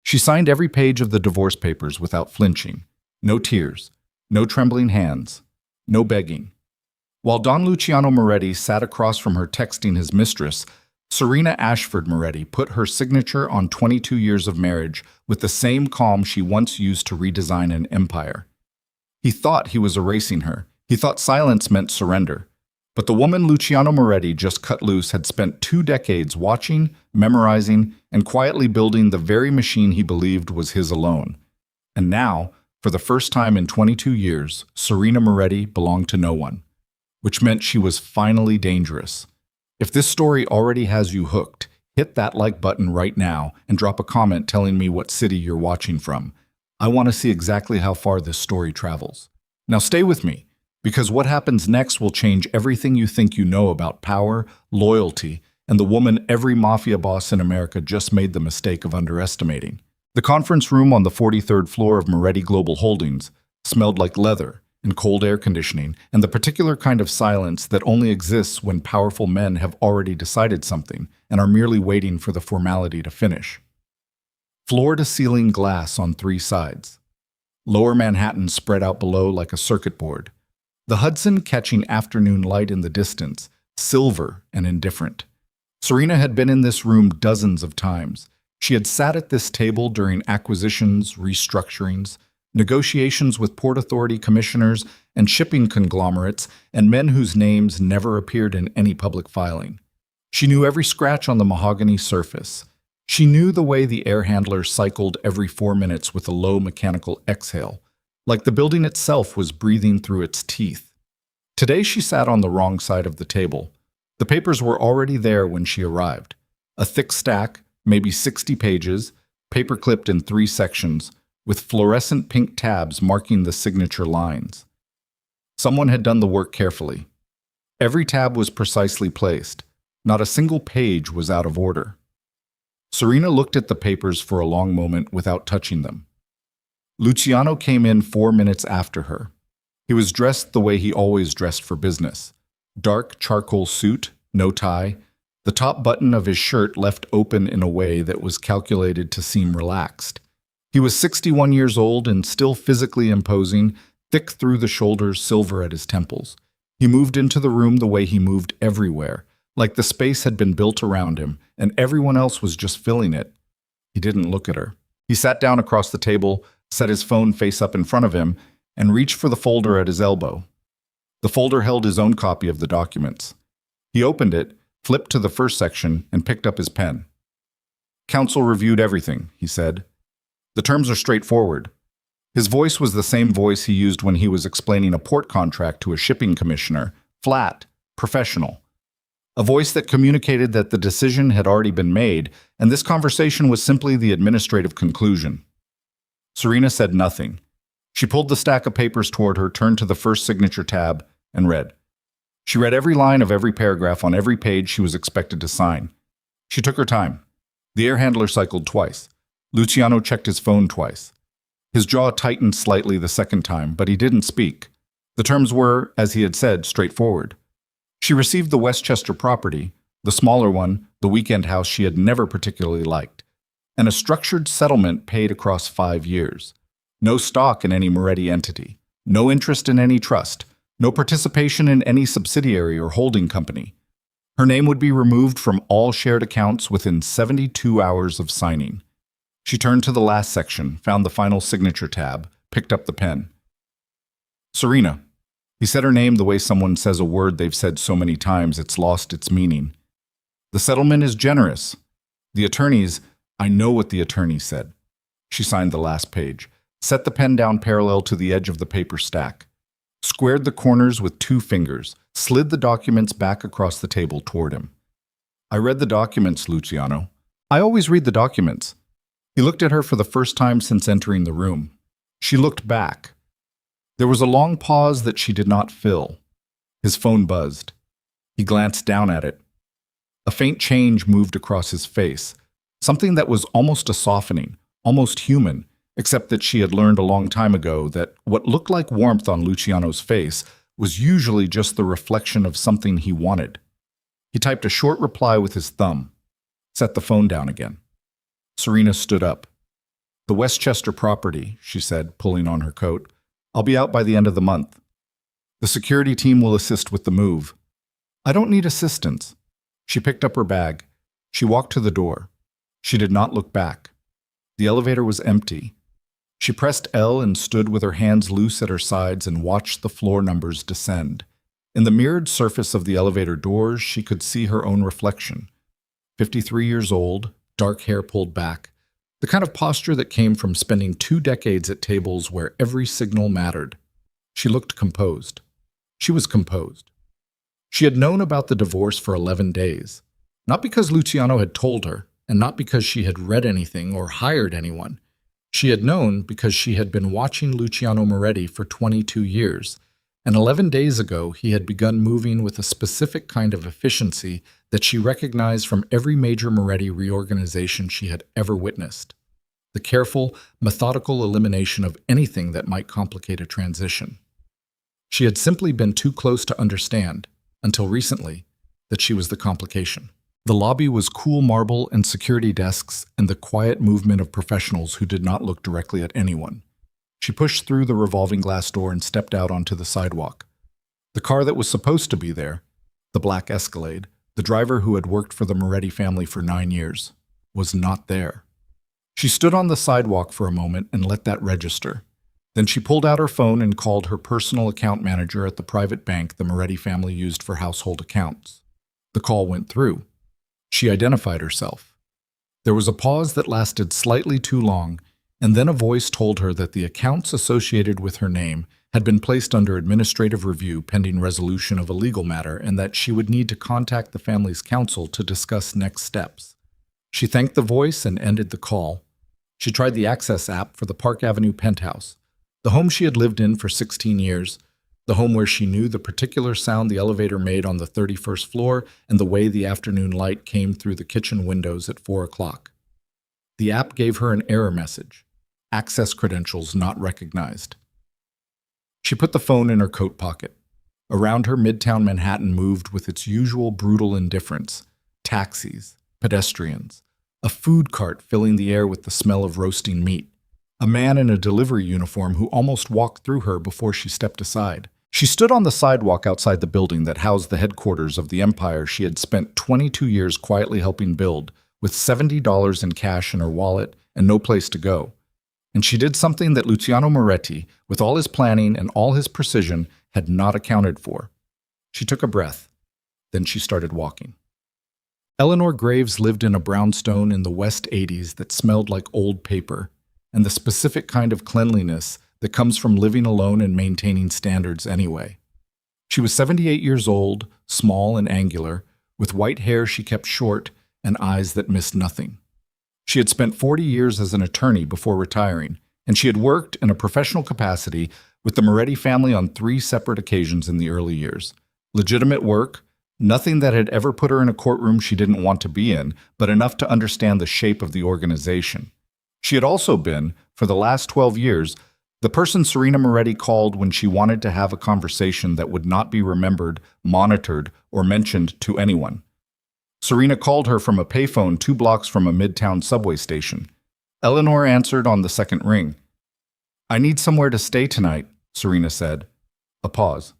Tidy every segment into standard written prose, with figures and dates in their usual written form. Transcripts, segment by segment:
She signed every page of the divorce papers without flinching. No tears, no trembling hands, no begging. While Don Luciano Moretti sat across from her texting his mistress, Serena Ashford Moretti put her signature on 22 years of marriage with the same calm she once used to redesign an empire. He thought he was erasing her. He thought silence meant surrender. But the woman Luciano Moretti just cut loose had spent 2 decades watching, memorizing, and quietly building the very machine he believed was his alone. And now, for the first time in 22 years, Serena Moretti belonged to no one, which meant she was finally dangerous. If this story already has you hooked, hit that like button right now and drop a comment telling me what city you're watching from. I want to see exactly how far this story travels. Now stay with me, because what happens next will change everything you think you know about power, loyalty, and the woman every mafia boss in America just made the mistake of underestimating. The conference room on the 43rd floor of Moretti Global Holdings smelled like leather and cold air conditioning, and the particular kind of silence that only exists when powerful men have already decided something and are merely waiting for the formality to finish. Floor-to-ceiling glass on 3 sides. Lower Manhattan spread out below like a circuit board. The Hudson catching afternoon light in the distance, silver and indifferent. Serena had been in this room dozens of times. She had sat at this table during acquisitions, restructurings, negotiations with Port Authority commissioners and shipping conglomerates, and men whose names never appeared in any public filing. She knew every scratch on the mahogany surface. She knew the way the air handler cycled every 4 minutes with a low mechanical exhale, like the building itself was breathing through its teeth. Today she sat on the wrong side of the table. The papers were already there when she arrived. A thick stack, maybe 60 pages, paper-clipped in 3 sections, with fluorescent pink tabs marking the signature lines. Someone had done the work carefully. Every tab was precisely placed. Not a single page was out of order. Serena looked at the papers for a long moment without touching them. Luciano came in 4 minutes after her. He was dressed the way he always dressed for business. Dark charcoal suit, no tie, the top button of his shirt left open in a way that was calculated to seem relaxed. He was 61 years old and still physically imposing, thick through the shoulders, silver at his temples. He moved into the room the way he moved everywhere, like the space had been built around him, and everyone else was just filling it. He didn't look at her. He sat down across the table, set his phone face up in front of him, and reached for the folder at his elbow. The folder held his own copy of the documents. He opened it, flipped to the first section, and picked up his pen. "Counsel reviewed everything," he said. "The terms are straightforward." His voice was the same voice he used when he was explaining a port contract to a shipping commissioner, flat, professional. A voice that communicated that the decision had already been made, and this conversation was simply the administrative conclusion. Serena said nothing. She pulled the stack of papers toward her, turned to the first signature tab, and read. She read every line of every paragraph on every page she was expected to sign. She took her time. The air handler cycled twice. Luciano checked his phone twice. His jaw tightened slightly the second time, but he didn't speak. The terms were, as he had said, straightforward. She received the Westchester property, the smaller one, the weekend house she had never particularly liked, and a structured settlement paid across 5 years. No stock in any Moretti entity, no interest in any trust, no participation in any subsidiary or holding company. Her name would be removed from all shared accounts within 72 hours of signing. She turned to the last section, found the final signature tab, picked up the pen. Serena. He said her name the way someone says a word they've said so many times it's lost its meaning. The settlement is generous. The attorneys, I know what the attorney said. She signed the last page, set the pen down parallel to the edge of the paper stack, squared the corners with 2 fingers, slid the documents back across the table toward him. I read the documents, Luciano. I always read the documents. He looked at her for the first time since entering the room. She looked back. There was a long pause that she did not fill. His phone buzzed. He glanced down at it. A faint change moved across his face, something that was almost a softening, almost human, except that she had learned a long time ago that what looked like warmth on Luciano's face was usually just the reflection of something he wanted. He typed a short reply with his thumb, set the phone down again. Serena stood up. "The Westchester property," she said, pulling on her coat. "I'll be out by the end of the month. The security team will assist with the move." "I don't need assistance." She picked up her bag. She walked to the door. She did not look back. The elevator was empty. She pressed L and stood with her hands loose at her sides and watched the floor numbers descend. In the mirrored surface of the elevator doors, she could see her own reflection. 53 years old, dark hair pulled back, the kind of posture that came from spending 2 decades at tables where every signal mattered. She looked composed. She was composed. She had known about the divorce for 11 days, not because Luciano had told her, and not because she had read anything or hired anyone. She had known because she had been watching Luciano Moretti for 22 years, and 11 days ago he had begun moving with a specific kind of efficiency that she recognized from every major Moretti reorganization she had ever witnessed. The careful, methodical elimination of anything that might complicate a transition. She had simply been too close to understand, until recently, that she was the complication. The lobby was cool marble and security desks and the quiet movement of professionals who did not look directly at anyone. She pushed through the revolving glass door and stepped out onto the sidewalk. The car that was supposed to be there, the black Escalade, the driver who had worked for the Moretti family for 9 years, was not there. She stood on the sidewalk for a moment and let that register. Then she pulled out her phone and called her personal account manager at the private bank the Moretti family used for household accounts. The call went through. She identified herself. There was a pause that lasted slightly too long, and then a voice told her that the accounts associated with her name had been placed under administrative review pending resolution of a legal matter and that she would need to contact the family's counsel to discuss next steps. She thanked the voice and ended the call. She tried the Access app for the Park Avenue penthouse, the home she had lived in for 16 years, the home where she knew the particular sound the elevator made on the 31st floor and the way the afternoon light came through the kitchen windows at 4 o'clock. The app gave her an error message. Access credentials not recognized. She put the phone in her coat pocket. Around her, Midtown Manhattan moved with its usual brutal indifference. Taxis, pedestrians, a food cart filling the air with the smell of roasting meat, a man in a delivery uniform who almost walked through her before she stepped aside. She stood on the sidewalk outside the building that housed the headquarters of the empire she had spent 22 years quietly helping build, with $70 in cash in her wallet and no place to go. And she did something that Luciano Moretti, with all his planning and all his precision, had not accounted for. She took a breath. Then she started walking. Eleanor Graves lived in a brownstone in the West 80s that smelled like old paper, and the specific kind of cleanliness that comes from living alone and maintaining standards anyway. She was 78 years old, small and angular, with white hair she kept short and eyes that missed nothing. She had spent 40 years as an attorney before retiring, and she had worked in a professional capacity with the Moretti family on 3 separate occasions in the early years. Legitimate work, nothing that had ever put her in a courtroom she didn't want to be in, but enough to understand the shape of the organization. She had also been, for the last 12 years, the person Serena Moretti called when she wanted to have a conversation that would not be remembered, monitored, or mentioned to anyone. Serena called her from a payphone 2 blocks from a midtown subway station. Eleanor answered on the second ring. "I need somewhere to stay tonight," Serena said. A pause.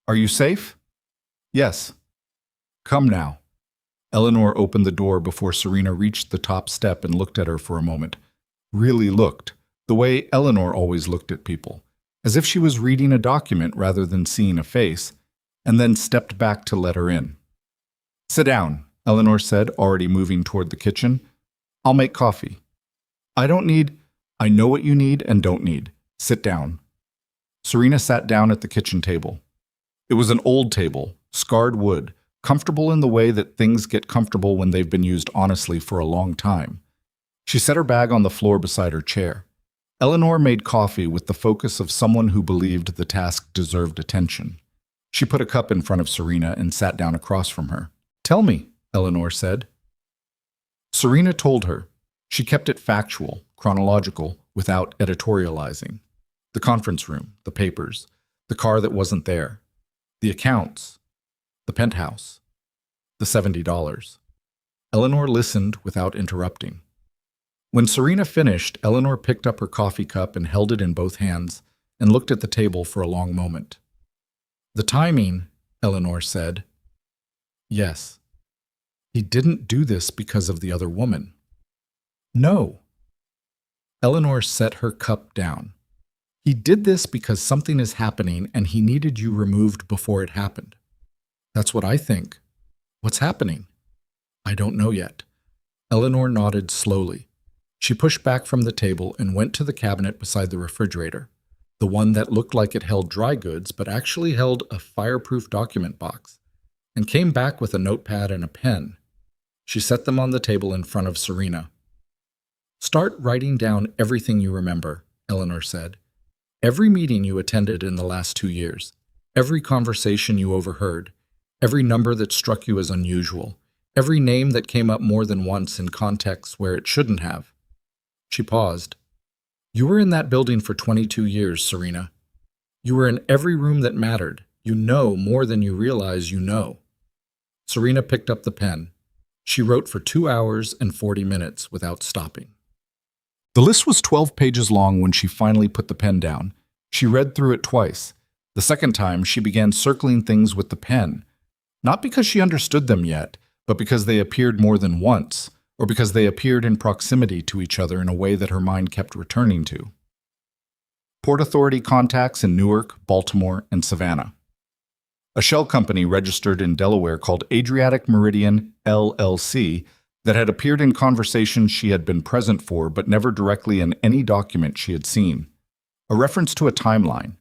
"Are you safe?" "Yes." "Come now." Eleanor opened the door before Serena reached the top step and looked at her for a moment. Really looked, the way Eleanor always looked at people, as if she was reading a document rather than seeing a face, and then stepped back to let her in. "Sit down," Eleanor said, already moving toward the kitchen. "I'll make coffee." "I don't need—" "I know what you need and don't need. Sit down." Serena sat down at the kitchen table. It was an old table, scarred wood, comfortable in the way that things get comfortable when they've been used honestly for a long time. She set her bag on the floor beside her chair. Eleanor made coffee with the focus of someone who believed the task deserved attention. She put a cup in front of Serena and sat down across from her. "Tell me," Eleanor said. Serena told her. She kept it factual, chronological, without editorializing. The conference room, the papers, the car that wasn't there, the accounts, the penthouse, the $70. Eleanor listened without interrupting. When Serena finished, Eleanor picked up her coffee cup and held it in both hands and looked at the table for a long moment. "The timing," Eleanor said. "Yes. He didn't do this because of the other woman." "No." Eleanor set her cup down. "He did this because something is happening and he needed you removed before it happened." "That's what I think." "What's happening?" "I don't know yet." Eleanor nodded slowly. She pushed back from the table and went to the cabinet beside the refrigerator, the one that looked like it held dry goods but actually held a fireproof document box, and came back with a notepad and a pen. She set them on the table in front of Serena. "Start writing down everything you remember," Eleanor said. "Every meeting you attended in the last 2 years, every conversation you overheard, every number that struck you as unusual, every name that came up more than once in contexts where it shouldn't have." She paused. "You were in that building for 22 years, Serena. You were in every room that mattered. You know more than you realize you know." Serena picked up the pen. She wrote for 2 hours and 40 minutes without stopping. The list was 12 pages long when she finally put the pen down. She read through it twice. The second time, she began circling things with the pen, not because she understood them yet, but because they appeared more than once, or because they appeared in proximity to each other in a way that her mind kept returning to. Port Authority contacts in Newark, Baltimore, and Savannah. A shell company registered in Delaware called Adriatic Meridian, LLC, that had appeared in conversations she had been present for but never directly in any document she had seen. A reference to a timeline,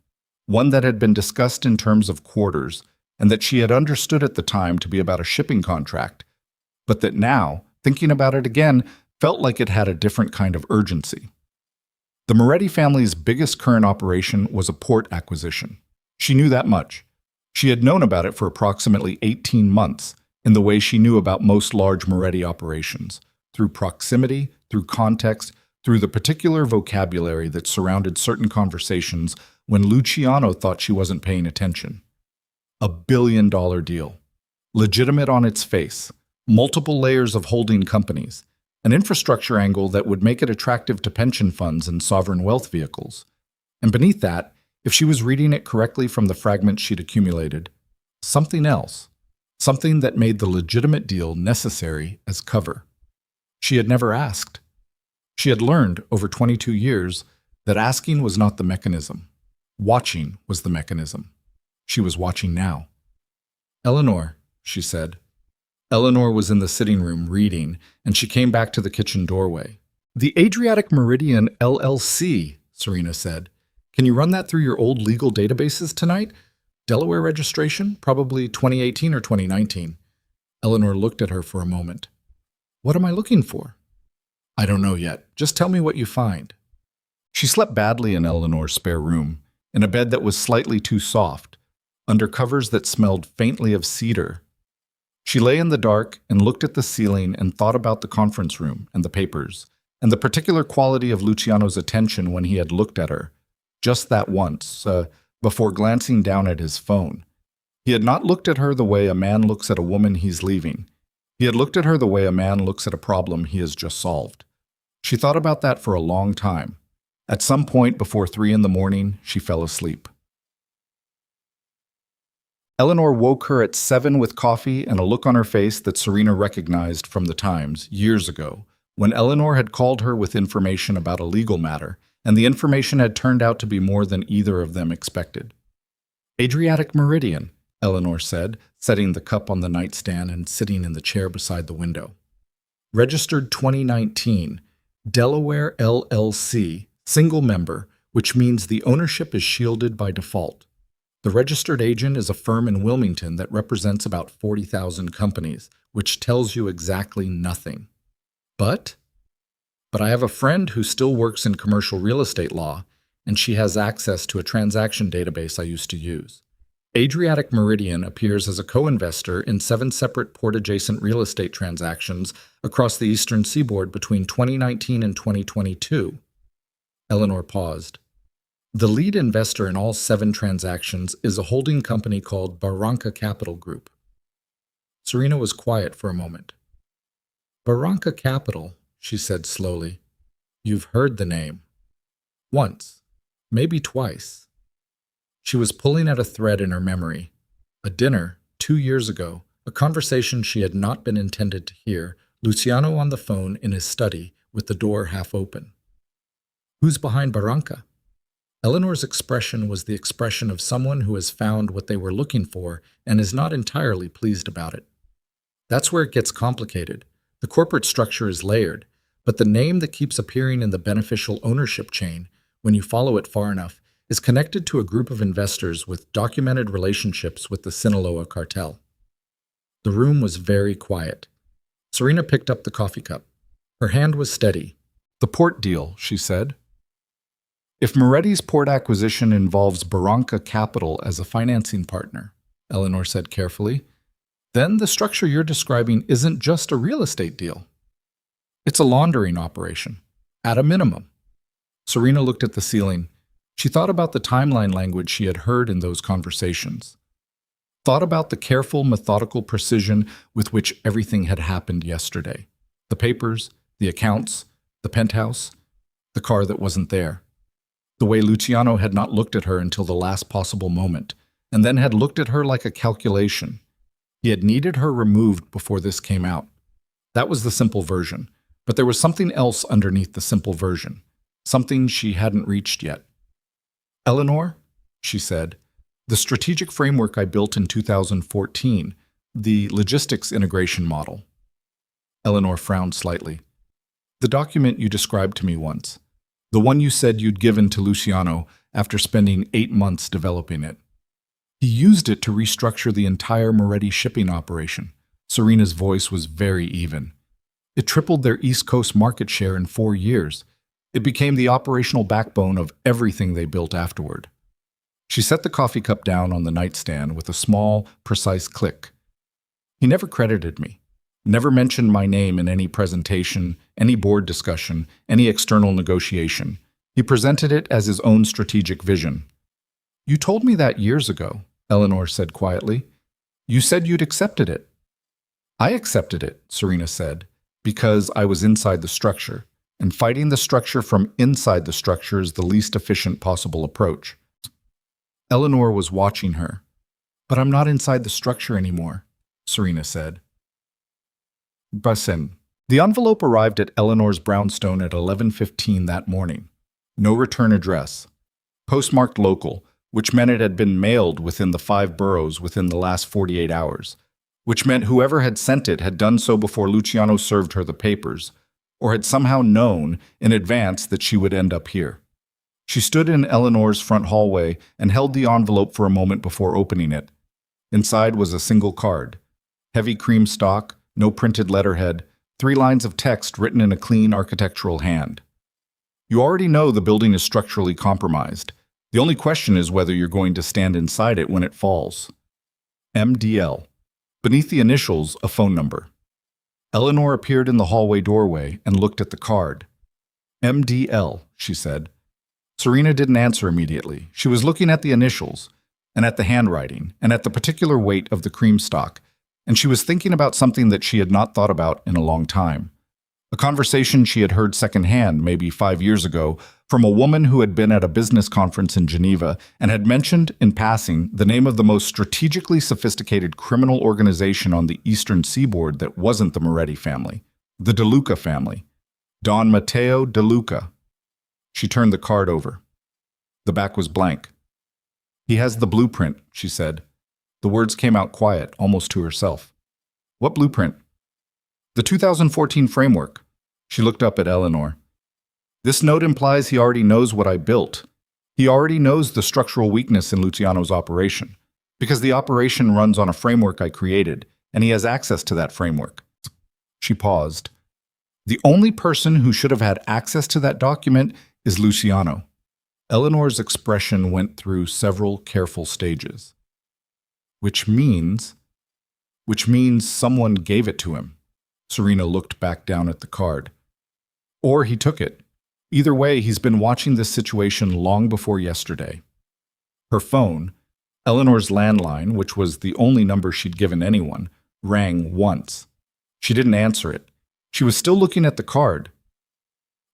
one that had been discussed in terms of quarters, and that she had understood at the time to be about a shipping contract, but that now, thinking about it again, felt like it had a different kind of urgency. The Moretti family's biggest current operation was a port acquisition. She knew that much. She had known about it for approximately 18 months, in the way she knew about most large Moretti operations, through proximity, through context, through the particular vocabulary that surrounded certain conversations when Luciano thought she wasn't paying attention. $1 billion deal. Legitimate on its face. Multiple layers of holding companies. An infrastructure angle that would make it attractive to pension funds and sovereign wealth vehicles. And beneath that, if she was reading it correctly from the fragments she'd accumulated, something else. Something that made the legitimate deal necessary as cover. She had never asked. She had learned, over 22 years, that asking was not the mechanism. Watching was the mechanism. She was watching now. "Eleanor," she said. Eleanor was in the sitting room reading, and she came back to the kitchen doorway. "The Adriatic Meridian, LLC," Serena said. "Can you run that through your old legal databases tonight? Delaware registration, probably 2018 or 2019. Eleanor looked at her for a moment. "What am I looking for?" "I don't know yet. Just tell me what you find." She slept badly in Eleanor's spare room, in a bed that was slightly too soft, under covers that smelled faintly of cedar. She lay in the dark and looked at the ceiling and thought about the conference room and the papers, and the particular quality of Luciano's attention when he had looked at her, just that once, before glancing down at his phone. He had not looked at her the way a man looks at a woman he's leaving. He had looked at her the way a man looks at a problem he has just solved. She thought about that for a long time. At some point before 3 a.m, she fell asleep. Eleanor woke her at 7 with coffee and a look on her face that Serena recognized from the Times years ago, when Eleanor had called her with information about a legal matter, and the information had turned out to be more than either of them expected. "Adriatic Meridian," Eleanor said, setting the cup on the nightstand and sitting in the chair beside the window. "Registered 2019, Delaware LLC, single member, which means the ownership is shielded by default. The registered agent is a firm in Wilmington that represents about 40,000 companies, which tells you exactly nothing. But I have a friend who still works in commercial real estate law, and she has access to a transaction database I used to use. Adriatic Meridian appears as a co-investor in 7 separate port-adjacent real estate transactions across the eastern seaboard between 2019 and 2022. Eleanor paused. The lead investor in all 7 transactions is a holding company called Barranca Capital Group. Serena was quiet for a moment. "Barranca Capital," she said slowly. You've heard the name. Once, maybe twice. She was pulling at a thread in her memory. A dinner, 2 years ago, a conversation she had not been intended to hear, Luciano on the phone in his study with the door half open. Who's behind Barranca? Eleanor's expression was the expression of someone who has found what they were looking for and is not entirely pleased about it. That's where it gets complicated. The corporate structure is layered, but the name that keeps appearing in the beneficial ownership chain, when you follow it far enough, is connected to a group of investors with documented relationships with the Sinaloa cartel. The room was very quiet. Serena picked up the coffee cup. Her hand was steady. "The port deal," she said. "If Moretti's port acquisition involves Barranca Capital as a financing partner," Eleanor said carefully, "then the structure you're describing isn't just a real estate deal. It's a laundering operation, at a minimum." Serena looked at the ceiling. She thought about the timeline language she had heard in those conversations. Thought about the careful, methodical precision with which everything had happened yesterday. The papers, the accounts, the penthouse, the car that wasn't there. The way Luciano had not looked at her until the last possible moment, and then had looked at her like a calculation. He had needed her removed before this came out. That was the simple version, but there was something else underneath the simple version, something she hadn't reached yet. "Eleanor," she said, "the strategic framework I built in 2014, the logistics integration model." Eleanor frowned slightly. "The document you described to me once. The one you said you'd given to Luciano after spending 8 months developing it. He used it to restructure the entire Moretti shipping operation." Serena's voice was very even. "It tripled their East Coast market share in 4 years. It became the operational backbone of everything they built afterward." She set the coffee cup down on the nightstand with a small, precise click. "He never credited me. Never mentioned my name in any presentation, any board discussion, any external negotiation. He presented it as his own strategic vision." "You told me that years ago," Eleanor said quietly. "You said you'd accepted it." "I accepted it," Serena said, "because I was inside the structure, and fighting the structure from inside the structure is the least efficient possible approach." Eleanor was watching her. "But I'm not inside the structure anymore," Serena said. Basen. The envelope arrived at Eleanor's brownstone at 11:15 that morning. No return address. Postmarked local, which meant it had been mailed within the 5 boroughs within the last 48 hours, which meant whoever had sent it had done so before Luciano served her the papers, or had somehow known in advance that she would end up here. She stood in Eleanor's front hallway and held the envelope for a moment before opening it. Inside was a single card. Heavy cream stock, no printed letterhead, 3 lines of text written in a clean architectural hand. "You already know the building is structurally compromised. The only question is whether you're going to stand inside it when it falls. MDL." Beneath the initials, a phone number. Eleanor appeared in the hallway doorway and looked at the card. "MDL," she said. Serena didn't answer immediately. She was looking at the initials, and at the handwriting, and at the particular weight of the cream stock, and she was thinking about something that she had not thought about in a long time. A conversation she had heard secondhand maybe 5 years ago from a woman who had been at a business conference in Geneva and had mentioned, in passing, the name of the most strategically sophisticated criminal organization on the eastern seaboard that wasn't the Moretti family, the De Luca family. Don Matteo De Luca. She turned the card over. The back was blank. "He has the blueprint," she said. The words came out quiet, almost to herself. "What blueprint?" "The 2014 framework." She looked up at Eleanor. "This note implies he already knows what I built. He already knows the structural weakness in Luciano's operation, because the operation runs on a framework I created, and he has access to that framework." She paused. "The only person who should have had access to that document is Luciano." Eleanor's expression went through several careful stages. Which means someone gave it to him." Serena looked back down at the card. "Or he took it. Either way, he's been watching this situation long before yesterday." Her phone, Eleanor's landline, which was the only number she'd given anyone, rang once. She didn't answer it. She was still looking at the card.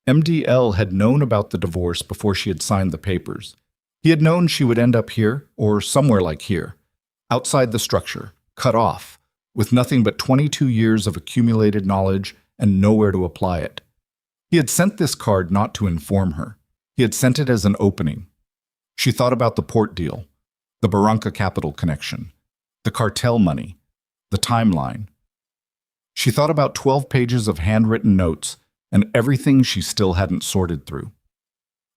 MDL had known about the divorce before she had signed the papers. He had known she would end up here, or somewhere like here, outside the structure, cut off, with nothing but 22 years of accumulated knowledge and nowhere to apply it. He had sent this card not to inform her. He had sent it as an opening. She thought about the port deal, the Barranca Capital connection, the cartel money, the timeline. She thought about 12 pages of handwritten notes and everything she still hadn't sorted through.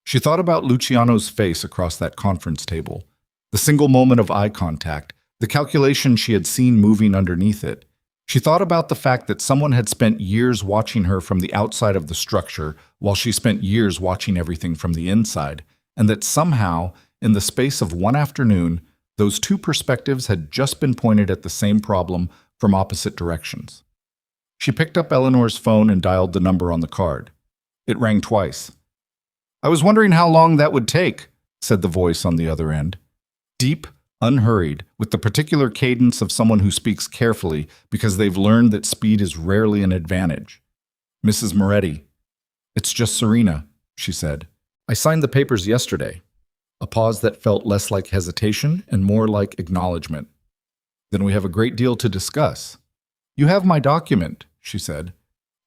She thought about Luciano's face across that conference table, the single moment of eye contact, the calculation she had seen moving underneath it. She thought about the fact that someone had spent years watching her from the outside of the structure while she spent years watching everything from the inside, and that somehow, in the space of one afternoon, those two perspectives had just been pointed at the same problem from opposite directions. She picked up Eleanor's phone and dialed the number on the card. It rang twice. "I was wondering how long that would take," said the voice on the other end. Deep, unhurried, with the particular cadence of someone who speaks carefully because they've learned that speed is rarely an advantage. "Mrs. Moretti." "It's just Serena," she said. "I signed the papers yesterday." A pause that felt less like hesitation and more like acknowledgement. "Then we have a great deal to discuss." "You have my document," she said.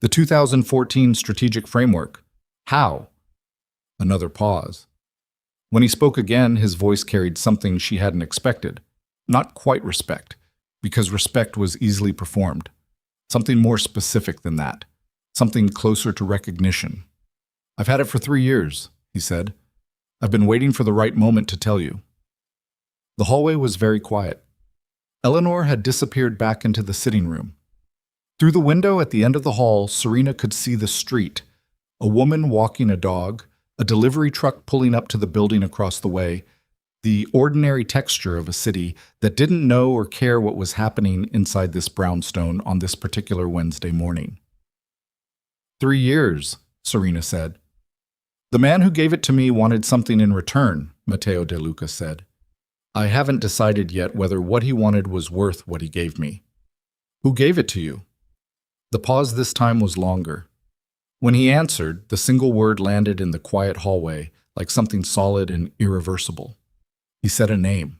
"The 2014 Strategic Framework. How?" Another pause. When he spoke again, his voice carried something she hadn't expected. Not quite respect, because respect was easily performed. Something more specific than that. Something closer to recognition. "I've had it for 3 years," he said. "I've been waiting for the right moment to tell you." The hallway was very quiet. Eleanor had disappeared back into the sitting room. Through the window at the end of the hall, Serena could see the street, a woman walking a dog, a delivery truck pulling up to the building across the way, the ordinary texture of a city that didn't know or care what was happening inside this brownstone on this particular Wednesday morning. 3 years, Serena said. "The man who gave it to me wanted something in return," Matteo De Luca said. "I haven't decided yet whether what he wanted was worth what he gave me." "Who gave it to you?" The pause this time was longer. When he answered, the single word landed in the quiet hallway like something solid and irreversible. He said a name.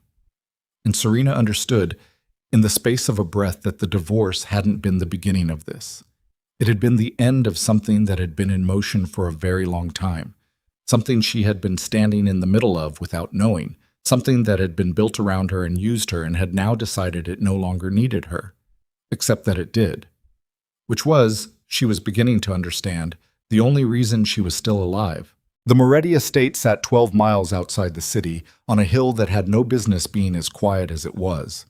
And Serena understood, in the space of a breath, that the divorce hadn't been the beginning of this. It had been the end of something that had been in motion for a very long time, something she had been standing in the middle of without knowing, something that had been built around her and used her and had now decided it no longer needed her, except that it did. Which was, she was beginning to understand, the only reason she was still alive. The Moretti estate sat 12 miles outside the city, on a hill that had no business being as quiet as it was.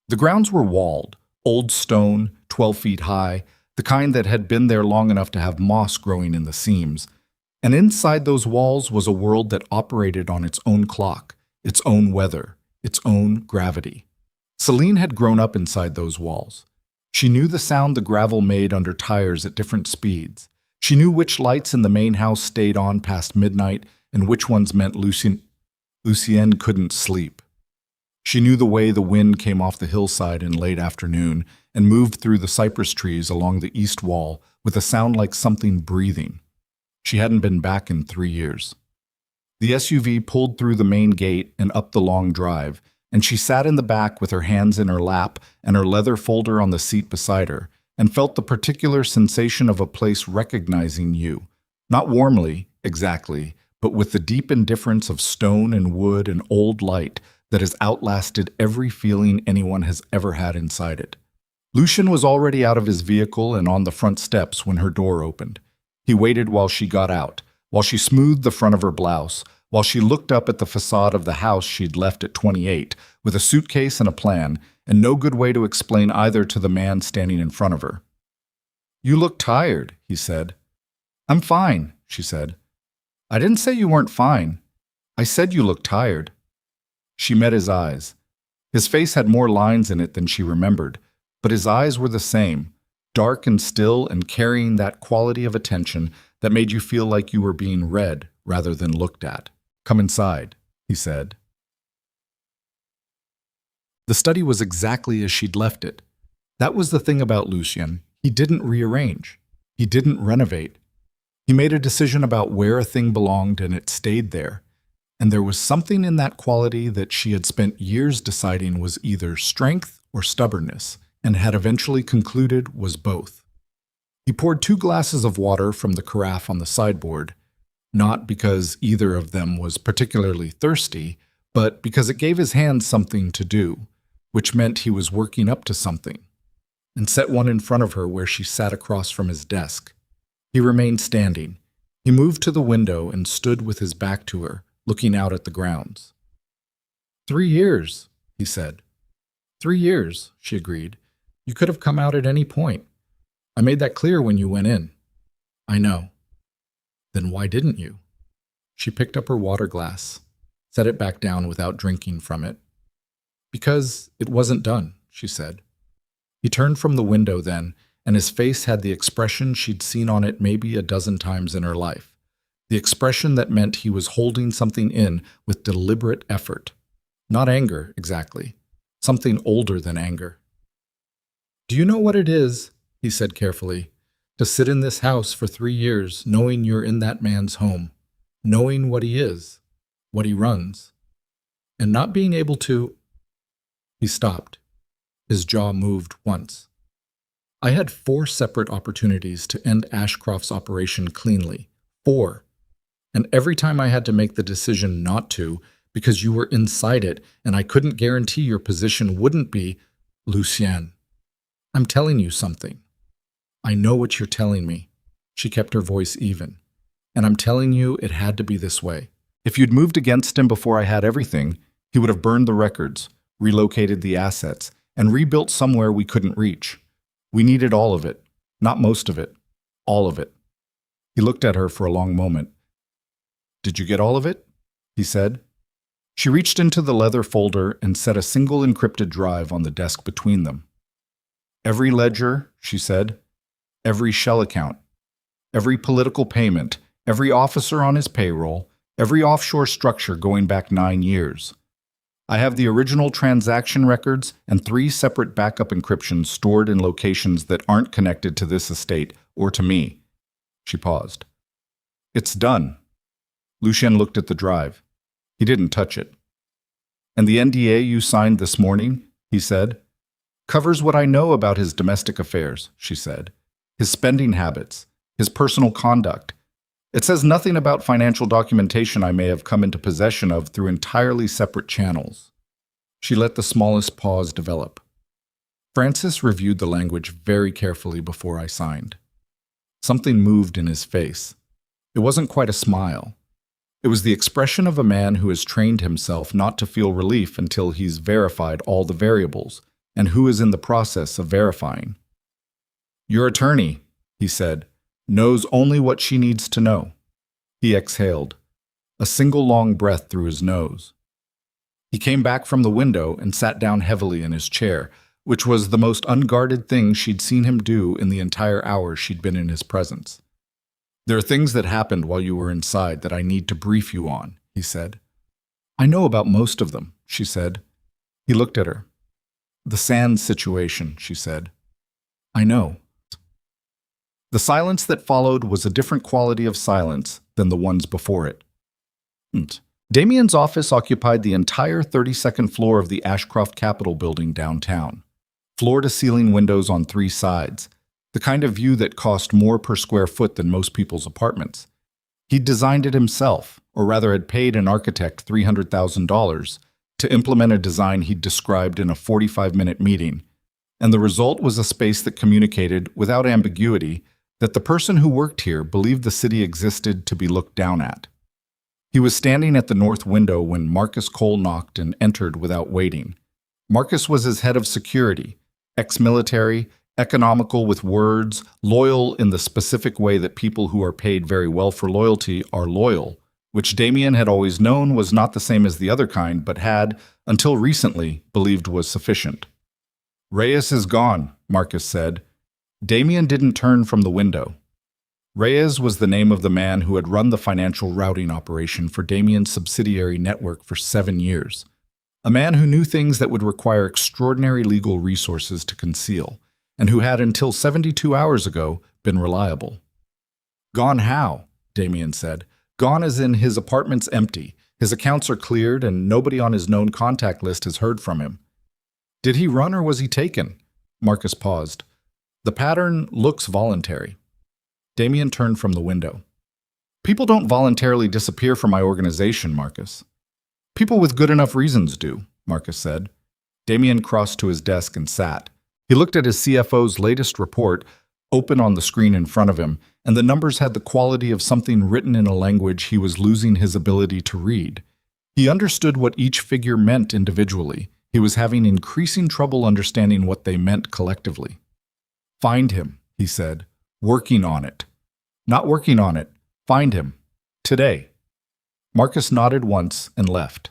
The grounds were walled, old stone, 12 feet high, the kind that had been there long enough to have moss growing in the seams. And inside those walls was a world that operated on its own clock, its own weather, its own gravity. Celine had grown up inside those walls. She knew the sound the gravel made under tires at different speeds. She knew which lights in the main house stayed on past midnight and which ones meant Lucienne couldn't sleep. She knew the way the wind came off the hillside in late afternoon and moved through the cypress trees along the east wall with a sound like something breathing. She hadn't been back in 3 years. The SUV pulled through the main gate and up the long drive, and she sat in the back with her hands in her lap and her leather folder on the seat beside her, and felt the particular sensation of a place recognizing you, not warmly, exactly, but with the deep indifference of stone and wood and old light that has outlasted every feeling anyone has ever had inside it. Lucien was already out of his vehicle and on the front steps when her door opened. He waited while she got out, while she smoothed the front of her blouse, while she looked up at the facade of the house she'd left at 28, with a suitcase and a plan, and no good way to explain either to the man standing in front of her. "You look tired," he said. "I'm fine," she said. "I didn't say you weren't fine. I said you looked tired." She met his eyes. His face had more lines in it than she remembered, but his eyes were the same, dark and still and carrying that quality of attention that made you feel like you were being read rather than looked at. "Come inside," he said. The study was exactly as she'd left it. That was the thing about Lucien. He didn't rearrange. He didn't renovate. He made a decision about where a thing belonged and it stayed there. And there was something in that quality that she had spent years deciding was either strength or stubbornness, and had eventually concluded was both. He poured 2 glasses of water from the carafe on the sideboard, not because either of them was particularly thirsty, but because it gave his hands something to do, which meant he was working up to something, and set one in front of her where she sat across from his desk. He remained standing. He moved to the window and stood with his back to her, looking out at the grounds. 3 years, he said. 3 years, she agreed. You could have come out at any point. I made that clear when you went in. I know. Then why didn't you? She picked up her water glass, set it back down without drinking from it. Because it wasn't done, she said. He turned from the window then, and his face had the expression she'd seen on it maybe a dozen times in her life. The expression that meant he was holding something in with deliberate effort. Not anger, exactly. Something older than anger. Do you know what it is, he said carefully, to sit in this house for 3 years knowing you're in that man's home, knowing what he is, what he runs, and not being able to... He stopped. His jaw moved once. I had 4 separate opportunities to end Ashcroft's operation cleanly. 4. And every time I had to make the decision not to, because you were inside it and I couldn't guarantee your position wouldn't be, Lucien, I'm telling you something. I know what you're telling me. She kept her voice even. And I'm telling you it had to be this way. If you'd moved against him before I had everything, he would have burned the records, relocated the assets, and rebuilt somewhere we couldn't reach. We needed all of it, not most of it, all of it. He looked at her for a long moment. Did you get all of it? He said. She reached into the leather folder and set a single encrypted drive on the desk between them. Every ledger, she said, every shell account, every political payment, every officer on his payroll, every offshore structure going back 9 years. I have the original transaction records and 3 separate backup encryptions stored in locations that aren't connected to this estate or to me. She paused. It's done. Lucien looked at the drive. He didn't touch it. And the NDA you signed this morning, he said, covers what I know about his domestic affairs, she said, his spending habits, his personal conduct. It says nothing about financial documentation I may have come into possession of through entirely separate channels. She let the smallest pause develop. Francis reviewed the language very carefully before I signed. Something moved in his face. It wasn't quite a smile. It was the expression of a man who has trained himself not to feel relief until he's verified all the variables, and who is in the process of verifying. Your attorney, he said, knows only what she needs to know. He exhaled, a single long breath through his nose. He came back from the window and sat down heavily in his chair, which was the most unguarded thing she'd seen him do in the entire hour she'd been in his presence. There are things that happened while you were inside that I need to brief you on, he said. I know about most of them, she said. He looked at her. The sand situation, she said. I know. The silence that followed was a different quality of silence than the ones before it. Damien's office occupied the entire 32nd floor of the Ashcroft Capitol building downtown. Floor-to-ceiling windows on 3 sides, the kind of view that cost more per square foot than most people's apartments. He'd designed it himself, or rather had paid an architect $300,000 to implement a design he'd described in a 45-minute meeting, and the result was a space that communicated, without ambiguity, that the person who worked here believed the city existed to be looked down at. He was standing at the north window when Marcus Cole knocked and entered without waiting. Marcus was his head of security, ex-military, economical with words, loyal in the specific way that people who are paid very well for loyalty are loyal, which Damien had always known was not the same as the other kind, but had, until recently, believed was sufficient. Reyes is gone, Marcus said. Damien didn't turn from the window. Reyes was the name of the man who had run the financial routing operation for Damien's subsidiary network for 7 years. A man who knew things that would require extraordinary legal resources to conceal, and who had until 72 hours ago been reliable. Gone how? Damien said. Gone as in his apartment's empty. His accounts are cleared and nobody on his known contact list has heard from him. Did he run or was he taken? Marcus paused. The pattern looks voluntary. Damien turned from the window. People don't voluntarily disappear from my organization, Marcus. People with good enough reasons do, Marcus said. Damien crossed to his desk and sat. He looked at his CFO's latest report, open on the screen in front of him, and the numbers had the quality of something written in a language he was losing his ability to read. He understood what each figure meant individually. He was having increasing trouble understanding what they meant collectively. Find him, he said. Working on it. Not working on it. Find him. Today. Marcus nodded once and left.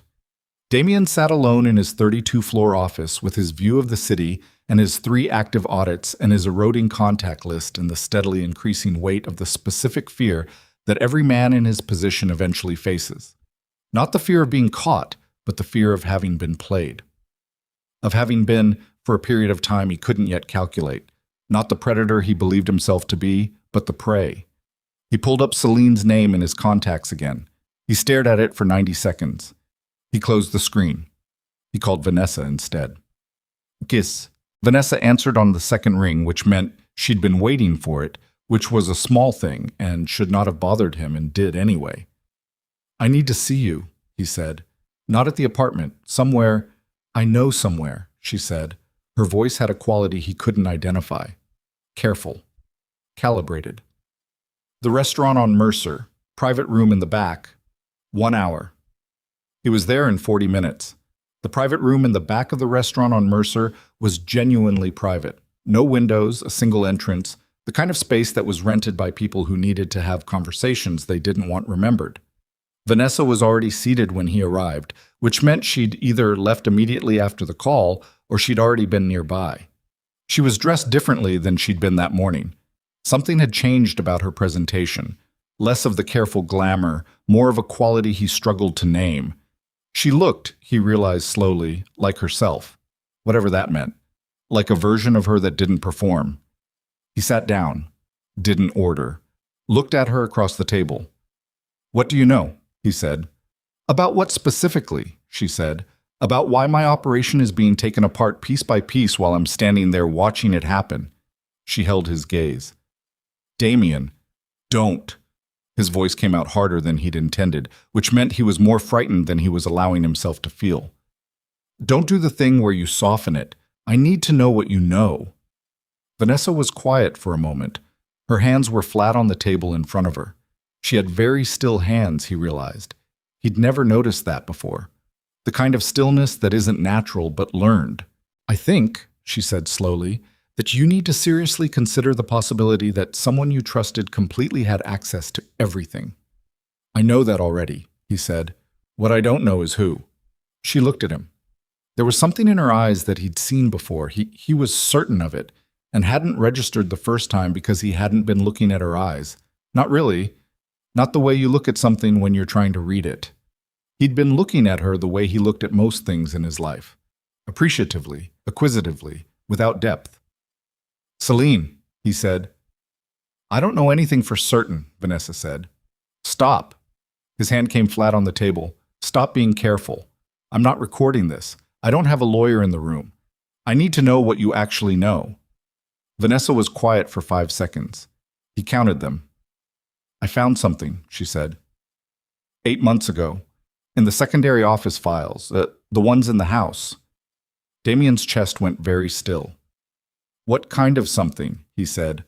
Damien sat alone in his 32-floor office with his view of the city and his 3 active audits and his eroding contact list and the steadily increasing weight of the specific fear that every man in his position eventually faces. Not the fear of being caught, but the fear of having been played. Of having been, for a period of time he couldn't yet calculate, not the predator he believed himself to be, but the prey. He pulled up Celine's name in his contacts again. He stared at it for 90 seconds. He closed the screen. He called Vanessa instead. Kiss. Vanessa answered on the second ring, which meant she'd been waiting for it, which was a small thing and should not have bothered him and did anyway. I need to see you, he said. Not at the apartment. Somewhere. I know somewhere, she said. Her voice had a quality he couldn't identify. Careful. Calibrated. The restaurant on Mercer. Private room in the back. 1 hour. He was there in 40 minutes. The private room in the back of the restaurant on Mercer was genuinely private. No windows, a single entrance, the kind of space that was rented by people who needed to have conversations they didn't want remembered. Vanessa was already seated when he arrived, which meant she'd either left immediately after the call or she'd already been nearby. She was dressed differently than she'd been that morning. Something had changed about her presentation. Less of the careful glamour, more of a quality he struggled to name. She looked, he realized slowly, like herself, whatever that meant, like a version of her that didn't perform. He sat down, didn't order, looked at her across the table. What do you know? He said. About what specifically? She said. About why my operation is being taken apart piece by piece while I'm standing there watching it happen. She held his gaze. Damien, don't. His voice came out harder than he'd intended, which meant he was more frightened than he was allowing himself to feel. Don't do the thing where you soften it. I need to know what you know. Vanessa was quiet for a moment. Her hands were flat on the table in front of her. She had very still hands, he realized. He'd never noticed that before. The kind of stillness that isn't natural but learned. I think, she said slowly, that you need to seriously consider the possibility that someone you trusted completely had access to everything. I know that already, he said. What I don't know is who. She looked at him. There was something in her eyes that he'd seen before. He was certain of it, and hadn't registered the first time because he hadn't been looking at her eyes. Not really. Not the way you look at something when you're trying to read it. He'd been looking at her the way he looked at most things in his life. Appreciatively, acquisitively, without depth. Celine, he said. I don't know anything for certain, Vanessa said. Stop. His hand came flat on the table. Stop being careful. I'm not recording this. I don't have a lawyer in the room. I need to know what you actually know. Vanessa was quiet for 5 seconds. He counted them. I found something, she said. 8 months ago, in the secondary office files, the ones in the house. Damien's chest went very still. What kind of something? He said.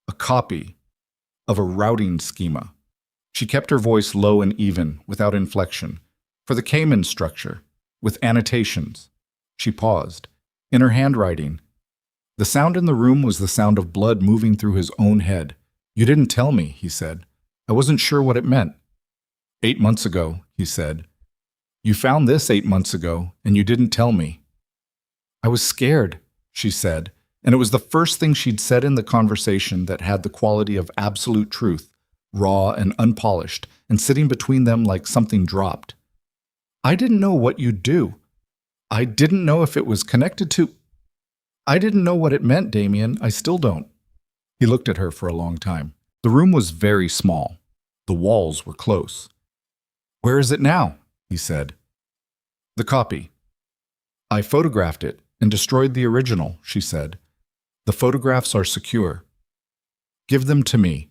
A copy of a routing schema. She kept her voice low and even, without inflection. For the Cayman structure, with annotations. She paused. In her handwriting. The sound in the room was the sound of blood moving through his own head. You didn't tell me, he said. I wasn't sure what it meant. 8 months ago, he said. You found this 8 months ago, and you didn't tell me. I was scared, she said, and it was the first thing she'd said in the conversation that had the quality of absolute truth, raw and unpolished, and sitting between them like something dropped. I didn't know what you'd do. I didn't know if it was connected to... I didn't know what it meant, Damien. I still don't. He looked at her for a long time. The room was very small. The walls were close. "Where is it now?" he said. "The copy." "I photographed it and destroyed the original," she said. "The photographs are secure." "Give them to me."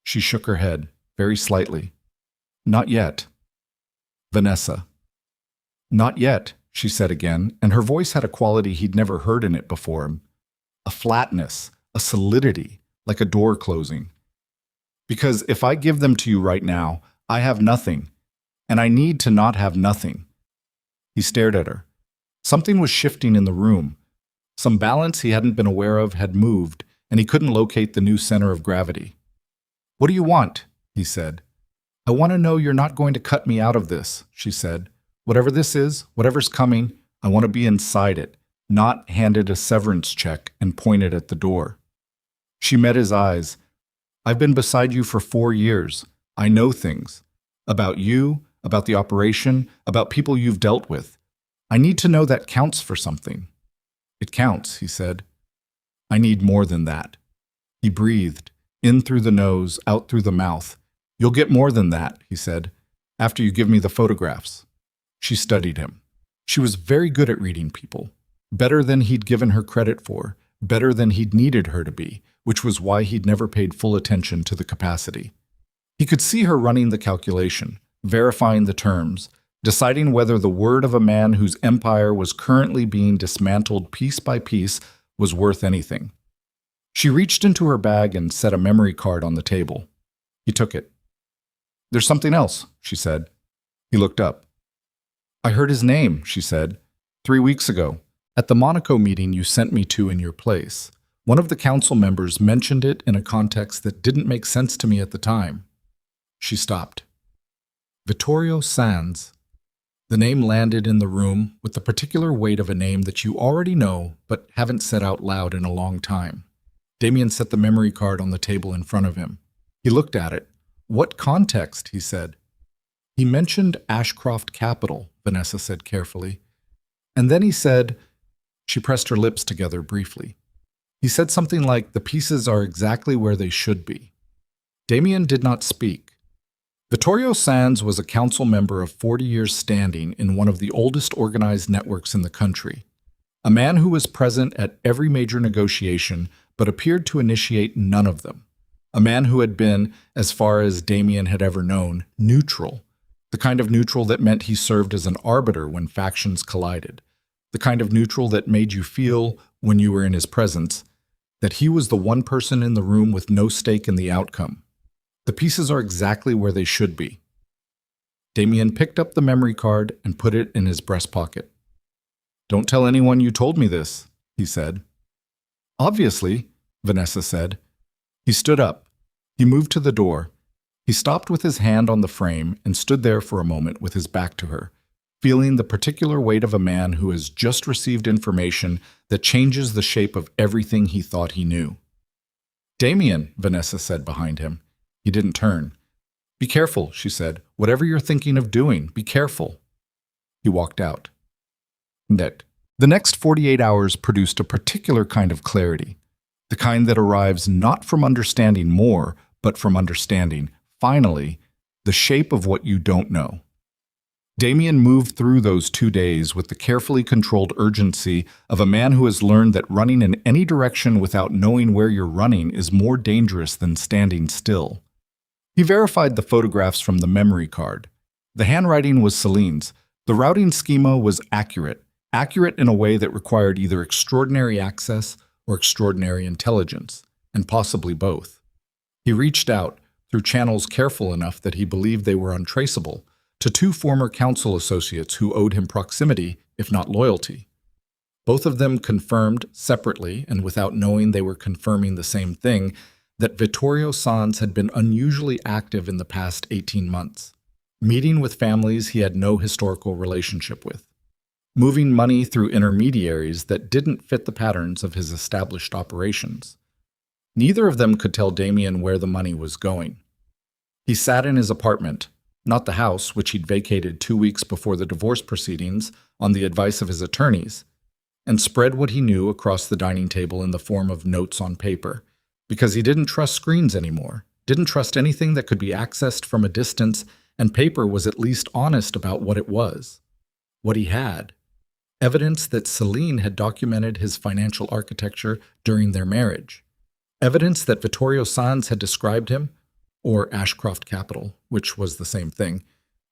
She shook her head, very slightly. "Not yet." "Vanessa." "Not yet," she said again, and her voice had a quality he'd never heard in it before. A flatness, a solidity, like a door closing. "Because if I give them to you right now, I have nothing, and I need to not have nothing." He stared at her. Something was shifting in the room. Some balance he hadn't been aware of had moved, and he couldn't locate the new center of gravity. "What do you want?" he said. "I want to know you're not going to cut me out of this," she said. "Whatever this is, whatever's coming, I want to be inside it, not handed a severance check and pointed at the door." She met his eyes. "I've been beside you for 4 years. I know things. About you, about the operation, about people you've dealt with. I need to know that counts for something." "It counts," he said. "I need more than that." He breathed, in through the nose, out through the mouth. "You'll get more than that," he said, "after you give me the photographs." She studied him. She was very good at reading people. Better than he'd given her credit for, better than he'd needed her to be, which was why he'd never paid full attention to the capacity. He could see her running the calculation, verifying the terms, deciding whether the word of a man whose empire was currently being dismantled piece by piece was worth anything. She reached into her bag and set a memory card on the table. He took it. "There's something else," she said. He looked up. "I heard his name," she said, 3 weeks ago, at the Monaco meeting you sent me to in your place. One of the council members mentioned it in a context that didn't make sense to me at the time." She stopped. "Vittorio Sands." The name landed in the room with the particular weight of a name that you already know but haven't said out loud in a long time. Damien set the memory card on the table in front of him. He looked at it. "What context?" he said. "He mentioned Ashcroft Capital," Vanessa said carefully. "And then he said—" She pressed her lips together briefly. "He said something like, 'The pieces are exactly where they should be.'" Damien did not speak. Vittorio Sands was a council member of 40 years standing in one of the oldest organized networks in the country. A man who was present at every major negotiation but appeared to initiate none of them. A man who had been, as far as Damien had ever known, neutral. The kind of neutral that meant he served as an arbiter when factions collided. The kind of neutral that made you feel, when you were in his presence, that he was the one person in the room with no stake in the outcome. The pieces are exactly where they should be. Damien picked up the memory card and put it in his breast pocket. "Don't tell anyone you told me this," he said. "Obviously," Vanessa said. He stood up. He moved to the door. He stopped with his hand on the frame and stood there for a moment with his back to her, feeling the particular weight of a man who has just received information that changes the shape of everything he thought he knew. "Damien," Vanessa said behind him. He didn't turn. "Be careful," she said. "Whatever you're thinking of doing, be careful." He walked out. The next 48 hours produced a particular kind of clarity, the kind that arrives not from understanding more, but from understanding, finally, the shape of what you don't know. Damien moved through those 2 days with the carefully controlled urgency of a man who has learned that running in any direction without knowing where you're running is more dangerous than standing still. He verified the photographs from the memory card. The handwriting was Celine's. The routing schema was accurate in a way that required either extraordinary access or extraordinary intelligence, and possibly both. He reached out, through channels careful enough that he believed they were untraceable, to 2 former council associates who owed him proximity, if not loyalty. Both of them confirmed, separately and without knowing they were confirming the same thing, that Vittorio Sands had been unusually active in the past 18 months, meeting with families he had no historical relationship with, moving money through intermediaries that didn't fit the patterns of his established operations. Neither of them could tell Damien where the money was going. He sat in his apartment, not the house which he'd vacated 2 weeks before the divorce proceedings on the advice of his attorneys, and spread what he knew across the dining table in the form of notes on paper, because he didn't trust screens anymore. didn't trust anything that could be accessed from a distance, and paper was at least honest about what it was. What he had. Evidence that Celine had documented his financial architecture during their marriage. Evidence that Vittorio Sans had described him, or Ashcroft Capital, which was the same thing,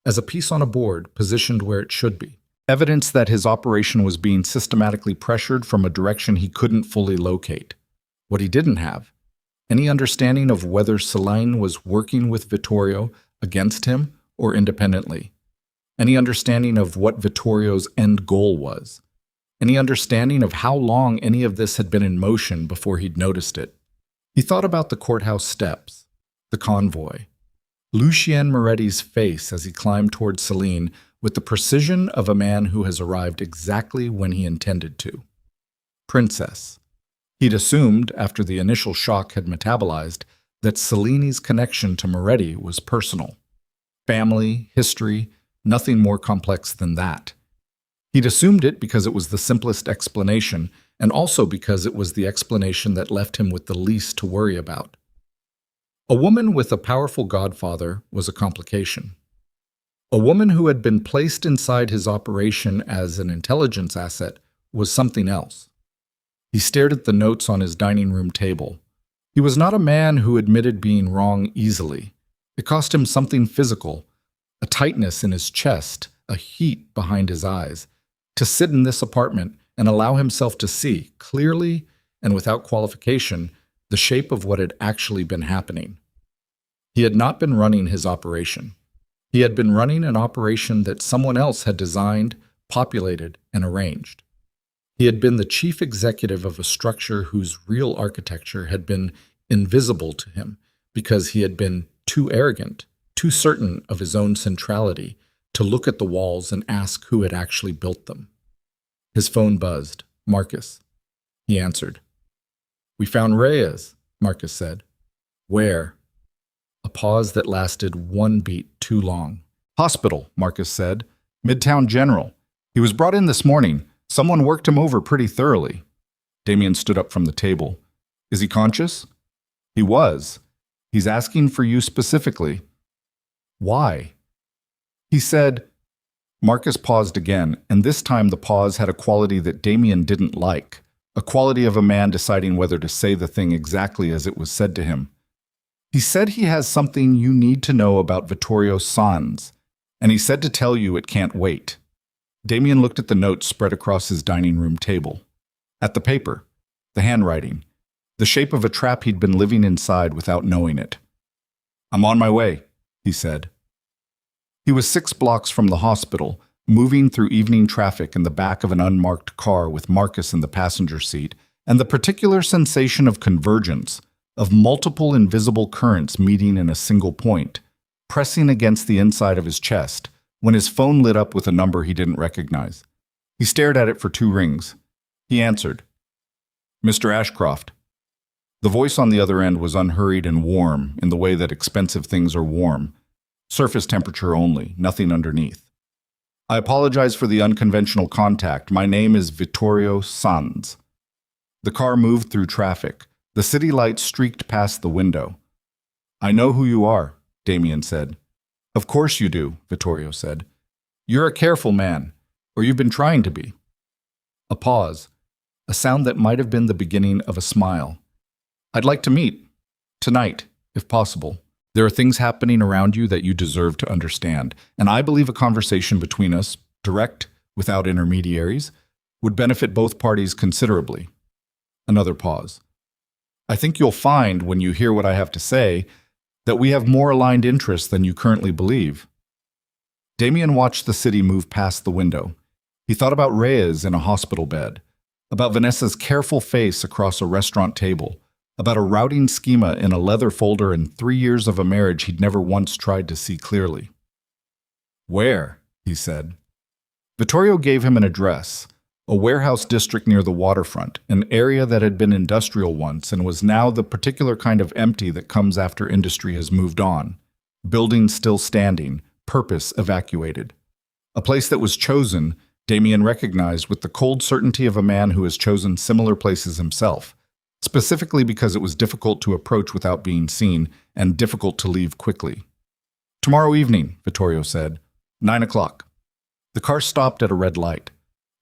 as a piece on a board positioned where it should be. Evidence that his operation was being systematically pressured from a direction he couldn't fully locate. What he didn't have. Any understanding of whether Celine was working with Vittorio against him or independently. Any understanding of what Vittorio's end goal was. Any understanding of how long any of this had been in motion before he'd noticed it. He thought about the courthouse steps, the convoy, Lucien Moretti's face as he climbed toward Celine with the precision of a man who has arrived exactly when he intended to. Princess. He'd assumed, after the initial shock had metabolized, that Celine's connection to Moretti was personal. Family, history, nothing more complex than that. He'd assumed it because it was the simplest explanation, and also because it was the explanation that left him with the least to worry about. A woman with a powerful godfather was a complication. A woman who had been placed inside his operation as an intelligence asset was something else. He stared at the notes on his dining room table. He was not a man who admitted being wrong easily. It cost him something physical, a tightness in his chest, a heat behind his eyes, to sit in this apartment and allow himself to see, clearly and without qualification, the shape of what had actually been happening. He had not been running his operation. He had been running an operation that someone else had designed, populated, and arranged. He had been the chief executive of a structure whose real architecture had been invisible to him because he had been too arrogant, too certain of his own centrality to look at the walls and ask who had actually built them. His phone buzzed. Marcus. He answered. "We found Reyes," Marcus said. "Where?" A pause that lasted one beat too long. "Hospital," Marcus said. "Midtown General. He was brought in this morning. Someone worked him over pretty thoroughly." Damien stood up from the table. "Is he conscious?" "He was. He's asking for you specifically." "Why?" He said. Marcus paused again, and this time the pause had a quality that Damien didn't like, a quality of a man deciding whether to say the thing exactly as it was said to him. "He said he has something you need to know about Vittorio Sans, and he said to tell you it can't wait." Damien looked at the notes spread across his dining room table. At the paper, the handwriting, the shape of a trap he'd been living inside without knowing it. "I'm on my way," he said. He was 6 blocks from the hospital, moving through evening traffic in the back of an unmarked car with Marcus in the passenger seat, and the particular sensation of convergence, of multiple invisible currents meeting in a single point, pressing against the inside of his chest, when his phone lit up with a number he didn't recognize. He stared at it for 2 rings. He answered. "Mr. Ashcroft." The voice on the other end was unhurried and warm, in the way that expensive things are warm. Surface temperature only, nothing underneath. "I apologize for the unconventional contact. My name is Vittorio Sans." The car moved through traffic. The city lights streaked past the window. "I know who you are," Damien said. "Of course you do," Vittorio said. "You're a careful man, or you've been trying to be." A pause, a sound that might have been the beginning of a smile. "I'd like to meet. Tonight, if possible. There are things happening around you that you deserve to understand, and I believe a conversation between us, direct, without intermediaries, would benefit both parties considerably." Another pause. "I think you'll find, when you hear what I have to say, that we have more aligned interests than you currently believe." Damien watched the city move past the window. He thought about Reyes in a hospital bed, about Vanessa's careful face across a restaurant table, about a routing schema in a leather folder and 3 years of a marriage he'd never once tried to see clearly. "Where?" he said. Vittorio gave him an address, a warehouse district near the waterfront, an area that had been industrial once and was now the particular kind of empty that comes after industry has moved on. Buildings still standing, purpose evacuated. A place that was chosen, Damien recognized with the cold certainty of a man who has chosen similar places himself. specifically because it was difficult to approach without being seen and difficult to leave quickly. "Tomorrow evening," Vittorio said. 9 o'clock. The car stopped at a red light.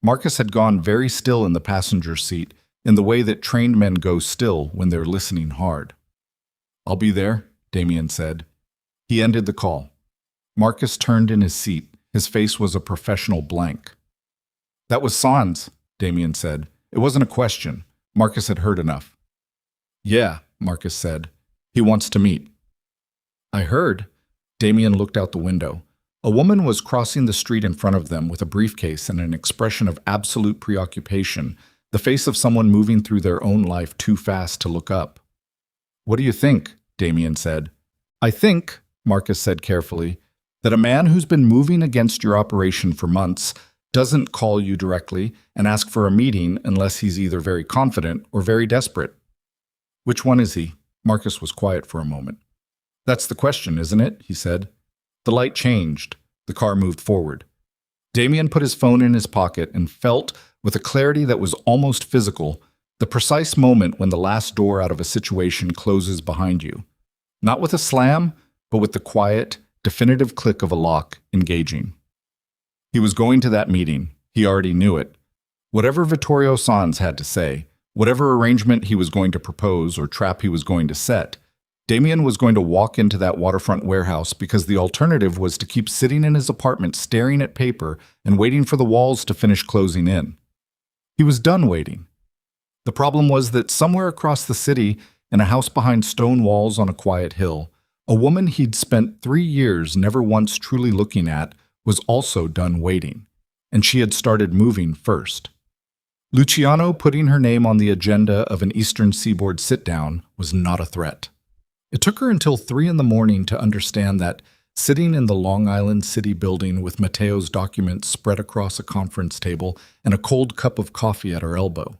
Marcus had gone very still in the passenger seat, in the way that trained men go still when they're listening hard. "I'll be there," Damien said. He ended the call. Marcus turned in his seat. His face was a professional blank. "That was Sans," Damien said. It wasn't a question. Marcus had heard enough. "Yeah," Marcus said. "He wants to meet." "I heard." Damien looked out the window. A woman was crossing the street in front of them with a briefcase and an expression of absolute preoccupation, the face of someone moving through their own life too fast to look up. "What do you think?" Damien said. "I think," Marcus said carefully, "that a man who's been moving against your operation for months doesn't call you directly and ask for a meeting unless he's either very confident or very desperate." "Which one is he?" Marcus was quiet for a moment. "That's the question, isn't it?" he said. The light changed. The car moved forward. Damien put his phone in his pocket and felt, with a clarity that was almost physical, the precise moment when the last door out of a situation closes behind you. Not with a slam, but with the quiet, definitive click of a lock engaging. He was going to that meeting. He already knew it. Whatever Vittorio Sans had to say, whatever arrangement he was going to propose or trap he was going to set, Damien was going to walk into that waterfront warehouse because the alternative was to keep sitting in his apartment staring at paper and waiting for the walls to finish closing in. He was done waiting. The problem was that somewhere across the city, in a house behind stone walls on a quiet hill, a woman he'd spent 3 years never once truly looking at was also done waiting, and she had started moving first. Luciano putting her name on the agenda of an Eastern Seaboard sit-down was not a threat. It took her until 3 a.m. to understand that, sitting in the Long Island City building with Matteo's documents spread across a conference table and a cold cup of coffee at her elbow,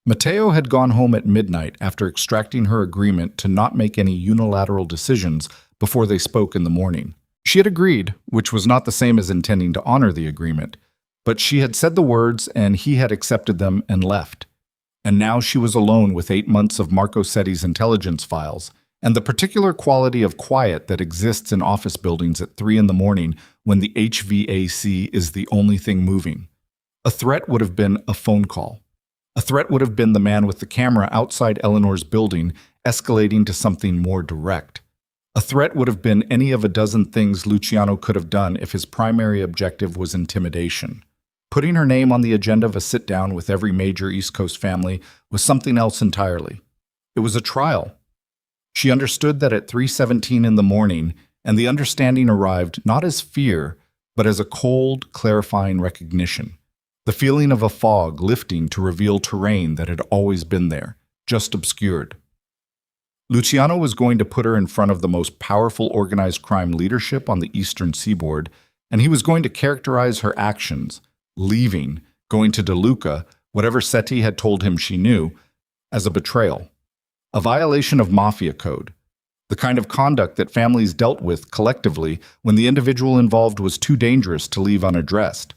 Matteo had gone home at midnight after extracting her agreement to not make any unilateral decisions before they spoke in the morning. She had agreed, which was not the same as intending to honor the agreement, but she had said the words and he had accepted them and left. And now she was alone with 8 months of Marco Setti's intelligence files, and the particular quality of quiet that exists in office buildings at 3 a.m. when the HVAC is the only thing moving. A threat would have been a phone call. A threat would have been the man with the camera outside Eleanor's building escalating to something more direct. A threat would have been any of a dozen things Luciano could have done if his primary objective was intimidation. Putting her name on the agenda of a sit-down with every major East Coast family was something else entirely. It was a trial. She understood that at 3:17 in the morning, and the understanding arrived not as fear, but as a cold, clarifying recognition. The feeling of a fog lifting to reveal terrain that had always been there, just obscured. Luciano was going to put her in front of the most powerful organized crime leadership on the Eastern Seaboard, and he was going to characterize her actions, leaving, going to De Luca, whatever Setti had told him she knew, as a betrayal. A violation of Mafia code, the kind of conduct that families dealt with collectively when the individual involved was too dangerous to leave unaddressed.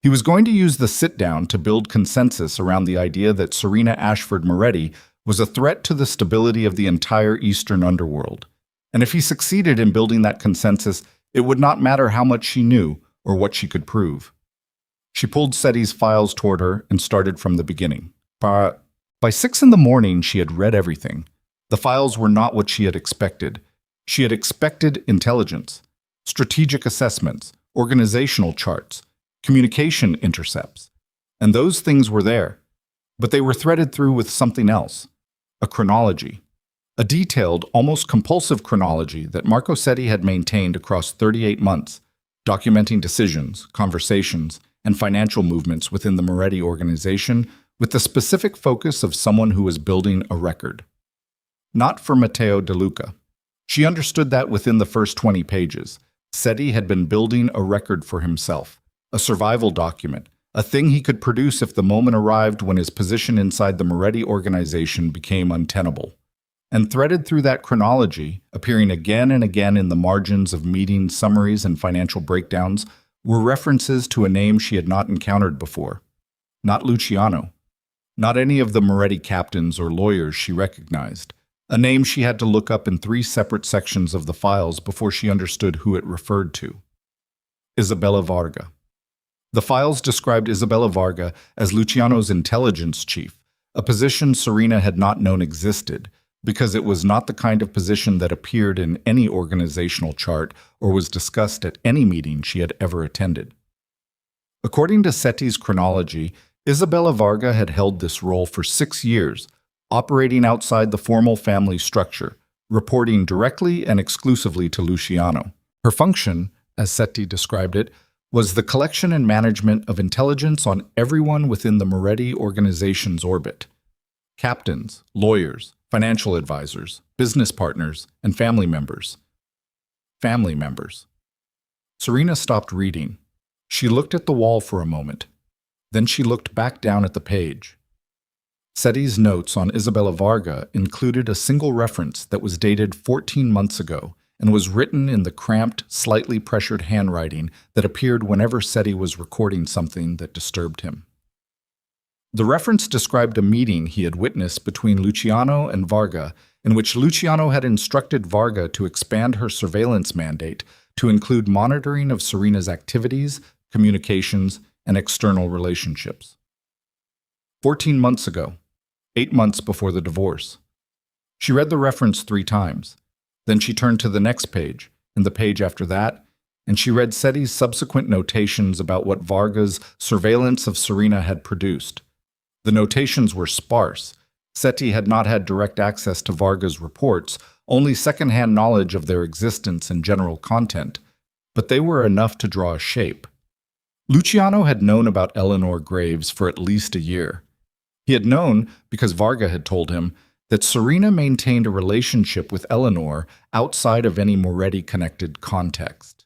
He was going to use the sit-down to build consensus around the idea that Serena Ashford Moretti was a threat to the stability of the entire Eastern underworld. And if he succeeded in building that consensus, it would not matter how much she knew or what she could prove. She pulled Setti's files toward her and started from the beginning. By 6 a.m, she had read everything. The files were not what she had expected. She had expected intelligence, strategic assessments, organizational charts, communication intercepts. And those things were there. But they were threaded through with something else, a chronology. A detailed, almost compulsive chronology that Marco Setti had maintained across 38 months, documenting decisions, conversations, and financial movements within the Moretti organization with the specific focus of someone who was building a record. Not for Matteo De Luca. She understood that within the first 20 pages, Setti had been building a record for himself, a survival document, a thing he could produce if the moment arrived when his position inside the Moretti organization became untenable. And threaded through that chronology, appearing again and again in the margins of meeting summaries and financial breakdowns, were references to a name she had not encountered before. Not Luciano. Not any of the Moretti captains or lawyers she recognized, a name she had to look up in 3 separate sections of the files before she understood who it referred to. Isabella Varga. The files described Isabella Varga as Luciano's intelligence chief, a position Serena had not known existed, because it was not the kind of position that appeared in any organizational chart or was discussed at any meeting she had ever attended. According to Setti's chronology, Isabella Varga had held this role for 6 years, operating outside the formal family structure, reporting directly and exclusively to Luciano. Her function, as Setti described it, was the collection and management of intelligence on everyone within the Moretti organization's orbit. Captains, lawyers, financial advisors, business partners, and family members. Family members. Serena stopped reading. She looked at the wall for a moment. Then she looked back down at the page. Setti's notes on Isabella Varga included a single reference that was dated 14 months ago and was written in the cramped, slightly pressured handwriting that appeared whenever Setti was recording something that disturbed him. The reference described a meeting he had witnessed between Luciano and Varga, in which Luciano had instructed Varga to expand her surveillance mandate to include monitoring of Serena's activities, communications, and external relationships. 14 months ago, 8 months before the divorce. She read the reference 3 times. Then she turned to the next page, and the page after that, and she read Setti's subsequent notations about what Varga's surveillance of Serena had produced. The notations were sparse. Setti had not had direct access to Varga's reports, only secondhand knowledge of their existence and general content, but they were enough to draw a shape. Luciano had known about Eleanor Graves for at least a year. He had known, because Varga had told him, that Serena maintained a relationship with Eleanor outside of any Moretti-connected context.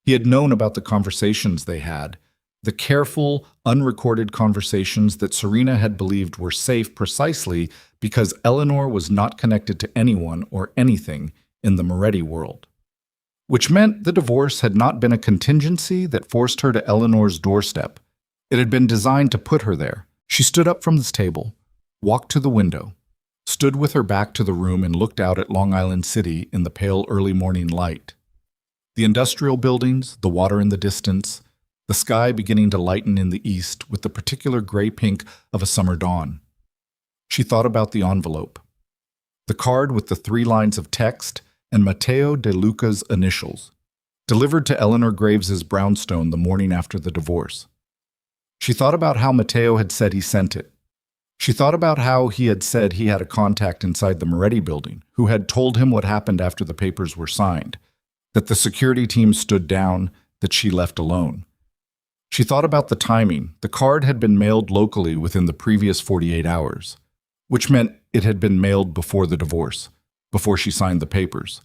He had known about the conversations they had, the careful, unrecorded conversations that Serena had believed were safe precisely because Eleanor was not connected to anyone or anything in the Moretti world. Which meant the divorce had not been a contingency that forced her to Eleanor's doorstep. It had been designed to put her there. She stood up from this table, walked to the window, stood with her back to the room and looked out at Long Island City in the pale early morning light. The industrial buildings, the water in the distance, the sky beginning to lighten in the east with the particular gray-pink of a summer dawn. She thought about the envelope. The card with the 3 lines of text and Matteo De Luca's initials, delivered to Eleanor Graves's brownstone the morning after the divorce. She thought about how Matteo had said he sent it. She thought about how he had said he had a contact inside the Moretti building who had told him what happened after the papers were signed, that the security team stood down, that she left alone. She thought about the timing. The card had been mailed locally within the previous 48 hours, which meant it had been mailed before the divorce, before she signed the papers,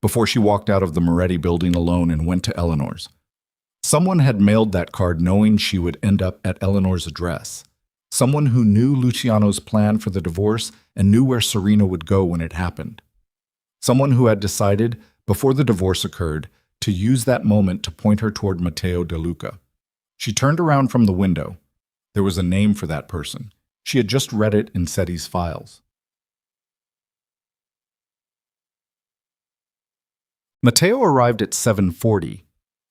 before she walked out of the Moretti building alone and went to Eleanor's. Someone had mailed that card knowing she would end up at Eleanor's address. Someone who knew Luciano's plan for the divorce and knew where Serena would go when it happened. Someone who had decided, before the divorce occurred, to use that moment to point her toward Matteo De Luca. She turned around from the window. There was a name for that person. She had just read it in Setti's files. Matteo arrived at 7:40.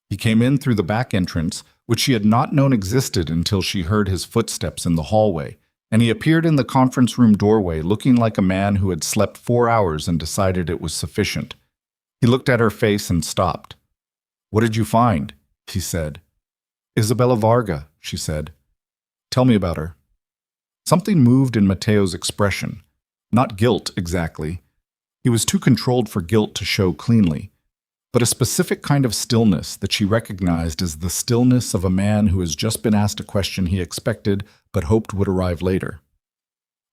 He came in through the back entrance, which she had not known existed until she heard his footsteps in the hallway, and he appeared in the conference room doorway looking like a man who had slept 4 hours and decided it was sufficient. He looked at her face and stopped. "What did you find?" he said. "Isabella Varga," she said. "Tell me about her." Something moved in Matteo's expression. Not guilt, exactly. He was too controlled for guilt to show cleanly, but a specific kind of stillness that she recognized as the stillness of a man who has just been asked a question he expected but hoped would arrive later.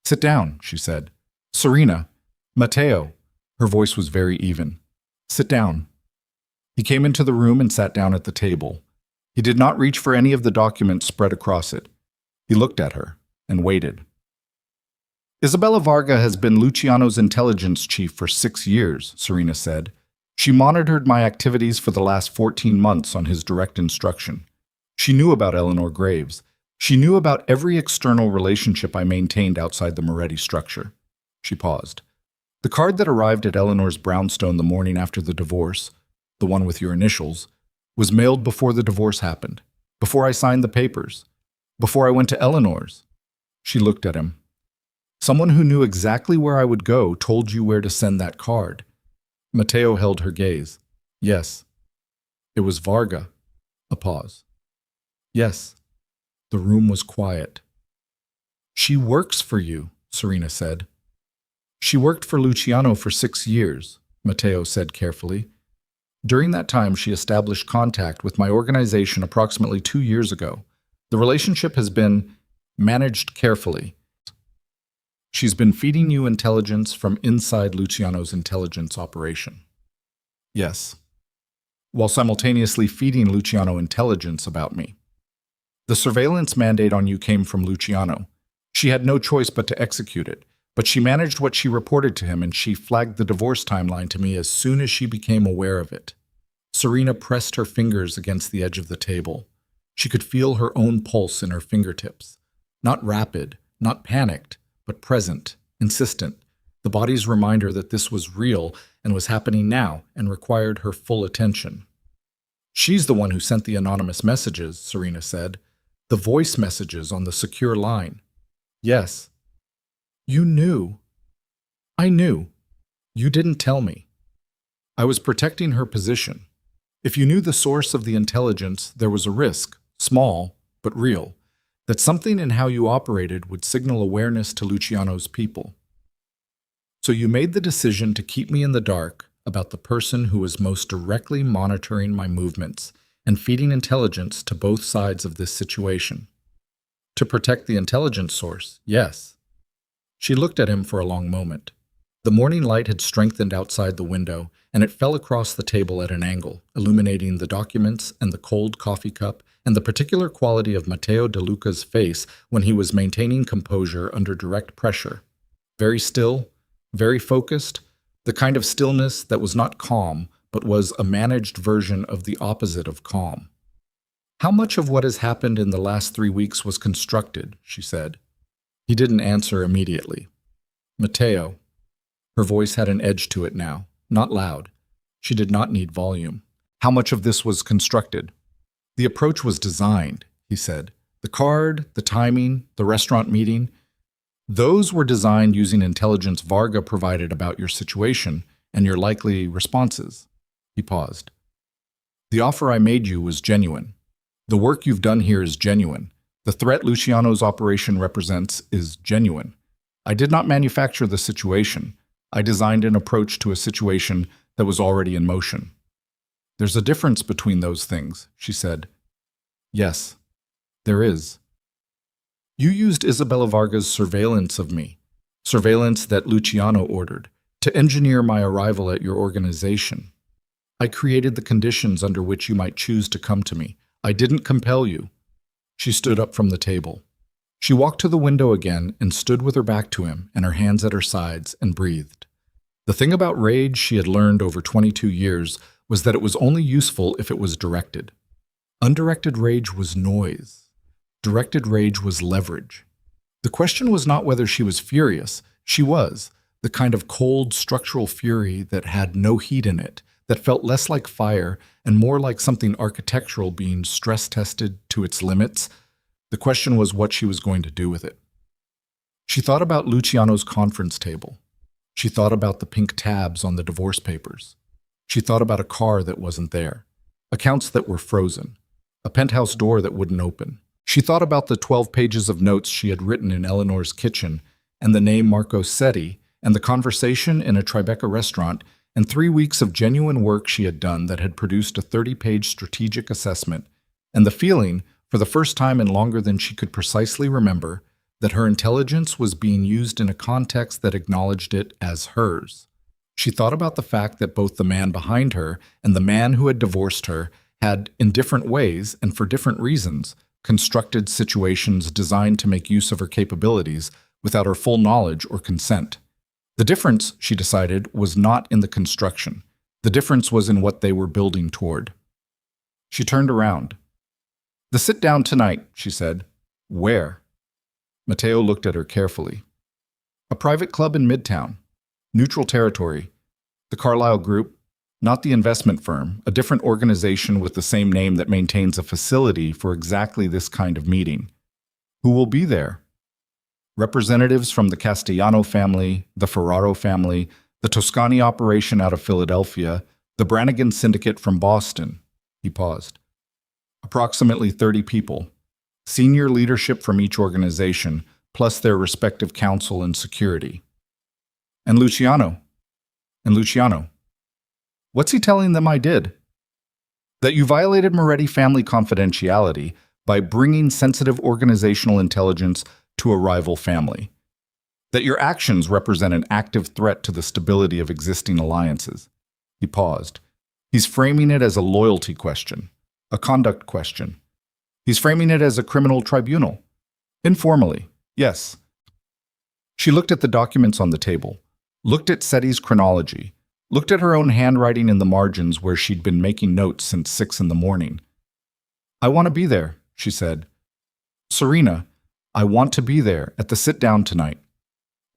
"Sit down," she said. "Serena. Matteo." Her voice was very even. "Sit down." He came into the room and sat down at the table. He did not reach for any of the documents spread across it. He looked at her and waited. "Isabella Varga has been Luciano's intelligence chief for 6 years, Serena said. She monitored my activities for the last 14 months on his direct instruction. She knew about Eleanor Graves. She knew about every external relationship I maintained outside the Moretti structure. She paused. The card that arrived at Eleanor's brownstone the morning after the divorce, the one with your initials, was mailed before the divorce happened, before I signed the papers, before I went to Eleanor's. She looked at him. Someone who knew exactly where I would go told you where to send that card. Matteo held her gaze. Yes. It was Varga. A pause. Yes. The room was quiet. She works for you, Serena said. She worked for Luciano for 6 years, Matteo said carefully. During that time, she established contact with my organization approximately 2 years ago. The relationship has been managed carefully. She's been feeding you intelligence from inside Luciano's intelligence operation. Yes. While simultaneously feeding Luciano intelligence about me. The surveillance mandate on you came from Luciano. She had no choice but to execute it, but she managed what she reported to him and she flagged the divorce timeline to me as soon as she became aware of it. Serena pressed her fingers against the edge of the table. She could feel her own pulse in her fingertips. Not rapid, not panicked, but present, insistent. The body's reminder that this was real and was happening now and required her full attention. She's the one who sent the anonymous messages, Serena said. The voice messages on the secure line. Yes. You knew. I knew. You didn't tell me. I was protecting her position. If you knew the source of the intelligence, there was a risk, small, but real, that something in how you operated would signal awareness to Luciano's people. So you made the decision to keep me in the dark about the person who was most directly monitoring my movements and feeding intelligence to both sides of this situation. To protect the intelligence source, yes. She looked at him for a long moment. The morning light had strengthened outside the window, and it fell across the table at an angle, illuminating the documents and the cold coffee cup and the particular quality of Matteo De Luca's face when he was maintaining composure under direct pressure. Very still, very focused, the kind of stillness that was not calm, but was a managed version of the opposite of calm. How much of what has happened in the last 3 weeks was constructed, she said. He didn't answer immediately. Matteo. Her voice had an edge to it now, not loud. She did not need volume. How much of this was constructed? The approach was designed, he said. The card, the timing, the restaurant meeting. Those were designed using intelligence Varga provided about your situation and your likely responses. He paused. The offer I made you was genuine. The work you've done here is genuine. The threat Luciano's operation represents is genuine. I did not manufacture the situation. I designed an approach to a situation that was already in motion. There's a difference between those things, she said. Yes, there is. You used Isabella Varga's surveillance of me, surveillance that Luciano ordered, to engineer my arrival at your organization. I created the conditions under which you might choose to come to me. I didn't compel you. She stood up from the table. She walked to the window again and stood with her back to him and her hands at her sides and breathed. The thing about rage she had learned over 22 years was that it was only useful if it was directed. Undirected rage was noise. Directed rage was leverage. The question was not whether she was furious. She was, the kind of cold, structural fury that had no heat in it, that felt less like fire and more like something architectural being stress-tested to its limits. The question was what she was going to do with it. She thought about Luciano's conference table. She thought about the pink tabs on the divorce papers. She thought about a car that wasn't there, accounts that were frozen, a penthouse door that wouldn't open. She thought about the 12 pages of notes she had written in Eleanor's kitchen, and the name Marco Setti, and the conversation in a Tribeca restaurant, and 3 weeks of genuine work she had done that had produced a 30-page strategic assessment, and the feeling, for the first time in longer than she could precisely remember, that her intelligence was being used in a context that acknowledged it as hers. She thought about the fact that both the man behind her and the man who had divorced her had, in different ways and for different reasons, constructed situations designed to make use of her capabilities without her full knowledge or consent. The difference, she decided, was not in the construction. The difference was in what they were building toward. She turned around. The sit down tonight, she said. Where? Matteo looked at her carefully. A private club in Midtown. Neutral territory. The Carlyle Group, not the investment firm, a different organization with the same name that maintains a facility for exactly this kind of meeting. Who will be there? Representatives from the Castellano family, the Ferraro family, the Toscani operation out of Philadelphia, the Brannigan syndicate from Boston. He paused. Approximately 30 people. Senior leadership from each organization, plus their respective counsel and security. And Luciano. What's he telling them I did? That you violated Moretti family confidentiality by bringing sensitive organizational intelligence to a rival family. That your actions represent an active threat to the stability of existing alliances. He paused. He's framing it as a loyalty question, a conduct question. He's framing it as a criminal tribunal. Informally, yes. She looked at the documents on the table, looked at SETI's chronology, looked at her own handwriting in the margins where she'd been making notes since 6 in the morning. I want to be there, she said. Serena, I want to be there at the sit-down tonight.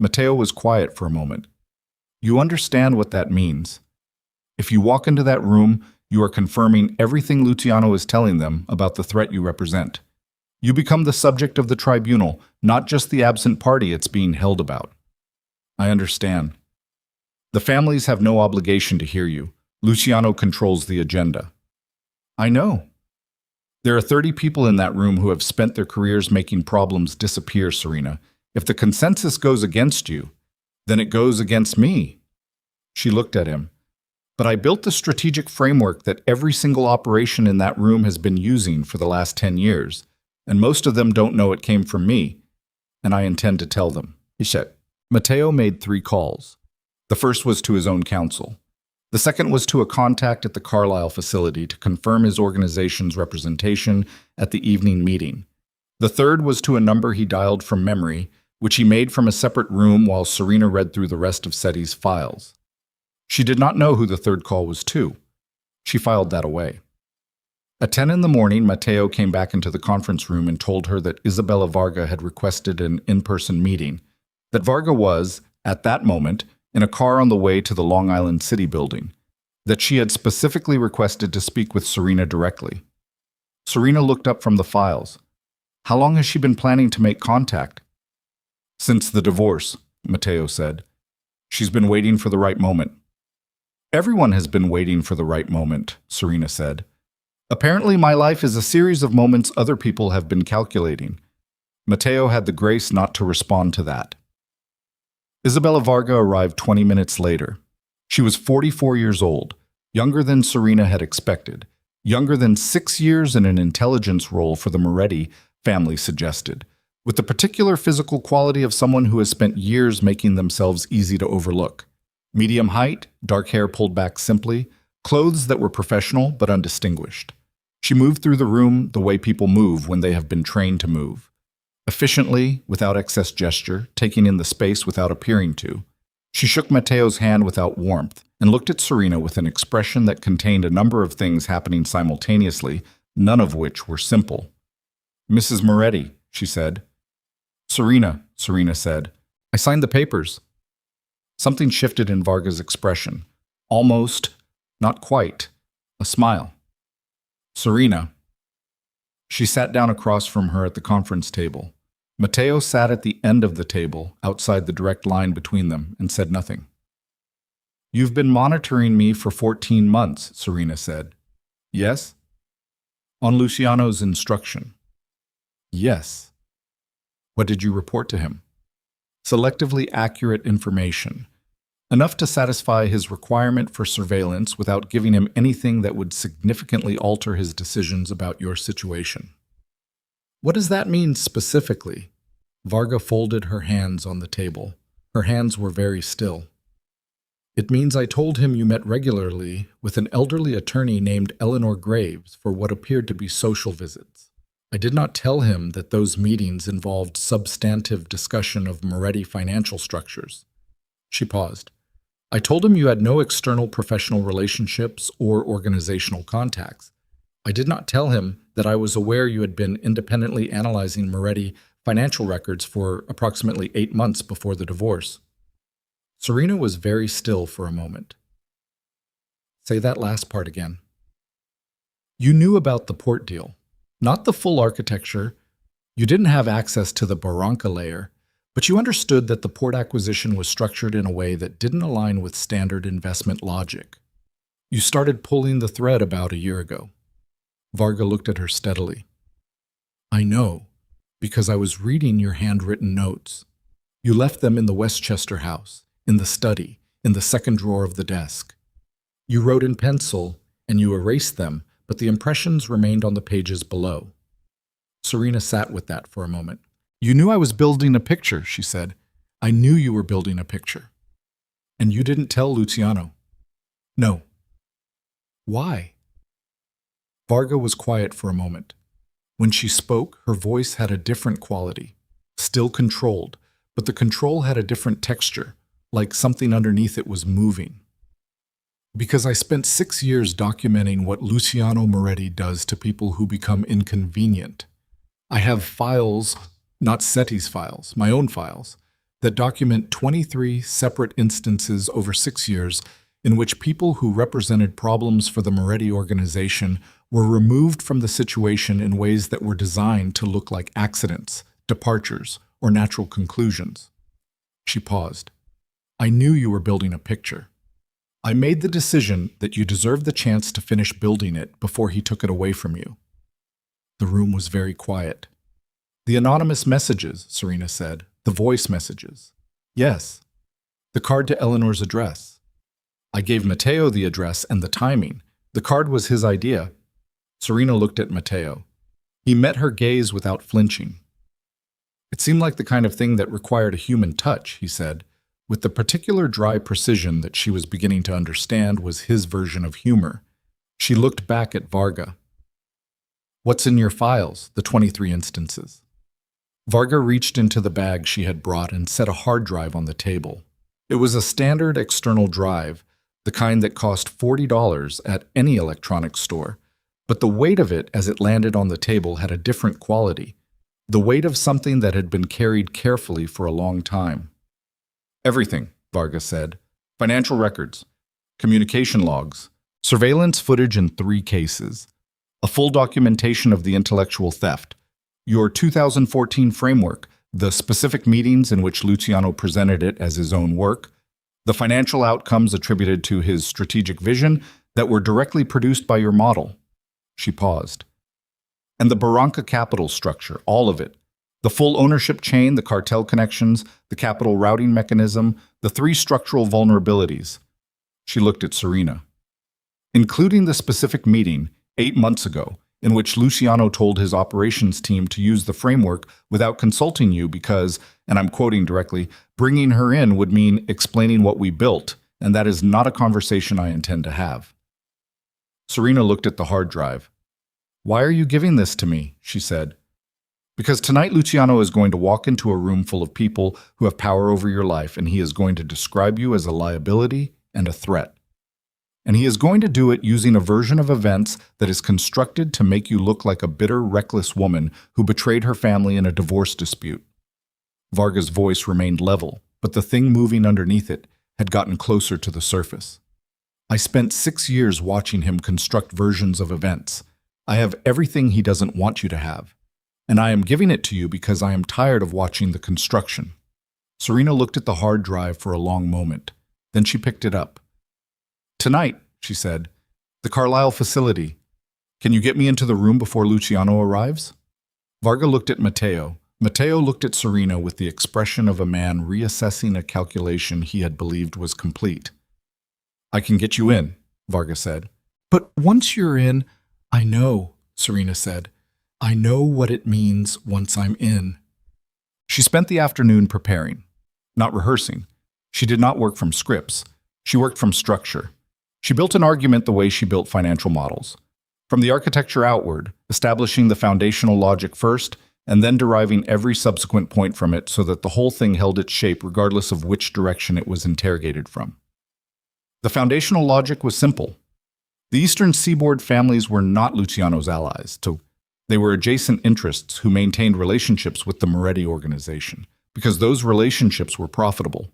Matteo was quiet for a moment. You understand what that means. If you walk into that room, you are confirming everything Luciano is telling them about the threat you represent. You become the subject of the tribunal, not just the absent party it's being held about. I understand. The families have no obligation to hear you. Luciano controls the agenda. I know. There are 30 people in that room who have spent their careers making problems disappear, Serena. If the consensus goes against you, then it goes against me. She looked at him. But I built the strategic framework that every single operation in that room has been using for the last 10 years, and most of them don't know it came from me, and I intend to tell them. He said. Matteo made 3 calls. The first was to his own counsel. The second was to a contact at the Carlyle facility to confirm his organization's representation at the evening meeting. The third was to a number he dialed from memory, which he made from a separate room while Serena read through the rest of SETI's files. She did not know who the third call was to. She filed that away. At 10 in the morning, Matteo came back into the conference room and told her that Isabella Varga had requested an in-person meeting, that Varga was, at that moment, in a car on the way to the Long Island City building, that she had specifically requested to speak with Serena directly. Serena looked up from the files. How long has she been planning to make contact? Since the divorce, Matteo said. She's been waiting for the right moment. Everyone has been waiting for the right moment, Serena said. Apparently my life is a series of moments other people have been calculating. Matteo had the grace not to respond to that. Isabella Varga arrived 20 minutes later. She was 44 years old, younger than Serena had expected, younger than 6 years in an intelligence role for the Moretti family suggested, with the particular physical quality of someone who has spent years making themselves easy to overlook. Medium height, dark hair pulled back simply, clothes that were professional but undistinguished. She moved through the room the way people move when they have been trained to move. Efficiently, without excess gesture, taking in the space without appearing to. She shook Matteo's hand without warmth and looked at Serena with an expression that contained a number of things happening simultaneously, none of which were simple. Mrs. Moretti, she said. Serena said. I signed the papers. Something shifted in Varga's expression. Almost, not quite, a smile. Serena. She sat down across from her at the conference table. Matteo sat at the end of the table, outside the direct line between them, and said nothing. You've been monitoring me for 14 months, Serena said. Yes? On Luciano's instruction. Yes. What did you report to him? Selectively accurate information, enough to satisfy his requirement for surveillance without giving him anything that would significantly alter his decisions about your situation. What does that mean specifically? Varga folded her hands on the table. Her hands were very still. It means I told him you met regularly with an elderly attorney named Eleanor Graves for what appeared to be social visits. I did not tell him that those meetings involved substantive discussion of Moretti financial structures. She paused. I told him you had no external professional relationships or organizational contacts. I did not tell him that I was aware you had been independently analyzing Moretti financial records for approximately 8 months before the divorce. Serena was very still for a moment. Say that last part again. You knew about the port deal, not the full architecture. You didn't have access to the Barranca layer, but you understood that the port acquisition was structured in a way that didn't align with standard investment logic. You started pulling the thread about a year ago. Varga looked at her steadily. I know, because I was reading your handwritten notes. You left them in the Westchester house, in the study, in the second drawer of the desk. You wrote in pencil, and you erased them, but the impressions remained on the pages below. Serena sat with that for a moment. You knew I was building a picture, she said. I knew you were building a picture. And you didn't tell Luciano. No. Why? Varga was quiet for a moment. When she spoke, her voice had a different quality, still controlled, but the control had a different texture, like something underneath it was moving. Because I spent 6 years documenting what Luciano Moretti does to people who become inconvenient. I have files, not SETI's files, my own files, that document 23 separate instances over 6 years in which people who represented problems for the Moretti organization were removed from the situation in ways that were designed to look like accidents, departures, or natural conclusions. She paused. I knew you were building a picture. I made the decision that you deserved the chance to finish building it before he took it away from you. The room was very quiet. The anonymous messages, Serena said. The voice messages. Yes. The card to Eleanor's address. I gave Matteo the address and the timing. The card was his idea. Serena looked at Matteo. He met her gaze without flinching. It seemed like the kind of thing that required a human touch, he said, with the particular dry precision that she was beginning to understand was his version of humor. She looked back at Varga. What's in your files, the 23 instances? Varga reached into the bag she had brought and set a hard drive on the table. It was a standard external drive, the kind that cost $40 at any electronics store, but the weight of it as it landed on the table had a different quality, the weight of something that had been carried carefully for a long time. Everything, Varga said. Financial records, communication logs, surveillance footage in 3 cases, a full documentation of the intellectual theft, your 2014 framework, the specific meetings in which Luciano presented it as his own work, the financial outcomes attributed to his strategic vision that were directly produced by your model. She paused. And the Barranca capital structure, all of it. The full ownership chain, the cartel connections, the capital routing mechanism, the 3 structural vulnerabilities. She looked at Serena. Including the specific meeting, 8 months ago, in which Luciano told his operations team to use the framework without consulting you because, and I'm quoting directly, bringing her in would mean explaining what we built, and that is not a conversation I intend to have. Serena looked at the hard drive. Why are you giving this to me? She said. Because tonight Luciano is going to walk into a room full of people who have power over your life, and he is going to describe you as a liability and a threat. And he is going to do it using a version of events that is constructed to make you look like a bitter, reckless woman who betrayed her family in a divorce dispute. Varga's voice remained level, but the thing moving underneath it had gotten closer to the surface. I spent 6 years watching him construct versions of events. I have everything he doesn't want you to have. And I am giving it to you because I am tired of watching the construction. Serena looked at the hard drive for a long moment. Then she picked it up. Tonight, she said, the Carlisle facility. Can you get me into the room before Luciano arrives? Varga looked at Matteo. Matteo looked at Serena with the expression of a man reassessing a calculation he had believed was complete. I can get you in, Varga said. But once you're in, I know, Serena said. I know what it means once I'm in. She spent the afternoon preparing, not rehearsing. She did not work from scripts. She worked from structure. She built an argument the way she built financial models. From the architecture outward, establishing the foundational logic first, and then deriving every subsequent point from it so that the whole thing held its shape regardless of which direction it was interrogated from. The foundational logic was simple. The Eastern Seaboard families were not Luciano's allies. To They were adjacent interests who maintained relationships with the Moretti organization, because those relationships were profitable.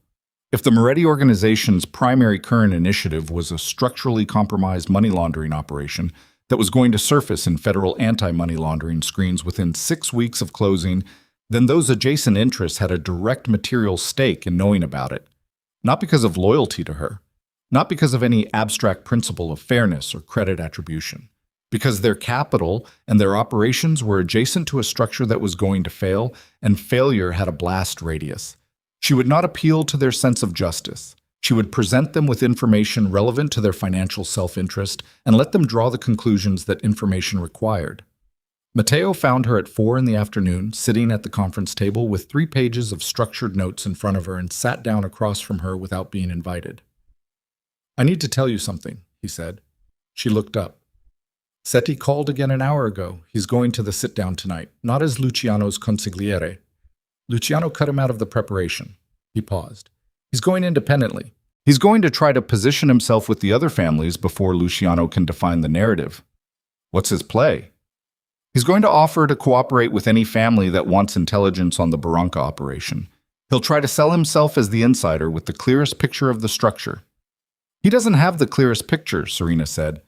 If the Moretti organization's primary current initiative was a structurally compromised money laundering operation that was going to surface in federal anti-money laundering screens within 6 weeks of closing, then those adjacent interests had a direct material stake in knowing about it, not because of loyalty to her, not because of any abstract principle of fairness or credit attribution, because their capital and their operations were adjacent to a structure that was going to fail, and failure had a blast radius. She would not appeal to their sense of justice. She would present them with information relevant to their financial self-interest and let them draw the conclusions that information required. Matteo found her at 4 in the afternoon, sitting at the conference table with 3 pages of structured notes in front of her, and sat down across from her without being invited. "I need to tell you something," he said. She looked up. "Setti called again an hour ago. He's going to the sit-down tonight, not as Luciano's consigliere. Luciano cut him out of the preparation." He paused. "He's going independently. He's going to try to position himself with the other families before Luciano can define the narrative." "What's his play?" "He's going to offer to cooperate with any family that wants intelligence on the Barranca operation. He'll try to sell himself as the insider with the clearest picture of the structure." "He doesn't have the clearest picture," Serena said.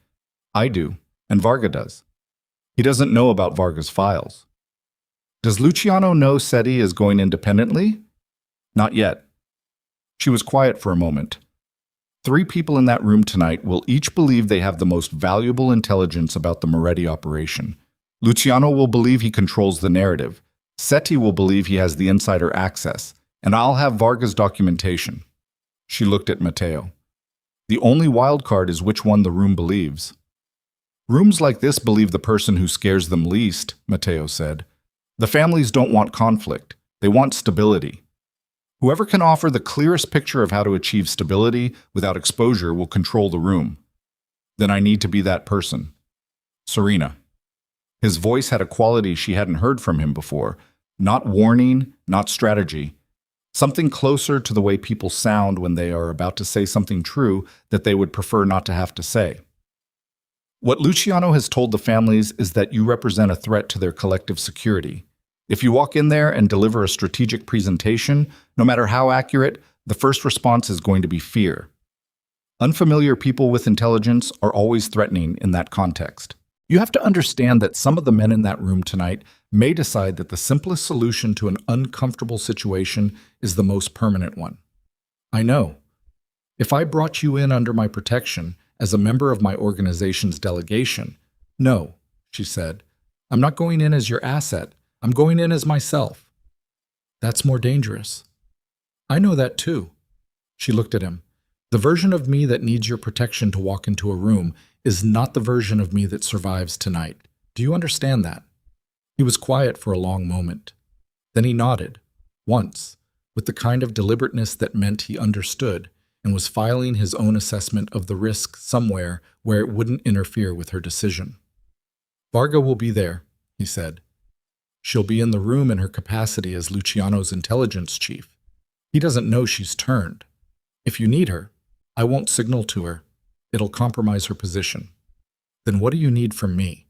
"I do, and Varga does. He doesn't know about Varga's files." "Does Luciano know Setti is going independently?" "Not yet." She was quiet for a moment. 3 people in that room tonight will each believe they have the most valuable intelligence about the Moretti operation. Luciano will believe he controls the narrative. Setti will believe he has the insider access, and I'll have Varga's documentation. She looked at Matteo. "The only wild card is which one the room believes." "Rooms like this believe the person who scares them least," Matteo said. "The families don't want conflict. They want stability. Whoever can offer the clearest picture of how to achieve stability without exposure will control the room. Then I need to be that person." "Serena." His voice had a quality she hadn't heard from him before. Not warning, not strategy. Something closer to the way people sound when they are about to say something true that they would prefer not to have to say. "What Luciano has told the families is that you represent a threat to their collective security. If you walk in there and deliver a strategic presentation, no matter how accurate, the first response is going to be fear. Unfamiliar people with intelligence are always threatening in that context. You have to understand that some of the men in that room tonight may decide that the simplest solution to an uncomfortable situation is the most permanent one. I know. If I brought you in under my protection as a member of my organization's delegation, no," she said, "I'm not going in as your asset. I'm going in as myself." "That's more dangerous." "I know that too." She looked at him. "The version of me that needs your protection to walk into a room is not the version of me that survives tonight. Do you understand that?" He was quiet for a long moment. Then he nodded, once, with the kind of deliberateness that meant he understood, and was filing his own assessment of the risk somewhere where it wouldn't interfere with her decision. "Varga will be there," he said. "She'll be in the room in her capacity as Luciano's intelligence chief. He doesn't know she's turned. If you need her, I won't signal to her. It'll compromise her position." "Then what do you need from me?"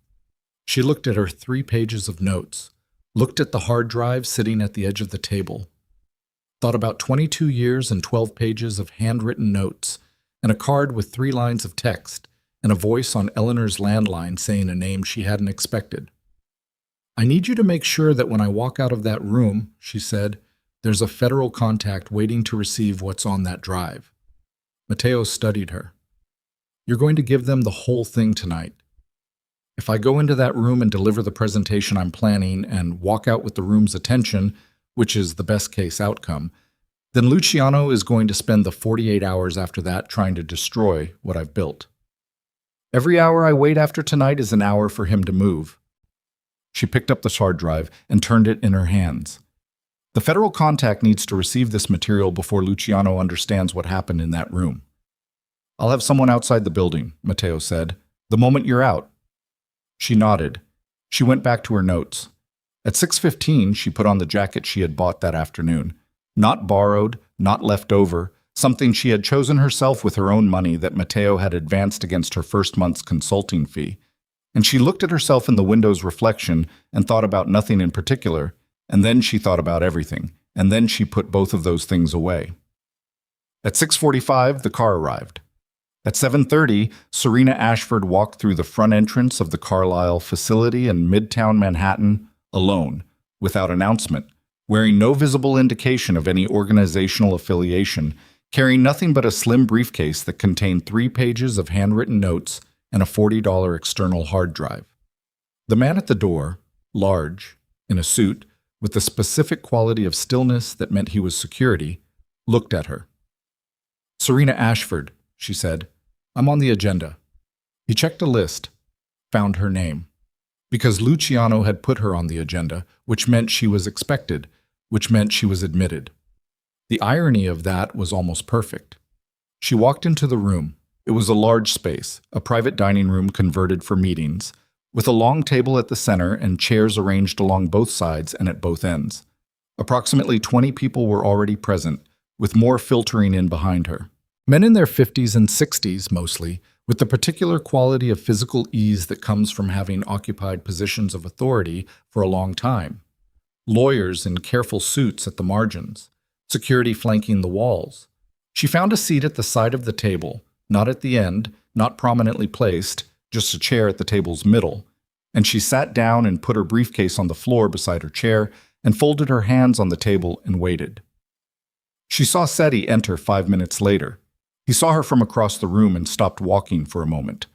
She looked at her 3 pages of notes, looked at the hard drive sitting at the edge of the table, thought about 22 years and 12 pages of handwritten notes, and a card with 3 lines of text, and a voice on Eleanor's landline saying a name she hadn't expected. "I need you to make sure that when I walk out of that room," she said, "there's a federal contact waiting to receive what's on that drive." Matteo studied her. "You're going to give them the whole thing tonight. If I go into that room and deliver the presentation I'm planning and walk out with the room's attention, which is the best-case outcome, then Luciano is going to spend the 48 hours after that trying to destroy what I've built. Every hour I wait after tonight is an hour for him to move." She picked up the hard drive and turned it in her hands. "The federal contact needs to receive this material before Luciano understands what happened in that room." "I'll have someone outside the building," Matteo said, "the moment you're out." She nodded. She went back to her notes. At 6:15, she put on the jacket she had bought that afternoon. Not borrowed, not left over, something she had chosen herself with her own money that Matteo had advanced against her first month's consulting fee. and she looked at herself in the window's reflection and thought about nothing in particular, and then she thought about everything, and then she put both of those things away. At 6:45, the car arrived. At 7:30, Serena Ashford walked through the front entrance of the Carlisle facility in Midtown Manhattan, alone, without announcement, wearing no visible indication of any organizational affiliation, carrying nothing but a slim briefcase that contained 3 pages of handwritten notes and a $40 external hard drive. The man at the door, large, in a suit, with the specific quality of stillness that meant he was security, looked at her. "Serena Ashford," she said, "I'm on the agenda." He checked a list, found her name. Because Luciano had put her on the agenda, which meant she was expected, which meant she was admitted. The irony of that was almost perfect. She walked into the room. It was a large space, a private dining room converted for meetings, with a long table at the center and chairs arranged along both sides and at both ends. Approximately 20 people were already present, with more filtering in behind her. Men in their 50s and 60s, mostly, with the particular quality of physical ease that comes from having occupied positions of authority for a long time. Lawyers in careful suits at the margins, security flanking the walls. She found a seat at the side of the table, not at the end, not prominently placed, just a chair at the table's middle, and she sat down and put her briefcase on the floor beside her chair and folded her hands on the table and waited. She saw Seti enter 5 minutes later. He saw her from across the room and stopped walking for a moment.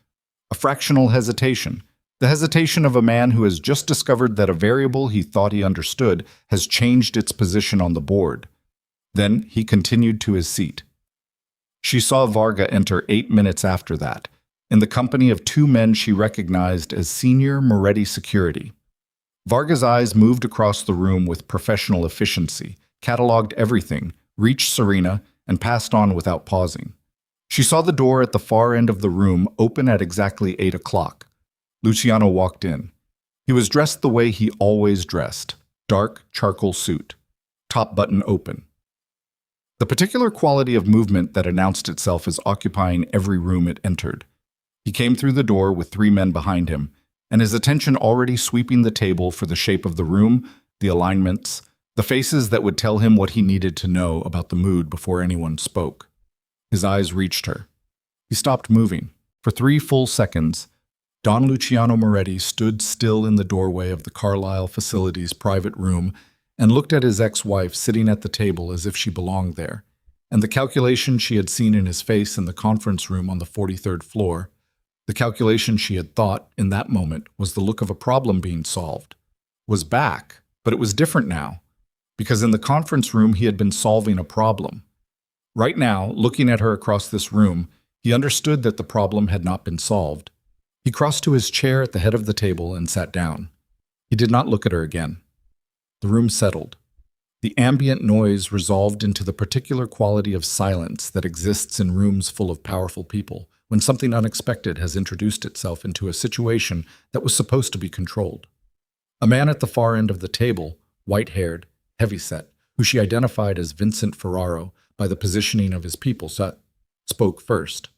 A fractional hesitation, the hesitation of a man who has just discovered that a variable he thought he understood has changed its position on the board. Then he continued to his seat. She saw Varga enter 8 minutes after that, in the company of 2 men she recognized as senior Moretti security. Varga's eyes moved across the room with professional efficiency, cataloged everything, reached Serena, and passed on without pausing. She saw the door at the far end of the room open at exactly 8 o'clock. Luciano walked in. He was dressed the way he always dressed, dark charcoal suit, top button open. The particular quality of movement that announced itself as occupying every room it entered. He came through the door with 3 men behind him, and his attention already sweeping the table for the shape of the room, the alignments, the faces that would tell him what he needed to know about the mood before anyone spoke. His eyes reached her. He stopped moving. For 3 full seconds, Don Luciano Moretti stood still in the doorway of the Carlisle facility's private room and looked at his ex-wife sitting at the table as if she belonged there, and the calculation she had seen in his face in the conference room on the 43rd floor, the calculation she had thought, in that moment, was the look of a problem being solved, was back, but it was different now, because in the conference room he had been solving a problem. Right now, looking at her across this room, he understood that the problem had not been solved. He crossed to his chair at the head of the table and sat down. He did not look at her again. The room settled. The ambient noise resolved into the particular quality of silence that exists in rooms full of powerful people when something unexpected has introduced itself into a situation that was supposed to be controlled. A man at the far end of the table, white-haired, heavy-set, who she identified as Vincent Ferraro by the positioning of his people, spoke first.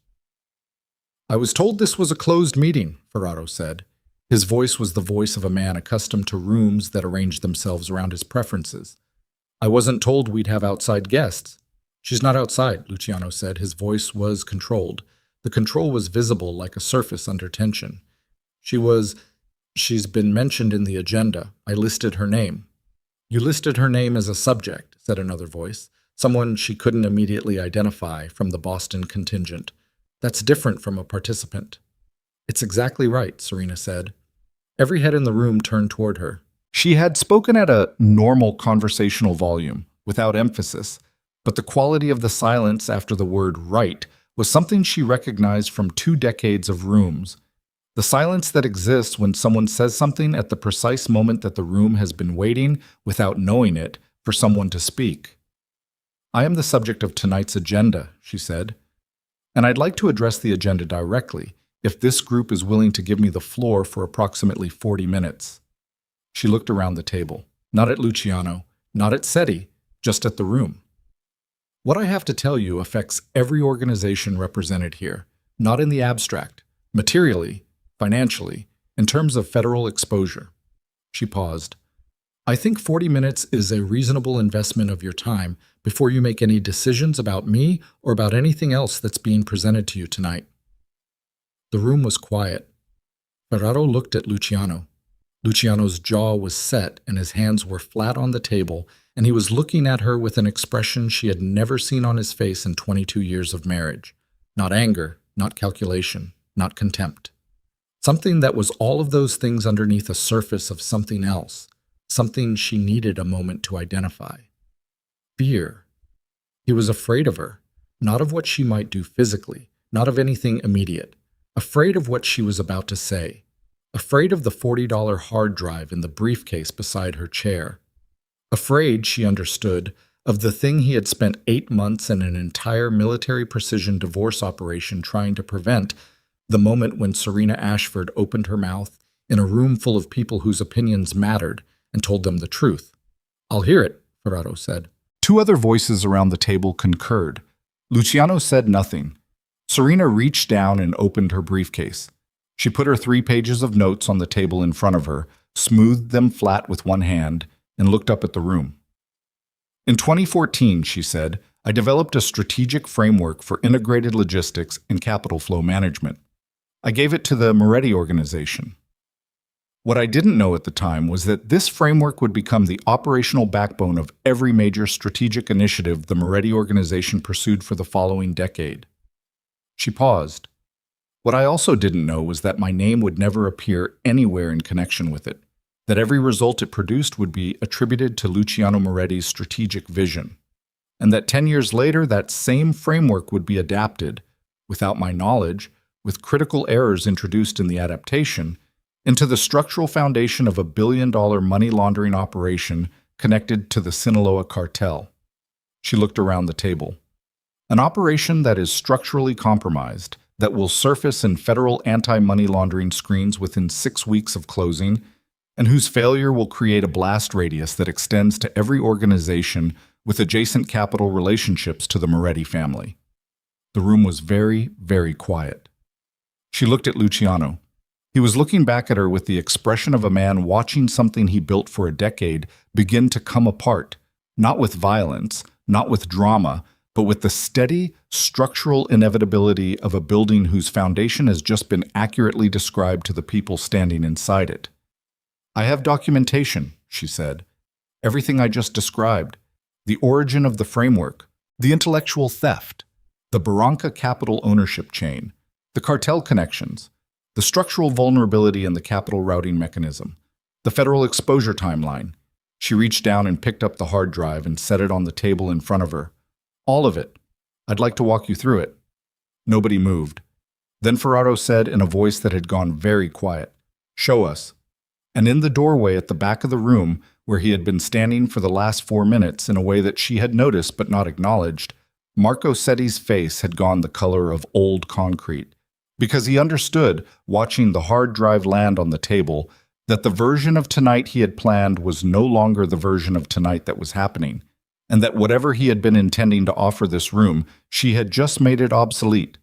"I was told this was a closed meeting," Ferraro said. His voice was the voice of a man accustomed to rooms that arranged themselves around his preferences. "I wasn't told we'd have outside guests." "She's not outside," Luciano said. His voice was controlled. The control was visible like a surface under tension. She's been mentioned in the agenda. I listed her name." "You listed her name as a subject," said another voice, someone she couldn't immediately identify from the Boston contingent. "That's different from a participant." "It's exactly right," Serena said. Every head in the room turned toward her. She had spoken at a normal conversational volume, without emphasis, but the quality of the silence after the word right was something she recognized from 2 decades of rooms. The silence that exists when someone says something at the precise moment that the room has been waiting, without knowing it, for someone to speak. "I am the subject of tonight's agenda," she said, "and I'd like to address the agenda directly, if this group is willing to give me the floor for approximately 40 minutes. She looked around the table, not at Luciano, not at Seti, just at the room. "What I have to tell you affects every organization represented here, not in the abstract, materially, financially. In terms of federal exposure. She paused. I think 40 minutes is a reasonable investment of your time before you make any decisions about me or about anything else that's being presented to you tonight. The room was quiet. Ferraro looked at Luciano. Luciano's jaw was set and his hands were flat on the table, and he was looking at her with an expression she had never seen on his face in 22 years of marriage. Not anger, not calculation, not contempt. Something that was all of those things underneath a surface of something else, something she needed a moment to identify. Fear. He was afraid of her, not of what she might do physically, not of anything immediate. Afraid of what she was about to say. Afraid of the $40 hard drive in the briefcase beside her chair. Afraid, she understood, of the thing he had spent 8 months and an entire military precision divorce operation trying to prevent, the moment when Serena Ashford opened her mouth in a room full of people whose opinions mattered and told them the truth. I'll hear it, Ferraro said. 2 other voices around the table concurred. Luciano said nothing. Serena reached down and opened her briefcase. She put her 3 pages of notes on the table in front of her, smoothed them flat with one hand, and looked up at the room. In 2014, she said, I developed a strategic framework for integrated logistics and capital flow management. I gave it to the Moretti organization. What I didn't know at the time was that this framework would become the operational backbone of every major strategic initiative the Moretti organization pursued for the following decade. She paused. What I also didn't know was that my name would never appear anywhere in connection with it, that every result it produced would be attributed to Luciano Moretti's strategic vision, and that 10 years later that same framework would be adapted, without my knowledge, with critical errors introduced in the adaptation, into the structural foundation of a billion-dollar money laundering operation connected to the Sinaloa cartel. She looked around the table. An operation that is structurally compromised, that will surface in federal anti-money laundering screens within 6 weeks of closing, and whose failure will create a blast radius that extends to every organization with adjacent capital relationships to the Moretti family. The room was very, very quiet. She looked at Luciano. He was looking back at her with the expression of a man watching something he built for a decade begin to come apart, not with violence, not with drama, but with the steady, structural inevitability of a building whose foundation has just been accurately described to the people standing inside it. I have documentation, she said. Everything I just described. The origin of the framework, the intellectual theft, the Barranca capital ownership chain, the cartel connections, the structural vulnerability in the capital routing mechanism, the federal exposure timeline. She reached down and picked up the hard drive and set it on the table in front of her. All of it. I'd like to walk you through it. Nobody moved. Then Ferraro said in a voice that had gone very quiet, Show us. And in the doorway at the back of the room, where he had been standing for the last 4 minutes in a way that she had noticed but not acknowledged, Marco Setti's face had gone the color of old concrete, because he understood, watching the hard drive land on the table, that the version of tonight he had planned was no longer the version of tonight that was happening, and that whatever he had been intending to offer this room, she had just made it obsolete.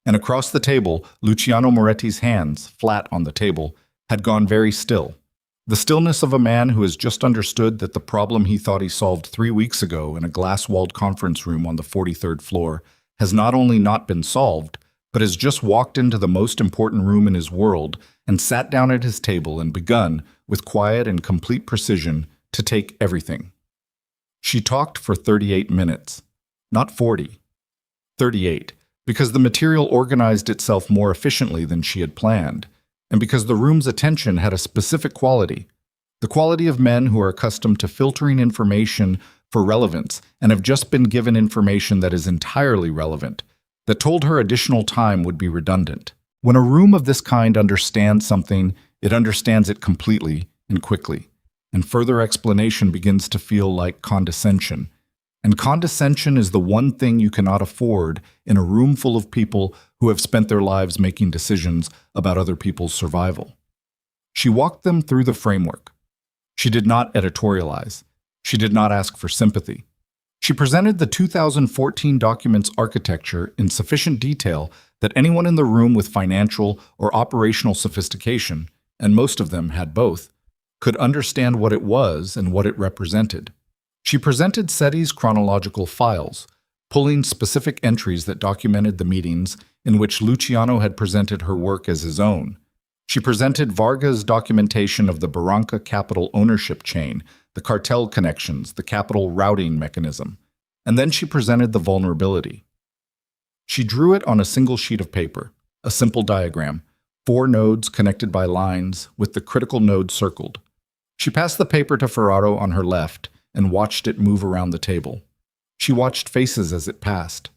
And across the table, Luciano Moretti's hands, flat on the table, had gone very still. The stillness of a man who has just understood that the problem he thought he solved 3 weeks ago in a glass-walled conference room on the 43rd floor has not only not been solved, but has just walked into the most important room in his world and sat down at his table and begun, with quiet and complete precision, to take everything. She talked for 38 minutes, not 40. 38, because the material organized itself more efficiently than she had planned, and because the room's attention had a specific quality, the quality of men who are accustomed to filtering information for relevance and have just been given information that is entirely relevant, that told her additional time would be redundant. When a room of this kind understands something, it understands it completely and quickly, and further explanation begins to feel like condescension. And condescension is the one thing you cannot afford in a room full of people who have spent their lives making decisions about other people's survival. She walked them through the framework. She did not editorialize. She did not ask for sympathy. She presented the 2014 document's architecture in sufficient detail that anyone in the room with financial or operational sophistication, and most of them had both, could understand what it was and what it represented. She presented SETI's chronological files, pulling specific entries that documented the meetings in which Luciano had presented her work as his own. She presented Varga's documentation of the Barranca capital ownership chain, the cartel connections, the capital routing mechanism, and then she presented the vulnerability. She drew it on a single sheet of paper, a simple diagram, 4 nodes connected by lines with the critical node circled. She passed the paper to Ferraro on her left and watched it move around the table. She watched faces as it passed.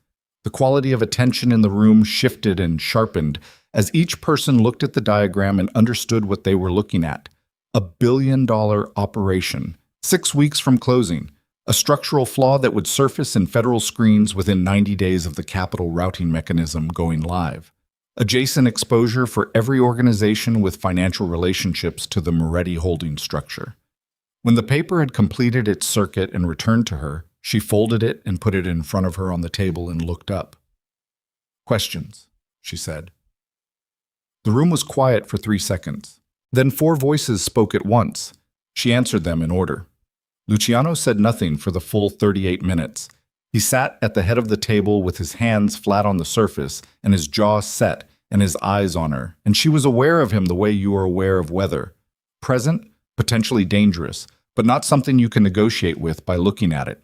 The quality of attention in the room shifted and sharpened as each person looked at the diagram and understood what they were looking at. A billion-dollar operation, 6 weeks from closing, a structural flaw that would surface in federal screens within 90 days of the capital routing mechanism going live. Adjacent exposure for every organization with financial relationships to the Moretti holding structure. When the paper had completed its circuit and returned to her, she folded it and put it in front of her on the table and looked up. "Questions," she said. The room was quiet for 3 seconds. Then 4 voices spoke at once. She answered them in order. Luciano said nothing for the full 38 minutes. He sat at the head of the table with his hands flat on the surface and his jaw set and his eyes on her, and she was aware of him the way you are aware of weather. Present, potentially dangerous, but not something you can negotiate with by looking at it.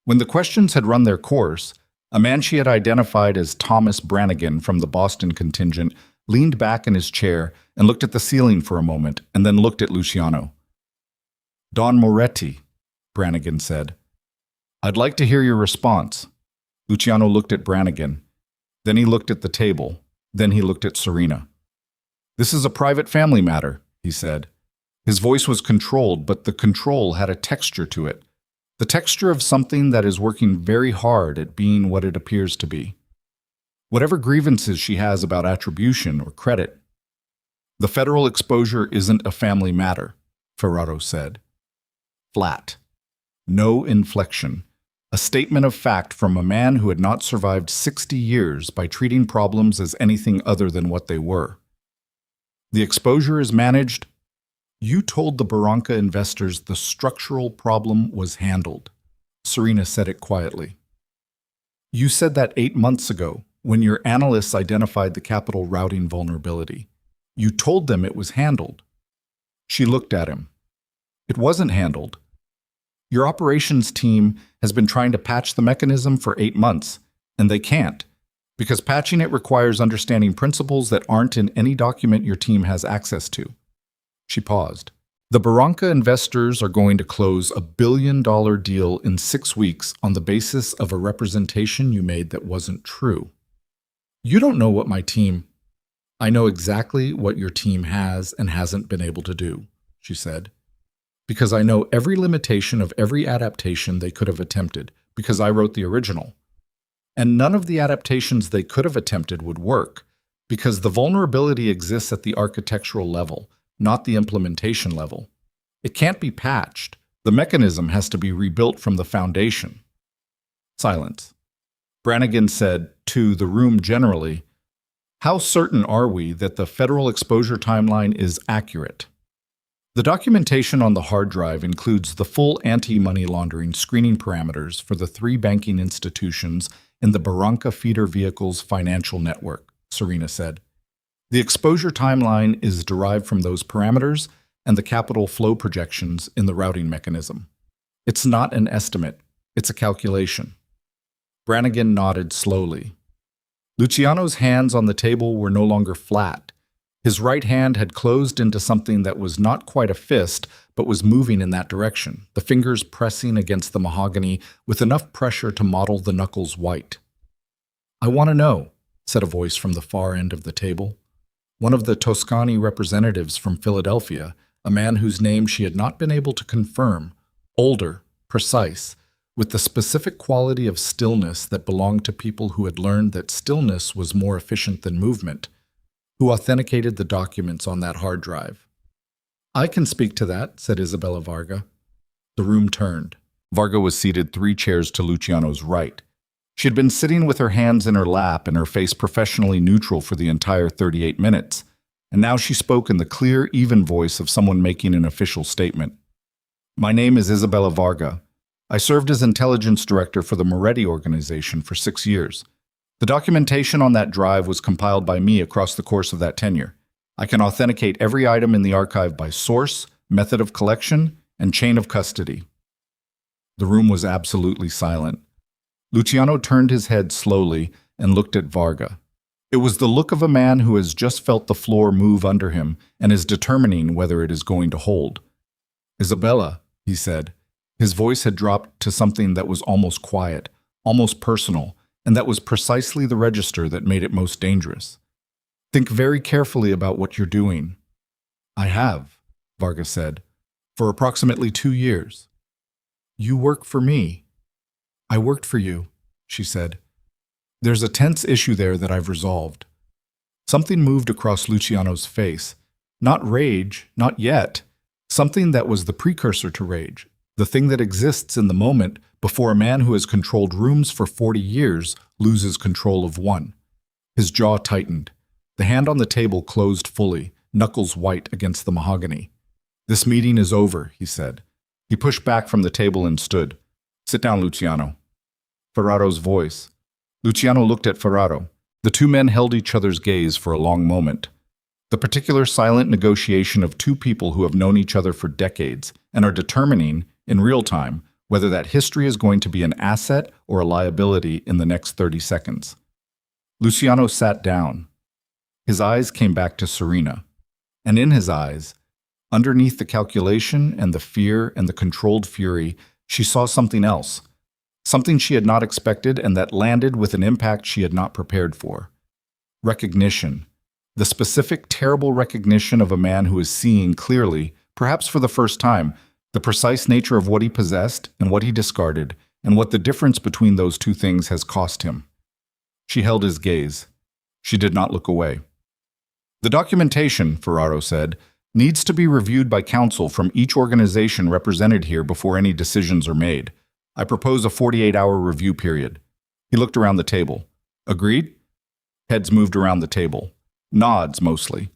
When the questions had run their course, a man she had identified as Thomas Brannigan from the Boston contingent leaned back in his chair and looked at the ceiling for a moment and then looked at Luciano. "Don Moretti," Brannigan said. "I'd like to hear your response." Luciano looked at Brannigan. Then he looked at the table. Then he looked at Serena. "This is a private family matter," he said. His voice was controlled, but the control had a texture to it. The texture of something that is working very hard at being what it appears to be. Whatever grievances she has about attribution or credit. "The federal exposure isn't a family matter," Ferraro said. Flat. No inflection. A statement of fact from a man who had not survived 60 years by treating problems as anything other than what they were. "The exposure is managed. You told the Barranca investors the structural problem was handled." Serena said it quietly. "You said that 8 months ago, when your analysts identified the capital routing vulnerability. You told them it was handled." She looked at him. "It wasn't handled. Your operations team has been trying to patch the mechanism for 8 months, and they can't, because patching it requires understanding principles that aren't in any document your team has access to." She paused. "The Barranca investors are going to close a $1 billion deal in 6 weeks on the basis of a representation you made that wasn't true. You don't know what my team—" "I know exactly what your team has and hasn't been able to do," she said. "Because I know every limitation of every adaptation they could have attempted, because I wrote the original. And none of the adaptations they could have attempted would work, because the vulnerability exists at the architectural level, not the implementation level. It can't be patched. The mechanism has to be rebuilt from the foundation." Silence. Brannigan said, to the room generally, "How certain are we that the federal exposure timeline is accurate?" The documentation on the hard drive includes the full anti-money laundering screening parameters for the 3 banking institutions in the Barranca feeder vehicles financial network, Serena said. The exposure timeline is derived from those parameters and the capital flow projections in the routing mechanism. It's not an estimate, it's a calculation. Brannigan nodded slowly. Luciano's hands on the table were no longer flat. His right hand had closed into something that was not quite a fist, but was moving in that direction, the fingers pressing against the mahogany with enough pressure to mottle the knuckles white. "I want to know," said a voice from the far end of the table. One of the Toscani representatives from Philadelphia, a man whose name she had not been able to confirm, older, precise, with the specific quality of stillness that belonged to people who had learned that stillness was more efficient than movement, who authenticated the documents on that hard drive. "I can speak to that," said Isabella Varga. The room turned. Varga was seated 3 chairs to Luciano's right. She had been sitting with her hands in her lap and her face professionally neutral for the entire 38 minutes. and now she spoke in the clear, even voice of someone making an official statement. My name is Isabella Varga. I served as intelligence director for the Moretti organization for 6 years. The documentation on that drive was compiled by me across the course of that tenure. I can authenticate every item in the archive by source, method of collection, and chain of custody. The room was absolutely silent. Luciano turned his head slowly and looked at Varga. It was the look of a man who has just felt the floor move under him and is determining whether it is going to hold. Isabella, he said. His voice had dropped to something that was almost quiet, almost personal, and that was precisely the register that made it most dangerous. Think very carefully about what you're doing. I have, Varga said, for approximately 2 years. You work for me. I worked for you, she said. There's a tense issue there that I've resolved. Something moved across Luciano's face. Not rage, not yet. Something that was the precursor to rage, the thing that exists in the moment before a man who has controlled rooms for 40 years loses control of one. His jaw tightened. The hand on the table closed fully, knuckles white against the mahogany. This meeting is over, he said. He pushed back from the table and stood. Sit down, Luciano. Ferraro's voice. Luciano looked at Ferraro. The two men held each other's gaze for a long moment. The particular silent negotiation of two people who have known each other for decades and are determining, in real time, whether that history is going to be an asset or a liability in the next 30 seconds. Luciano sat down. His eyes came back to Serena. And in his eyes, underneath the calculation and the fear and the controlled fury, she saw something else. Something she had not expected and that landed with an impact she had not prepared for. Recognition. The specific, terrible recognition of a man who is seeing clearly, perhaps for the first time, the precise nature of what he possessed and what he discarded, and what the difference between those two things has cost him. She held his gaze. She did not look away. The documentation, Ferraro said, needs to be reviewed by counsel from each organization represented here before any decisions are made. I propose a 48-hour review period. He looked around the table. Agreed? Heads moved around the table. Nods, mostly.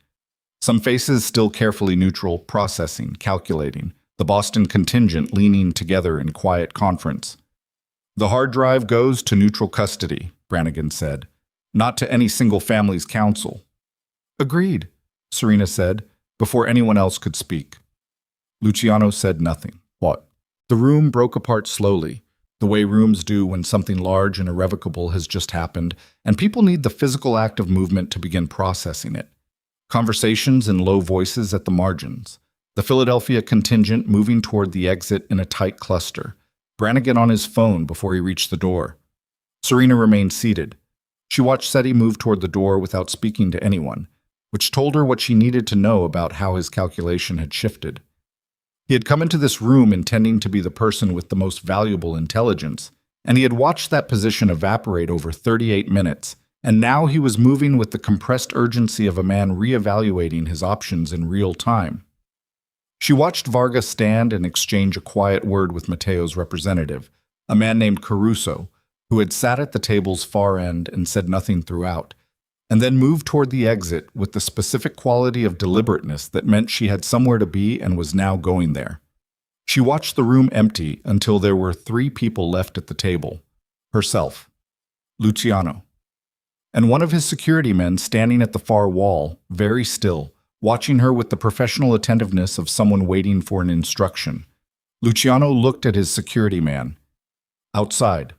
Some faces still carefully neutral, processing, calculating. The Boston contingent leaning together in quiet conference. The hard drive goes to neutral custody, Brannigan said. Not to any single family's counsel. Agreed, Serena said, before anyone else could speak. Luciano said nothing. What? The room broke apart slowly, the way rooms do when something large and irrevocable has just happened, and people need the physical act of movement to begin processing it. Conversations in low voices at the margins. The Philadelphia contingent moving toward the exit in a tight cluster. Brannigan on his phone before he reached the door. Serena remained seated. She watched Seti move toward the door without speaking to anyone, which told her what she needed to know about how his calculation had shifted. He had come into this room intending to be the person with the most valuable intelligence, and he had watched that position evaporate over 38 minutes, and now he was moving with the compressed urgency of a man reevaluating his options in real time. She watched Varga stand and exchange a quiet word with Matteo's representative, a man named Caruso, who had sat at the table's far end and said nothing throughout, and then moved toward the exit with the specific quality of deliberateness that meant she had somewhere to be and was now going there. She watched the room empty until there were 3 people left at the table. Herself, Luciano, and one of his security men standing at the far wall, very still, watching her with the professional attentiveness of someone waiting for an instruction. Luciano looked at his security man. Outside.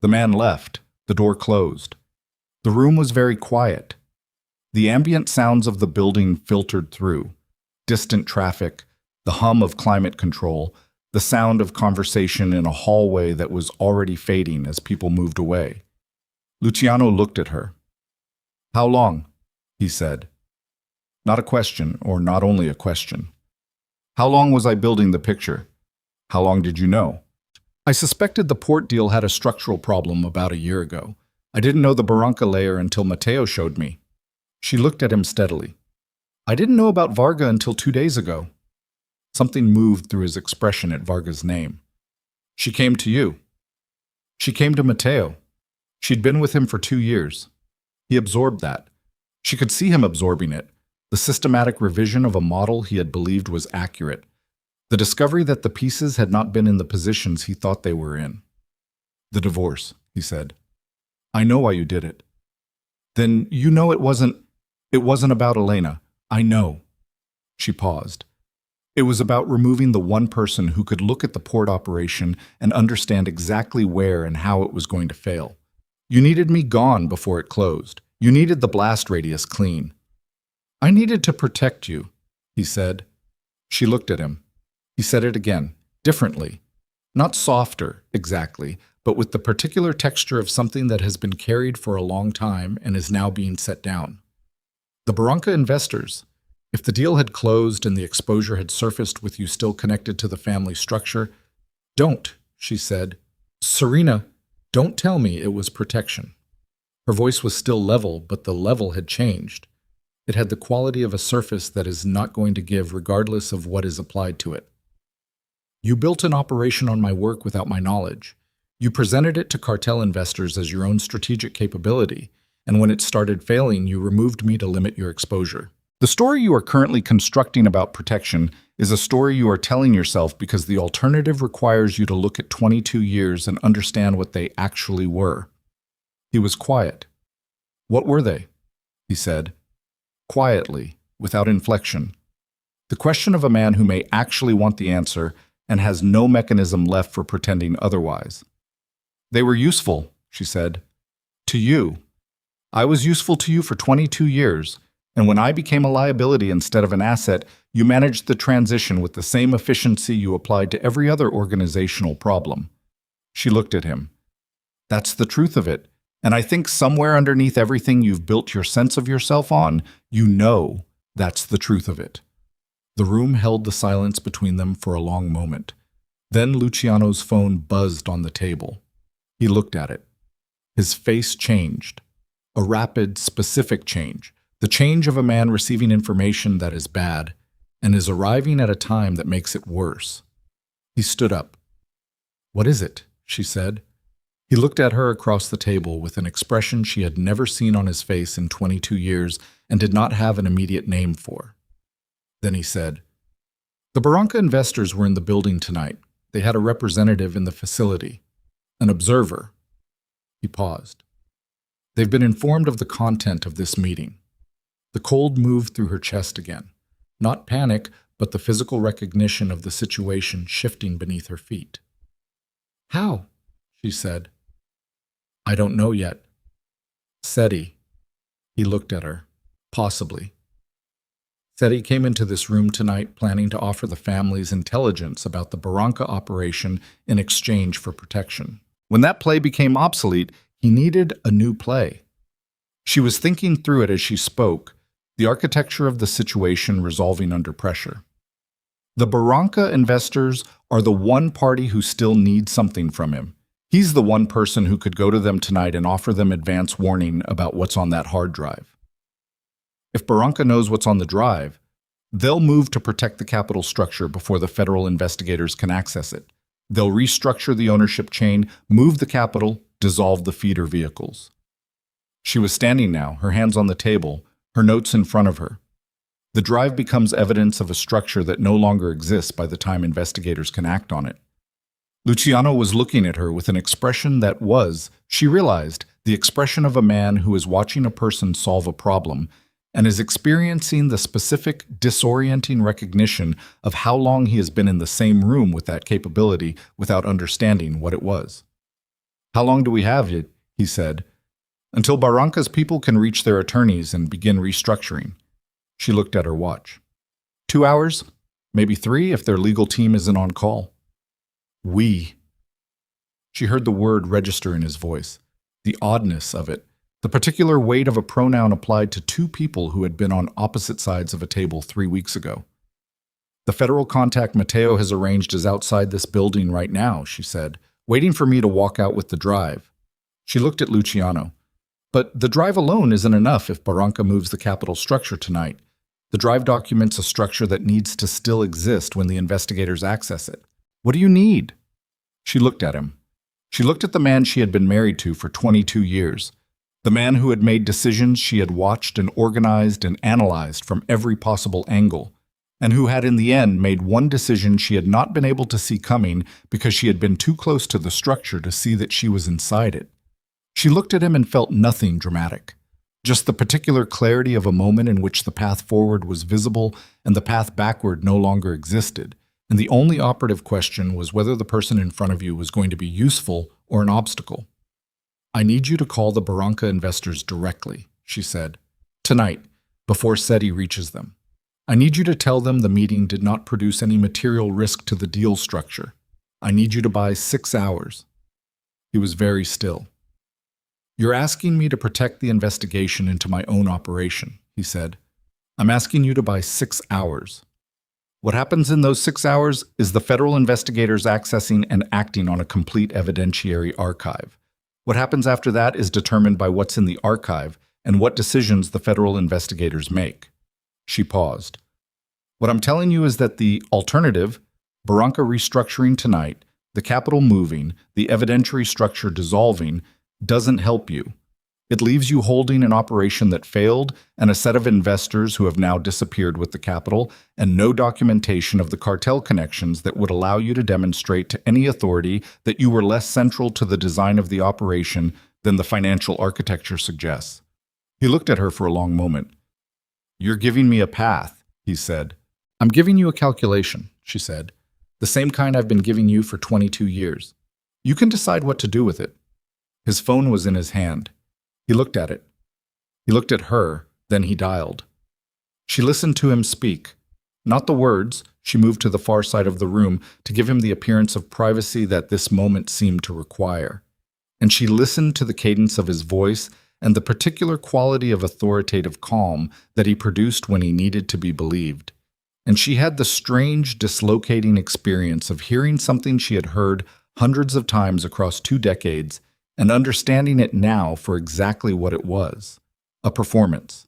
The man left. The door closed. The room was very quiet. The ambient sounds of the building filtered through. Distant traffic, the hum of climate control, the sound of conversation in a hallway that was already fading as people moved away. Luciano looked at her. How long? He said. Not a question, or not only a question. How long was I building the picture? How long did you know? I suspected the port deal had a structural problem about a year ago. I didn't know the Barranca layer until Matteo showed me. She looked at him steadily. I didn't know about Varga until 2 days ago. Something moved through his expression at Varga's name. She came to you. She came to Matteo. She'd been with him for 2 years. He absorbed that. She could see him absorbing it, The systematic revision of a model he had believed was accurate. The discovery that the pieces had not been in the positions he thought they were in. The divorce, he said. I know why you did it. Then you know it wasn't about Elena. I know. She paused. It was about removing the one person who could look at the port operation and understand exactly where and how it was going to fail. You needed me gone before it closed. You needed the blast radius clean. I needed to protect you, he said. She looked at him. He said it again, differently. Not softer, exactly, but with the particular texture of something that has been carried for a long time and is now being set down. The Barranca investors. If the deal had closed and the exposure had surfaced with you still connected to the family structure, don't, she said. Serena, don't tell me it was protection. Her voice was still level, but the level had changed. It had the quality of a surface that is not going to give regardless of what is applied to it. You built an operation on my work without my knowledge. You presented it to cartel investors as your own strategic capability, and when it started failing, you removed me to limit your exposure. The story you are currently constructing about protection is a story you are telling yourself because the alternative requires you to look at 22 years and understand what they actually were. He was quiet. What were they? He said. Quietly, without inflection. The question of a man who may actually want the answer and has no mechanism left for pretending otherwise. They were useful, she said. To you. I was useful to you for 22 years, and when I became a liability instead of an asset, you managed the transition with the same efficiency you applied to every other organizational problem. She looked at him. That's the truth of it, and I think somewhere underneath everything you've built your sense of yourself on, you know that's the truth of it. The room held the silence between them for a long moment. Then Luciano's phone buzzed on the table. He looked at it. His face changed. A rapid, specific change. The change of a man receiving information that is bad and is arriving at a time that makes it worse. He stood up. What is it? She said. He looked at her across the table with an expression she had never seen on his face in 22 years and did not have an immediate name for. Then he said, The Barranca investors were in the building tonight. They had a representative in the facility, an observer. He paused. They've been informed of the content of this meeting. The cold moved through her chest again. Not panic, but the physical recognition of the situation shifting beneath her feet. How? She said. I don't know yet. Seti. He looked at her. Possibly. Seti came into this room tonight planning to offer the families intelligence about the Barranca operation in exchange for protection. When that play became obsolete, he needed a new play. She was thinking through it as she spoke, the architecture of the situation resolving under pressure. The Barranca investors are the one party who still needs something from him. He's the one person who could go to them tonight and offer them advance warning about what's on that hard drive. If Barranca knows what's on the drive, they'll move to protect the capital structure before the federal investigators can access it. They'll restructure the ownership chain, move the capital, dissolve the feeder vehicles. She was standing now, her hands on the table, her notes in front of her. The drive becomes evidence of a structure that no longer exists by the time investigators can act on it. Luciano was looking at her with an expression that was, she realized, the expression of a man who is watching a person solve a problem and is experiencing the specific, disorienting recognition of how long he has been in the same room with that capability without understanding what it was. How long do we have it? He said. Until Barranca's people can reach their attorneys and begin restructuring. She looked at her watch. 2 hours? Maybe 3 if their legal team isn't on call. We. She heard the word register in his voice, the oddness of it, the particular weight of a pronoun applied to 2 people who had been on opposite sides of a table 3 weeks ago. The federal contact Mateo has arranged is outside this building right now, she said, waiting for me to walk out with the drive. She looked at Luciano. But the drive alone isn't enough if Barranca moves the capital structure tonight. The drive documents a structure that needs to still exist when the investigators access it. What do you need? She looked at him. She looked at the man she had been married to for 22 years. The man who had made decisions she had watched and organized and analyzed from every possible angle, and who had in the end made one decision she had not been able to see coming because she had been too close to the structure to see that she was inside it. She looked at him and felt nothing dramatic, just the particular clarity of a moment in which the path forward was visible and the path backward no longer existed, and the only operative question was whether the person in front of you was going to be useful or an obstacle. "I need you to call the Barranca investors directly," she said, "tonight, before SETI reaches them. I need you to tell them the meeting did not produce any material risk to the deal structure. I need you to buy 6 hours." He was very still. "You're asking me to protect the investigation into my own operation," he said. "I'm asking you to buy 6 hours. What happens in those 6 hours is the federal investigators accessing and acting on a complete evidentiary archive. What happens after that is determined by what's in the archive and what decisions the federal investigators make." She paused. "What I'm telling you is that the alternative, Barranca restructuring tonight, the capital moving, the evidentiary structure dissolving, doesn't help you. It leaves you holding an operation that failed and a set of investors who have now disappeared with the capital and no documentation of the cartel connections that would allow you to demonstrate to any authority that you were less central to the design of the operation than the financial architecture suggests." He looked at her for a long moment. "You're giving me a path," he said. "I'm giving you a calculation," she said. "The same kind I've been giving you for 22 years. You can decide what to do with it." His phone was in his hand. He looked at it. He looked at her, then he dialed. She listened to him speak. Not the words, she moved to the far side of the room to give him the appearance of privacy that this moment seemed to require. And she listened to the cadence of his voice and the particular quality of authoritative calm that he produced when he needed to be believed. And she had the strange, dislocating experience of hearing something she had heard hundreds of times across 2 decades and understanding it now for exactly what it was: a performance.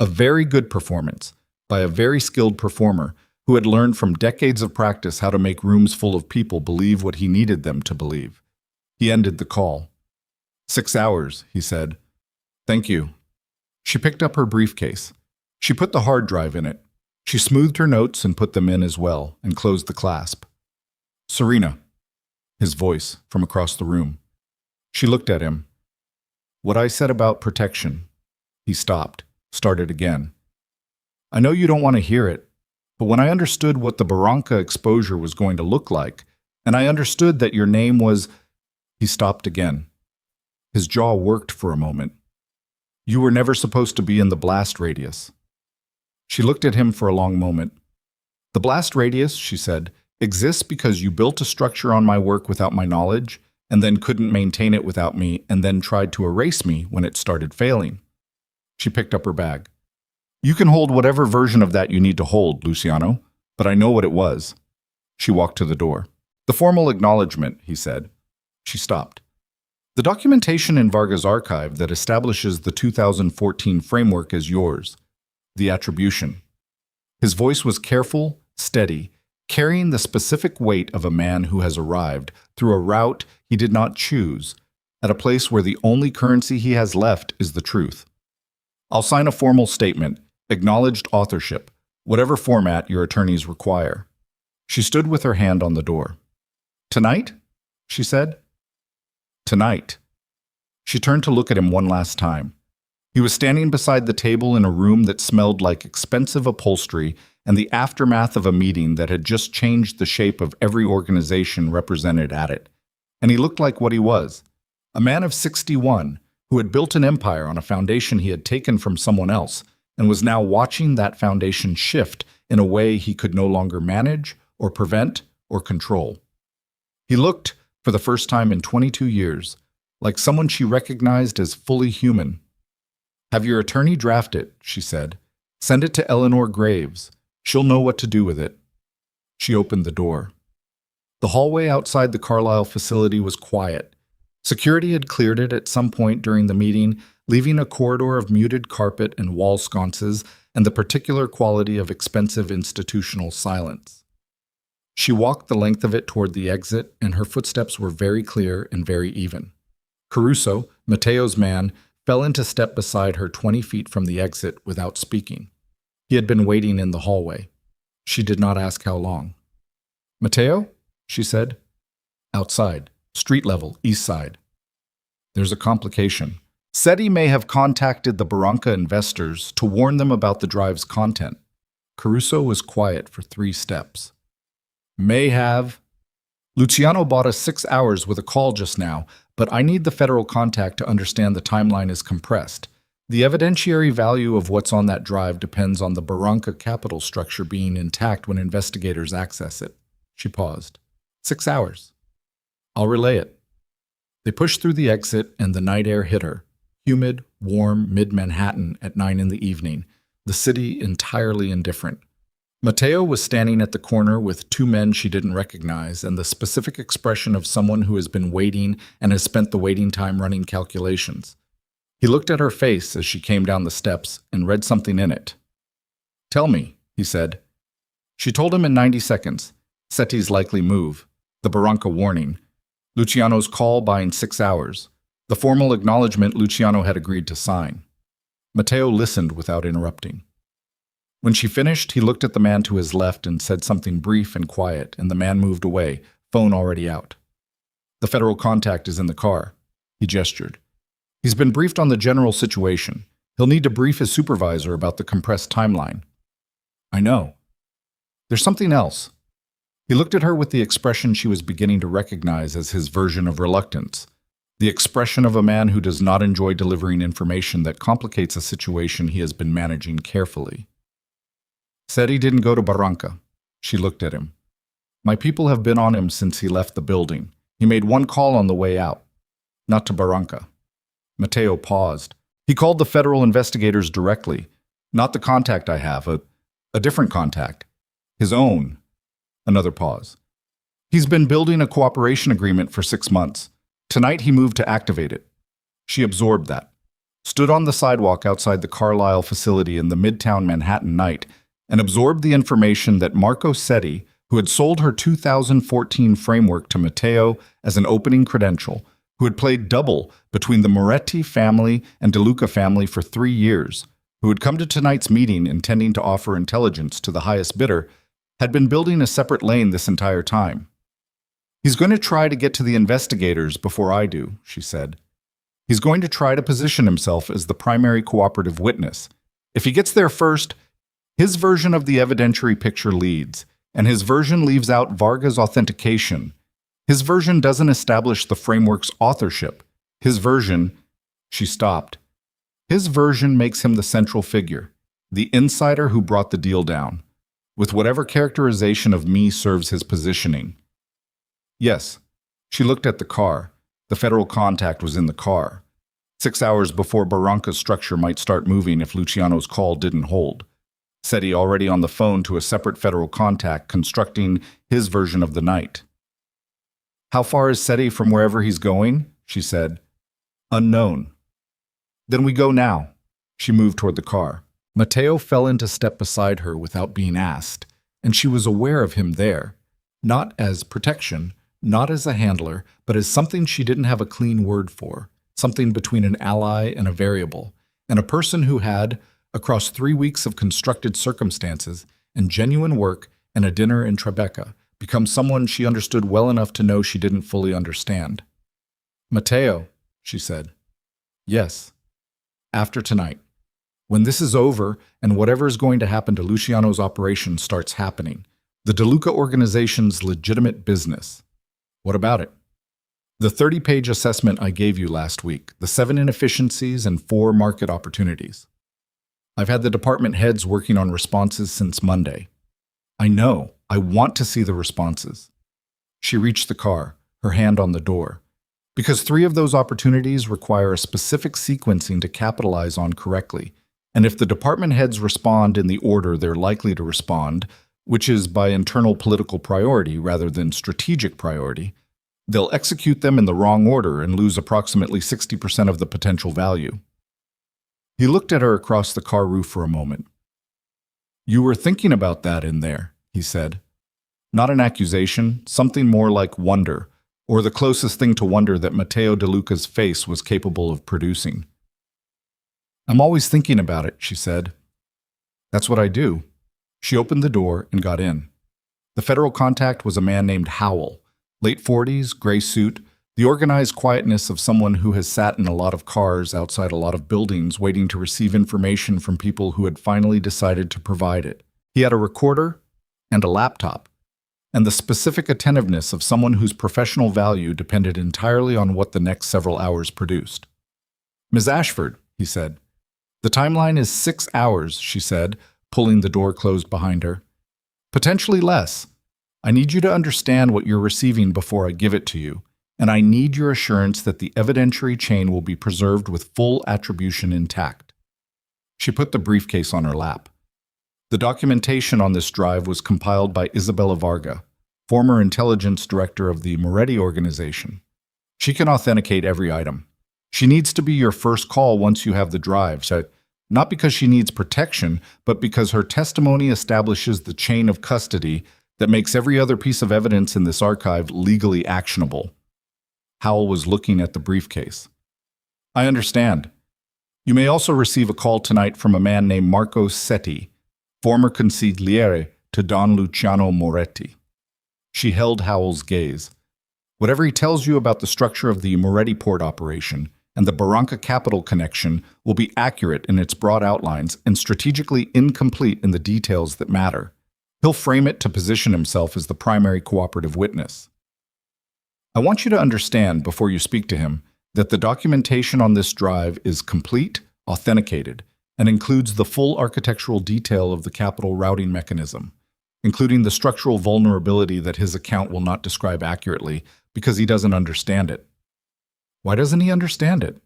A very good performance, by a very skilled performer who had learned from decades of practice how to make rooms full of people believe what he needed them to believe. He ended the call. 6 hours, he said. "Thank you." She picked up her briefcase. She put the hard drive in it. She smoothed her notes and put them in as well, and closed the clasp. "Serena," his voice from across the room. She looked at him. "What I said about protection." He stopped, started again. "I know you don't want to hear it, but when I understood what the Barranca exposure was going to look like, and I understood that your name was—" He stopped again. His jaw worked for a moment. "You were never supposed to be in the blast radius." She looked at him for a long moment. "The blast radius," she said, "exists because you built a structure on my work without my knowledge, and then couldn't maintain it without me, and then tried to erase me when it started failing." She picked up her bag. "You can hold whatever version of that you need to hold, Luciano, but I know what it was." She walked to the door. "The formal acknowledgement," he said. She stopped. "The documentation in Varga's archive that establishes the 2014 framework is yours. The attribution." His voice was careful, steady, carrying the specific weight of a man who has arrived through a route he did not choose, at a place where the only currency he has left is the truth. "I'll sign a formal statement, acknowledged authorship, whatever format your attorneys require." She stood with her hand on the door. "Tonight?" she said. "Tonight." She turned to look at him one last time. He was standing beside the table in a room that smelled like expensive upholstery and the aftermath of a meeting that had just changed the shape of every organization represented at it. And he looked like what he was, a man of 61 who had built an empire on a foundation he had taken from someone else and was now watching that foundation shift in a way he could no longer manage or prevent or control. He looked, for the first time in 22 years, like someone she recognized as fully human. "Have your attorney draft it," she said. "Send it to Eleanor Graves. She'll know what to do with it." She opened the door. The hallway outside the Carlisle facility was quiet. Security had cleared it at some point during the meeting, leaving a corridor of muted carpet and wall sconces and the particular quality of expensive institutional silence. She walked the length of it toward the exit, and her footsteps were very clear and very even. Caruso, Mateo's man, fell into step beside her 20 feet from the exit without speaking. He had been waiting in the hallway. She did not ask how long. "Matteo?" she said. "Outside, street level, east side." "There's a complication. Seti may have contacted the Barranca investors to warn them about the drive's content." Caruso was quiet for 3 steps. "May have. Luciano bought us 6 hours with a call just now, but I need the federal contact to understand the timeline is compressed. The evidentiary value of what's on that drive depends on the Barranca capital structure being intact when investigators access it." She paused. 6 hours. "I'll relay it." They pushed through the exit and the night air hit her. Humid, warm, mid-Manhattan at 9 in the evening, the city entirely indifferent. Matteo was standing at the corner with 2 men she didn't recognize and the specific expression of someone who has been waiting and has spent the waiting time running calculations. He looked at her face as she came down the steps and read something in it. "Tell me," he said. She told him in 90 seconds. Seti's likely move, the Barranca warning, Luciano's call buying 6 hours, the formal acknowledgement Luciano had agreed to sign. Matteo listened without interrupting. When she finished, he looked at the man to his left and said something brief and quiet, and the man moved away, phone already out. "The federal contact is in the car," he gestured. "He's been briefed on the general situation. He'll need to brief his supervisor about the compressed timeline." "I know." "There's something else." He looked at her with the expression she was beginning to recognize as his version of reluctance, the expression of a man who does not enjoy delivering information that complicates a situation he has been managing carefully. "Seti didn't go to Barranca." She looked at him. "My people have been on him since he left the building. He made 1 call on the way out. Not to Barranca." Matteo paused. "He called the federal investigators directly. Not the contact I have, a different contact. His own." Another pause. "He's been building a cooperation agreement for 6 months. Tonight he moved to activate it." She absorbed that. Stood on the sidewalk outside the Carlisle facility in the Midtown Manhattan night and absorbed the information that Marco Seti, who had sold her 2014 framework to Matteo as an opening credential, who had played double between the Moretti family and De Luca family for 3 years, who had come to tonight's meeting intending to offer intelligence to the highest bidder, had been building a separate lane this entire time. "He's going to try to get to the investigators before I do," she said. "He's going to try to position himself as the primary cooperative witness. If he gets there first, his version of the evidentiary picture leads, and his version leaves out Varga's authentication. His version doesn't establish the framework's authorship. His version—" She stopped. "His version makes him the central figure, the insider who brought the deal down, with whatever characterization of me serves his positioning." "Yes." She looked at the car. The federal contact was in the car. 6 hours before Barranca's structure might start moving if Luciano's call didn't hold. Seti already on the phone to a separate federal contact constructing his version of the night. "How far is Seti from wherever he's going?" she said. "Unknown." "Then we go now." She moved toward the car. Matteo fell into step beside her without being asked, and she was aware of him there, not as protection, not as a handler, but as something she didn't have a clean word for, something between an ally and a variable, and a person who had, across 3 weeks of constructed circumstances and genuine work and a dinner in Tribeca, become someone she understood well enough to know she didn't fully understand. "Matteo," she said. "Yes. After tonight. When this is over and whatever is going to happen to Luciano's operation starts happening, the De Luca organization's legitimate business. What about it? The 30-page assessment I gave you last week, the 7 inefficiencies and 4 market opportunities. I've had the department heads working on responses since Monday. I know. I want to see the responses." She reached the car, her hand on the door. Because 3 of those opportunities require a specific sequencing to capitalize on correctly. And if the department heads respond in the order they're likely to respond, which is by internal political priority rather than strategic priority, they'll execute them in the wrong order and lose approximately 60% of the potential value. He looked at her across the car roof for a moment. "You were thinking about that in there," he said. Not an accusation, something more like wonder, or the closest thing to wonder that Matteo De Luca's face was capable of producing. I'm always thinking about it, she said. That's what I do. She opened the door and got in. The federal contact was a man named Howell, late 40s, gray suit, the organized quietness of someone who has sat in a lot of cars outside a lot of buildings waiting to receive information from people who had finally decided to provide it. He had a recorder and a laptop, and the specific attentiveness of someone whose professional value depended entirely on what the next several hours produced. Ms. Ashford, he said. The timeline is 6 hours, she said, pulling the door closed behind her. Potentially less. I need you to understand what you're receiving before I give it to you, and I need your assurance that the evidentiary chain will be preserved with full attribution intact. She put the briefcase on her lap. The documentation on this drive was compiled by Isabella Varga, former intelligence director of the Moretti organization. She can authenticate every item. She needs to be your first call once you have the drive, so not because she needs protection, but because her testimony establishes the chain of custody that makes every other piece of evidence in this archive legally actionable. Howell was looking at the briefcase. I understand. You may also receive a call tonight from a man named Marco Setti, former consigliere to Don Luciano Moretti. She held Howell's gaze. Whatever he tells you about the structure of the Moretti port operation and the Barranca Capital connection will be accurate in its broad outlines and strategically incomplete in the details that matter. He'll frame it to position himself as the primary cooperative witness. I want you to understand, before you speak to him, that the documentation on this drive is complete, authenticated, and includes the full architectural detail of the capital routing mechanism, including the structural vulnerability that his account will not describe accurately because he doesn't understand it. Why doesn't he understand it?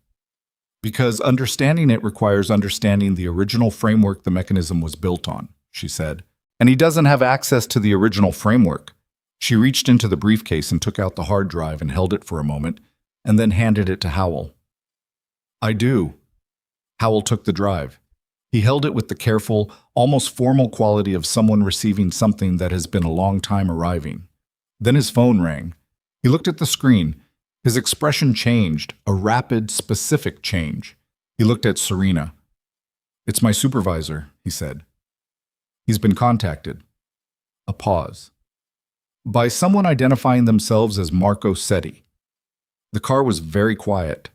Because understanding it requires understanding the original framework the mechanism was built on, she said. And he doesn't have access to the original framework. She reached into the briefcase and took out the hard drive and held it for a moment, and then handed it to Howell. I do. Howell took the drive. He held it with the careful, almost formal quality of someone receiving something that has been a long time arriving. Then his phone rang. He looked at the screen. His expression changed, a rapid, specific change. He looked at Serena. It's my supervisor, he said. He's been contacted. A pause. By someone identifying themselves as Marco Setti. The car was very quiet.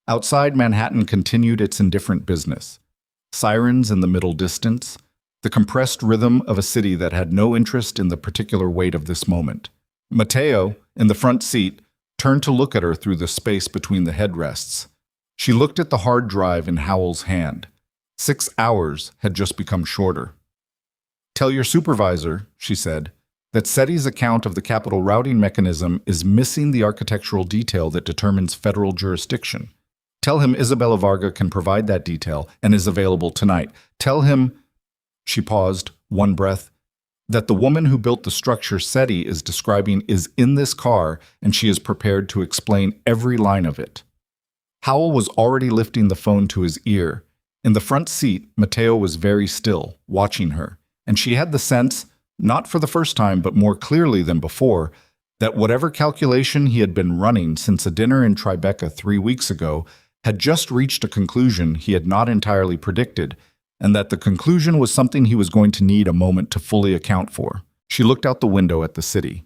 Outside, Manhattan continued its indifferent business. Sirens in the middle distance, the compressed rhythm of a city that had no interest in the particular weight of this moment. Matteo, in the front seat, turned to look at her through the space between the headrests. She looked at the hard drive in Howell's hand. 6 hours had just become shorter. Tell your supervisor, she said, that Setti's account of the capital routing mechanism is missing the architectural detail that determines federal jurisdiction. Tell him Isabella Varga can provide that detail and is available tonight. Tell him, she paused, one breath, that the woman who built the structure Setti is describing is in this car and she is prepared to explain every line of it. Howell was already lifting the phone to his ear. In the front seat, Matteo was very still, watching her, and she had the sense, not for the first time but more clearly than before, that whatever calculation he had been running since a dinner in Tribeca 3 weeks ago had just reached a conclusion he had not entirely predicted, and that the conclusion was something he was going to need a moment to fully account for. She looked out the window at the city.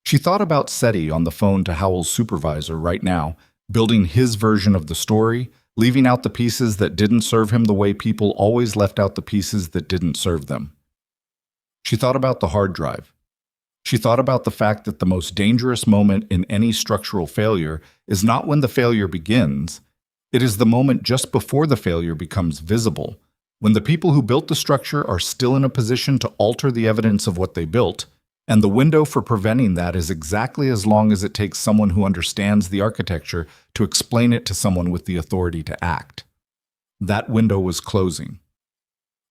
She thought about Setti on the phone to Howell's supervisor right now, building his version of the story, leaving out the pieces that didn't serve him the way people always left out the pieces that didn't serve them. She thought about the hard drive. She thought about the fact that the most dangerous moment in any structural failure is not when the failure begins. It is the moment just before the failure becomes visible, when the people who built the structure are still in a position to alter the evidence of what they built, and the window for preventing that is exactly as long as it takes someone who understands the architecture to explain it to someone with the authority to act. That window was closing.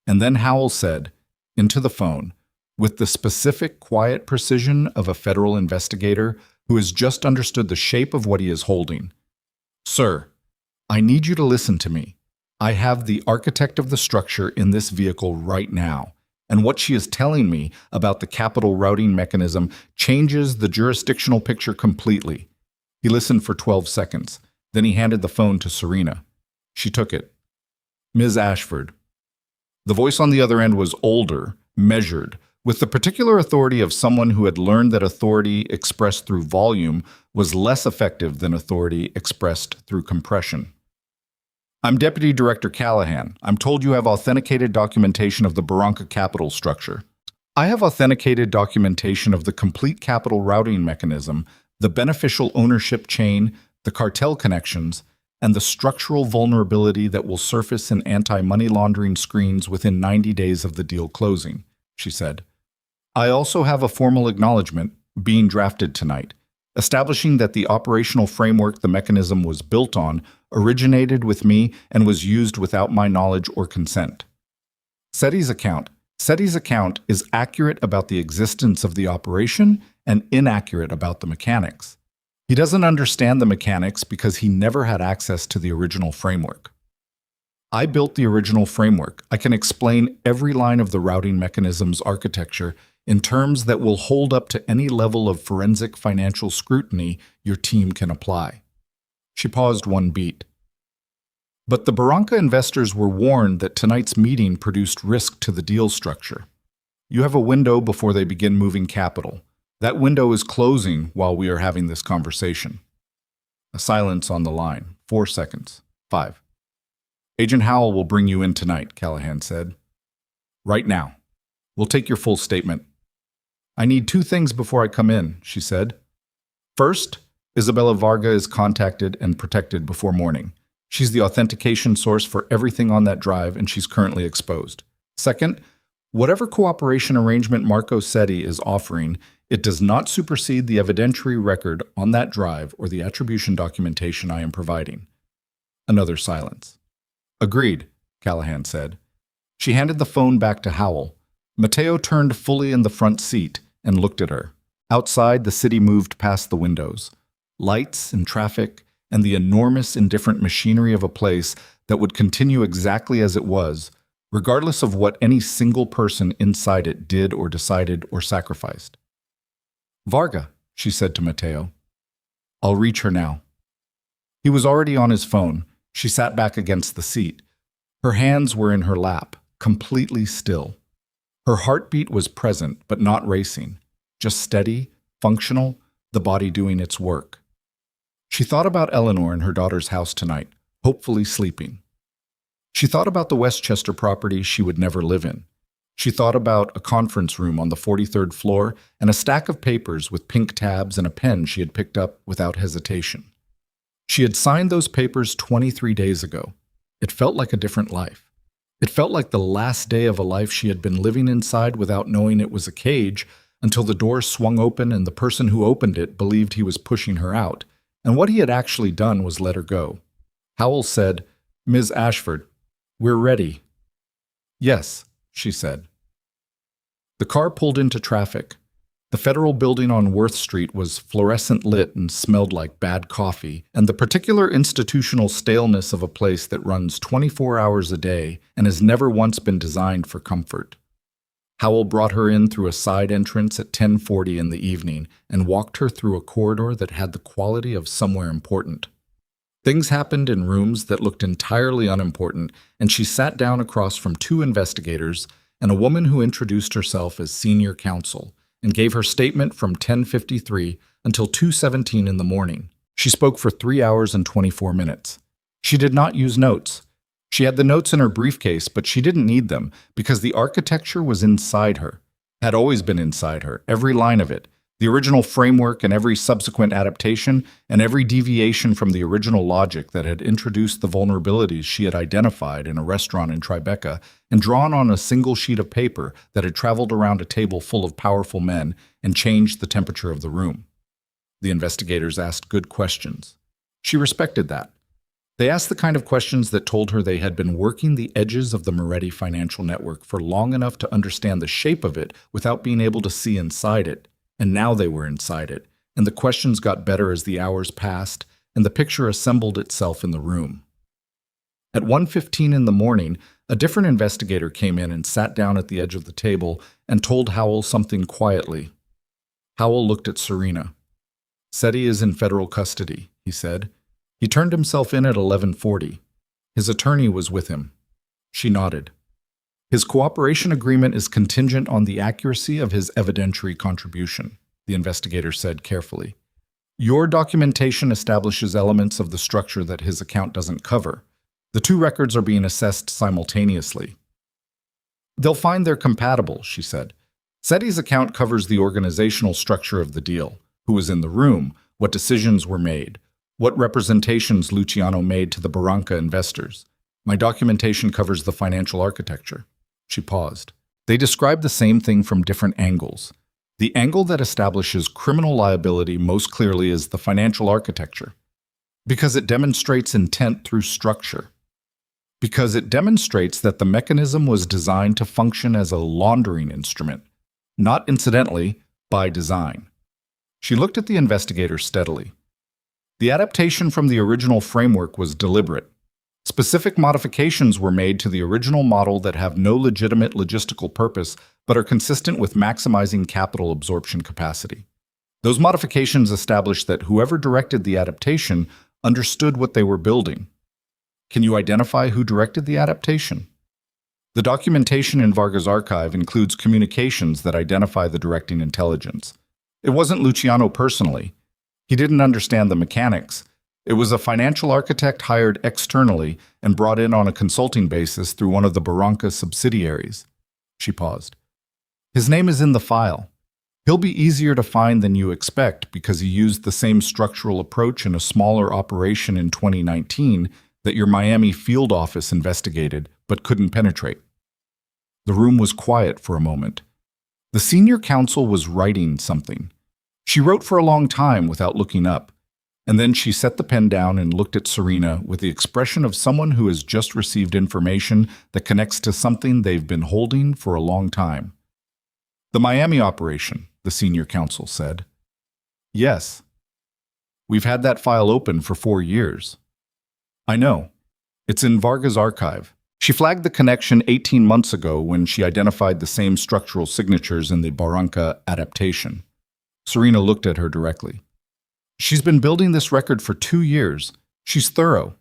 And then Howell said, into the phone, with the specific, quiet precision of a federal investigator who has just understood the shape of what he is holding, "Sir, I need you to listen to me. I have the architect of the structure in this vehicle right now, and what she is telling me about the capital routing mechanism changes the jurisdictional picture completely." He listened for 12 seconds. Then he handed the phone to Serena. She took it. Ms. Ashford. The voice on the other end was older, measured, with the particular authority of someone who had learned that authority expressed through volume was less effective than authority expressed through compression. I'm Deputy Director Callahan. I'm told you have authenticated documentation of the Barranca capital structure. I have authenticated documentation of the complete capital routing mechanism, the beneficial ownership chain, the cartel connections, and the structural vulnerability that will surface in anti-money laundering screens within 90 days of the deal closing, she said. I also have a formal acknowledgement, being drafted tonight, establishing that the operational framework the mechanism was built on originated with me and was used without my knowledge or consent. SETI's account is accurate about the existence of the operation and inaccurate about the mechanics. He doesn't understand the mechanics because he never had access to the original framework. I built the original framework. I can explain every line of the routing mechanism's architecture in terms that will hold up to any level of forensic financial scrutiny your team can apply. She paused one beat. But the Barranca investors were warned that tonight's meeting produced risk to the deal structure. You have a window before they begin moving capital. That window is closing while we are having this conversation. A silence on the line. 4 seconds. 5. Agent Howell will bring you in tonight, Callahan said. Right now. We'll take your full statement. I need 2 things before I come in, she said. First, Isabella Varga is contacted and protected before morning. She's the authentication source for everything on that drive, and she's currently exposed. Second, whatever cooperation arrangement Marco Setti is offering, it does not supersede the evidentiary record on that drive or the attribution documentation I am providing. Another silence. Agreed, Callahan said. She handed the phone back to Howell. Mateo turned fully in the front seat and looked at her. Outside, the city moved past the windows. Lights and traffic and the enormous, indifferent machinery of a place that would continue exactly as it was, regardless of what any single person inside it did or decided or sacrificed. Varga, she said to Mateo. I'll reach her now. He was already on his phone. She sat back against the seat. Her hands were in her lap, completely still. Her heartbeat was present, but not racing, just steady, functional, the body doing its work. She thought about Eleanor in her daughter's house tonight, hopefully sleeping. She thought about the Westchester property she would never live in. She thought about a conference room on the 43rd floor and a stack of papers with pink tabs and a pen she had picked up without hesitation. She had signed those papers 23 days ago. It felt like a different life. It felt like the last day of a life she had been living inside without knowing it was a cage until the door swung open and the person who opened it believed he was pushing her out, and what he had actually done was let her go. Howell said, Ms. Ashford, we're ready. Yes, she said. The car pulled into traffic. The federal building on Worth Street was fluorescent lit and smelled like bad coffee, and the particular institutional staleness of a place that runs 24 hours a day and has never once been designed for comfort. Howell brought her in through a side entrance at 10:40 in the evening and walked her through a corridor that had the quality of somewhere important. Things happened in rooms that looked entirely unimportant, and she sat down across from 2 investigators and a woman who introduced herself as senior counsel and gave her statement from 10:53 until 2:17 in the morning. She spoke for 3 hours and 24 minutes. She did not use notes. She had the notes in her briefcase, but she didn't need them because the architecture was inside her, had always been inside her, every line of it, the original framework and every subsequent adaptation and every deviation from the original logic that had introduced the vulnerabilities she had identified in a restaurant in Tribeca and drawn on a single sheet of paper that had traveled around a table full of powerful men and changed the temperature of the room. The investigators asked good questions. She respected that. They asked the kind of questions that told her they had been working the edges of the Moretti financial network for long enough to understand the shape of it without being able to see inside it. And now they were inside it, and the questions got better as the hours passed, and the picture assembled itself in the room. At 1:15 in the morning, a different investigator came in and sat down at the edge of the table and told Howell something quietly. Howell looked at Serena. Setti is in federal custody, he said. He turned himself in at 11:40. His attorney was with him. She nodded. His cooperation agreement is contingent on the accuracy of his evidentiary contribution, the investigator said carefully. Your documentation establishes elements of the structure that his account doesn't cover. The two records are being assessed simultaneously. They'll find they're compatible, she said. Seti's account covers the organizational structure of the deal, who was in the room, what decisions were made, what representations Luciano made to the Barranca investors. My documentation covers the financial architecture. She paused. They describe the same thing from different angles. The angle that establishes criminal liability most clearly is the financial architecture, because it demonstrates intent through structure. Because it demonstrates that the mechanism was designed to function as a laundering instrument, not incidentally, by design. She looked at the investigator steadily. The adaptation from the original framework was deliberate. Specific modifications were made to the original model that have no legitimate logistical purpose but are consistent with maximizing capital absorption capacity. Those modifications established that whoever directed the adaptation understood what they were building. Can you identify who directed the adaptation? The documentation in Varga's archive includes communications that identify the directing intelligence. It wasn't Luciano personally. He didn't understand the mechanics. It was a financial architect hired externally and brought in on a consulting basis through one of the Barranca subsidiaries. She paused. His name is in the file. He'll be easier to find than you expect because he used the same structural approach in a smaller operation in 2019 that your Miami field office investigated but couldn't penetrate. The room was quiet for a moment. The senior counsel was writing something. She wrote for a long time without looking up, and then she set the pen down and looked at Serena with the expression of someone who has just received information that connects to something they've been holding for a long time. The Miami operation, the senior counsel said. Yes. We've had that file open for 4 years. I know. It's in Varga's archive. She flagged the connection 18 months ago when she identified the same structural signatures in the Barranca adaptation. Serena looked at her directly. She's been building this record for 2 years. She's thorough.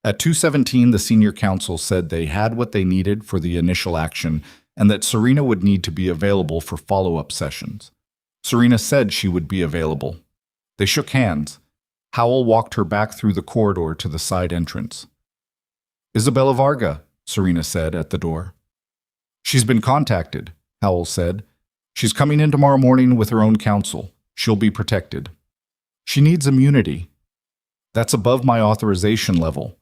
At 2:17, the senior counsel said they had what they needed for the initial action and that Serena would need to be available for follow-up sessions. Serena said she would be available. They shook hands. Howell walked her back through the corridor to the side entrance. Isabella Varga, Serena said at the door. She's been contacted, Howell said. She's coming in tomorrow morning with her own counsel. She'll be protected. She needs immunity. That's above my authorization level.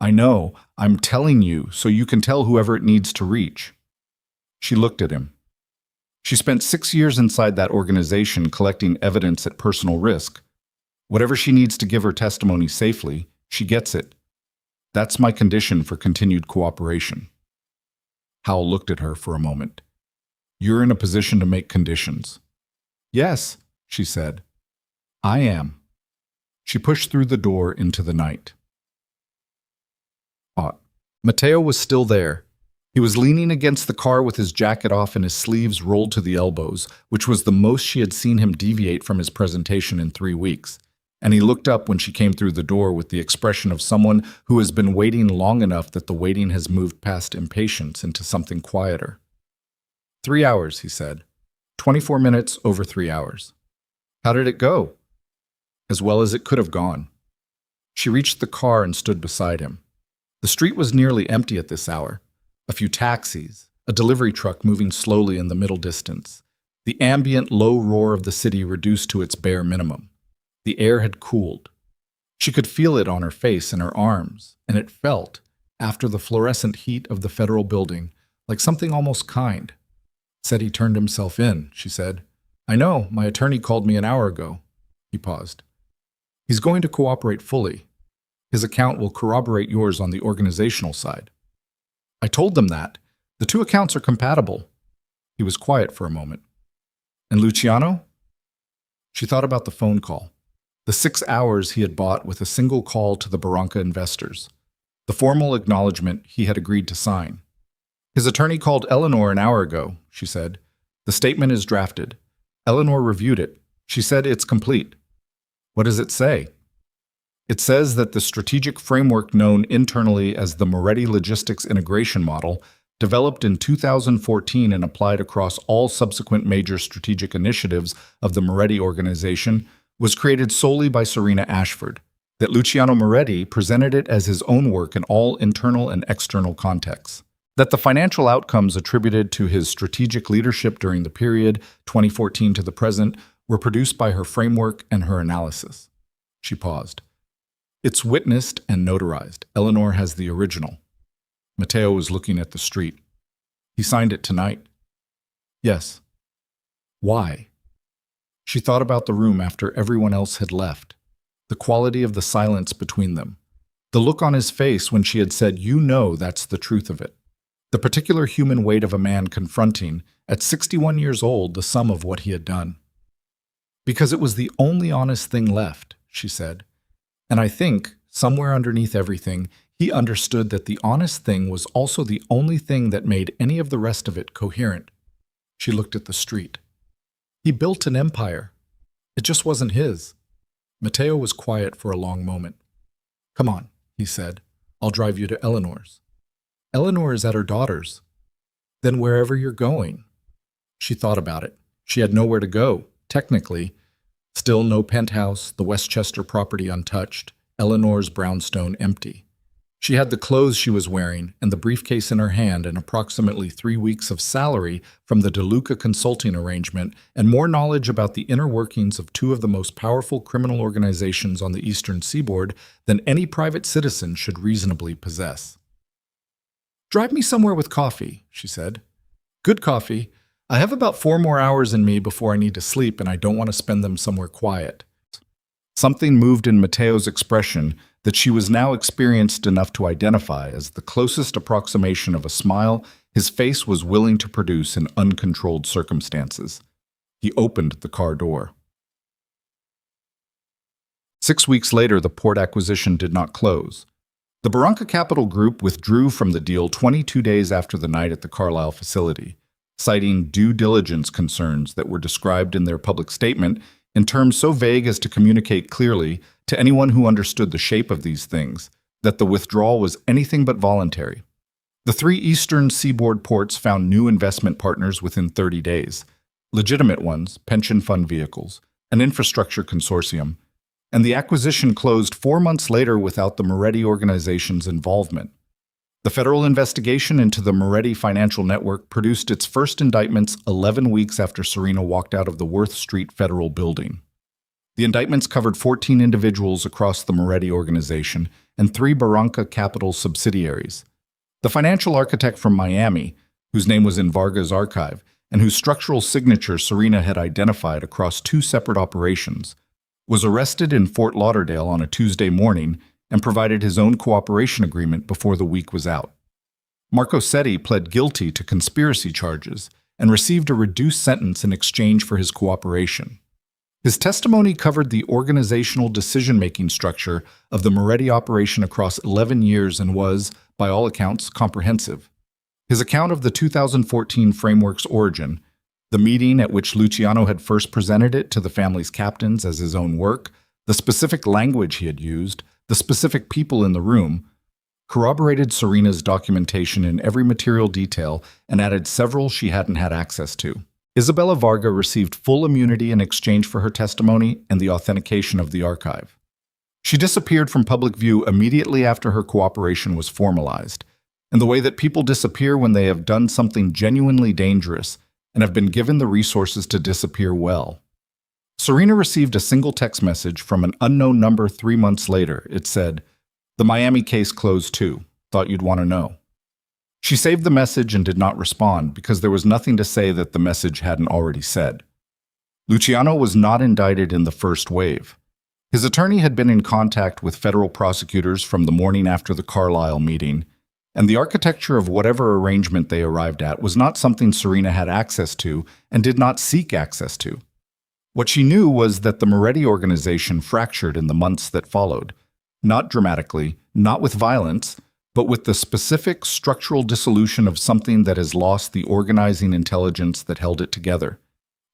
I know. I'm telling you so you can tell whoever it needs to reach. She looked at him. She spent 6 years inside that organization collecting evidence at personal risk. Whatever she needs to give her testimony safely, she gets it. That's my condition for continued cooperation. Howell looked at her for a moment. You're in a position to make conditions. Yes, she said. I am. She pushed through the door into the night. Matteo was still there. He was leaning against the car with his jacket off and his sleeves rolled to the elbows, which was the most she had seen him deviate from his presentation in 3 weeks. And he looked up when she came through the door with the expression of someone who has been waiting long enough that the waiting has moved past impatience into something quieter. 3 hours, he said. 24 minutes over 3 hours. How did it go? As well as it could have gone. She reached the car and stood beside him. The street was nearly empty at this hour. A few taxis, a delivery truck moving slowly in the middle distance. The ambient low roar of the city reduced to its bare minimum. The air had cooled. She could feel it on her face and her arms, and it felt, after the fluorescent heat of the federal building, like something almost kind. Said he turned himself in, she said. I know, my attorney called me an hour ago. He paused. He's going to cooperate fully. His account will corroborate yours on the organizational side. I told them that. The two accounts are compatible. He was quiet for a moment. And Luciano? She thought about the phone call. The 6 hours he had bought with a single call to the Barranca investors. The formal acknowledgement he had agreed to sign. His attorney called Eleanor an hour ago, she said. The statement is drafted. Eleanor reviewed it. She said it's complete. What does it say? It says that the strategic framework known internally as the Moretti Logistics Integration Model, developed in 2014 and applied across all subsequent major strategic initiatives of the Moretti organization, was created solely by Serena Ashford, that Luciano Moretti presented it as his own work in all internal and external contexts, that the financial outcomes attributed to his strategic leadership during the period 2014 to the present were produced by her framework and her analysis. She paused. It's witnessed and notarized. Eleanor has the original. Matteo was looking at the street. He signed it tonight. Yes. Why? She thought about the room after everyone else had left, the quality of the silence between them, the look on his face when she had said, "You know that's the truth of it," the particular human weight of a man confronting, at 61 years old, the sum of what he had done. Because it was the only honest thing left, she said. And I think, somewhere underneath everything, he understood that the honest thing was also the only thing that made any of the rest of it coherent. She looked at the street. He built an empire. It just wasn't his. Matteo was quiet for a long moment. "Come on," he said. "I'll drive you to Eleanor's." "Eleanor is at her daughter's." "Then wherever you're going." She thought about it. She had nowhere to go, technically. Still no penthouse, the Westchester property untouched, Eleanor's brownstone empty. She had the clothes she was wearing and the briefcase in her hand and approximately 3 weeks of salary from the DeLuca consulting arrangement and more knowledge about the inner workings of two of the most powerful criminal organizations on the eastern seaboard than any private citizen should reasonably possess. "Drive me somewhere with coffee," she said. "Good coffee. I have about 4 more hours in me before I need to sleep and I don't want to spend them somewhere quiet." Something moved in Matteo's expression that she was now experienced enough to identify as the closest approximation of a smile his face was willing to produce in uncontrolled circumstances. He opened the car door. 6 weeks later, the port acquisition did not close. The Barranca Capital Group withdrew from the deal 22 days after the night at the Carlisle facility, citing due diligence concerns that were described in their public statement in terms so vague as to communicate clearly to anyone who understood the shape of these things that the withdrawal was anything but voluntary. The 3 eastern seaboard ports found new investment partners within 30 days, legitimate ones, pension fund vehicles, an infrastructure consortium, and the acquisition closed 4 months later without the Moretti organization's involvement. The federal investigation into the Moretti financial network produced its first indictments 11 weeks after Serena walked out of the Worth Street Federal Building. The indictments covered 14 individuals across the Moretti organization and 3 Barranca Capital subsidiaries. The financial architect from Miami, whose name was in Varga's archive, and whose structural signature Serena had identified across 2 separate operations, was arrested in Fort Lauderdale on a Tuesday morning and provided his own cooperation agreement before the week was out. Marco Setti pled guilty to conspiracy charges and received a reduced sentence in exchange for his cooperation. His testimony covered the organizational decision-making structure of the Moretti operation across 11 years and was, by all accounts, comprehensive. His account of the 2014 framework's origin, the meeting at which Luciano had first presented it to the family's captains as his own work, the specific language he had used, the specific people in the room, corroborated Serena's documentation in every material detail and added several she hadn't had access to. Isabella Varga received full immunity in exchange for her testimony and the authentication of the archive. She disappeared from public view immediately after her cooperation was formalized, in the way that people disappear when they have done something genuinely dangerous and have been given the resources to disappear well. Serena received a single text message from an unknown number 3 months later. It said, "The Miami case closed too. Thought you'd want to know." She saved the message and did not respond because there was nothing to say that the message hadn't already said. Luciano was not indicted in the first wave. His attorney had been in contact with federal prosecutors from the morning after the Carlisle meeting, and the architecture of whatever arrangement they arrived at was not something Serena had access to and did not seek access to. What she knew was that the Moretti organization fractured in the months that followed, not dramatically, not with violence, but with the specific structural dissolution of something that has lost the organizing intelligence that held it together.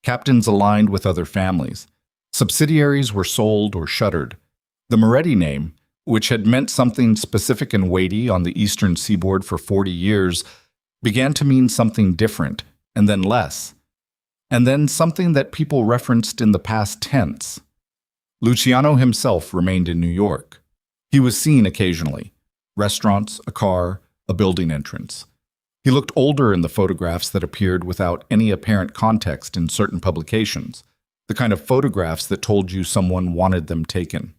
Captains aligned with other families. Subsidiaries were sold or shuttered. The Moretti name, which had meant something specific and weighty on the eastern seaboard for 40 years, began to mean something different, and then less, and then something that people referenced in the past tense. Luciano himself remained in New York. He was seen occasionally. Restaurants, a car, a building entrance. He looked older in the photographs that appeared without any apparent context in certain publications, the kind of photographs that told you someone wanted them taken.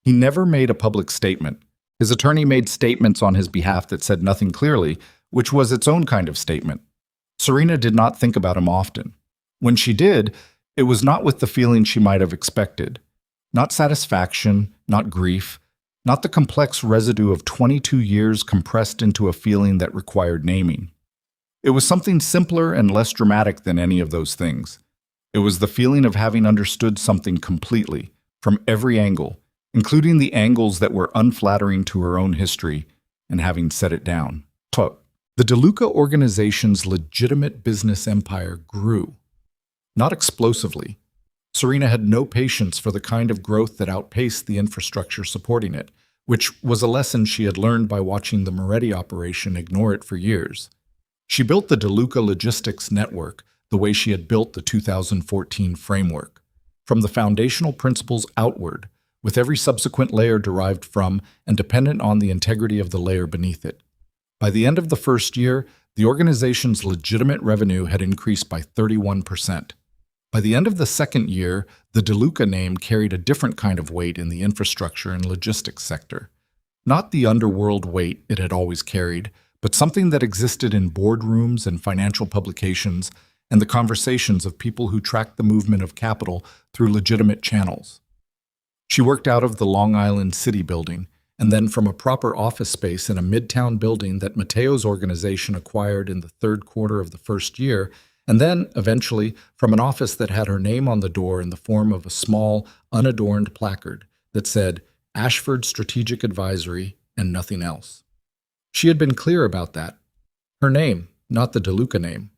He never made a public statement. His attorney made statements on his behalf that said nothing clearly, which was its own kind of statement. Serena did not think about him often. When she did, it was not with the feeling she might have expected. Not satisfaction, not grief, not the complex residue of 22 years compressed into a feeling that required naming. It was something simpler and less dramatic than any of those things. It was the feeling of having understood something completely, from every angle, including the angles that were unflattering to her own history, and having set it down. The DeLuca organization's legitimate business empire grew. Not explosively. Serena had no patience for the kind of growth that outpaced the infrastructure supporting it, which was a lesson she had learned by watching the Moretti operation ignore it for years. She built the DeLuca logistics network the way she had built the 2014 framework, from the foundational principles outward, with every subsequent layer derived from and dependent on the integrity of the layer beneath it. By the end of the first year, the organization's legitimate revenue had increased by 31%. By the end of the second year, the DeLuca name carried a different kind of weight in the infrastructure and logistics sector. Not the underworld weight it had always carried, but something that existed in boardrooms and financial publications and the conversations of people who tracked the movement of capital through legitimate channels. She worked out of the Long Island City building, and then from a proper office space in a midtown building that Matteo's organization acquired in the third quarter of the first year, and then, eventually, from an office that had her name on the door in the form of a small, unadorned placard that said, Ashford Strategic Advisory, and nothing else. She had been clear about that. Her name, not the DeLuca name.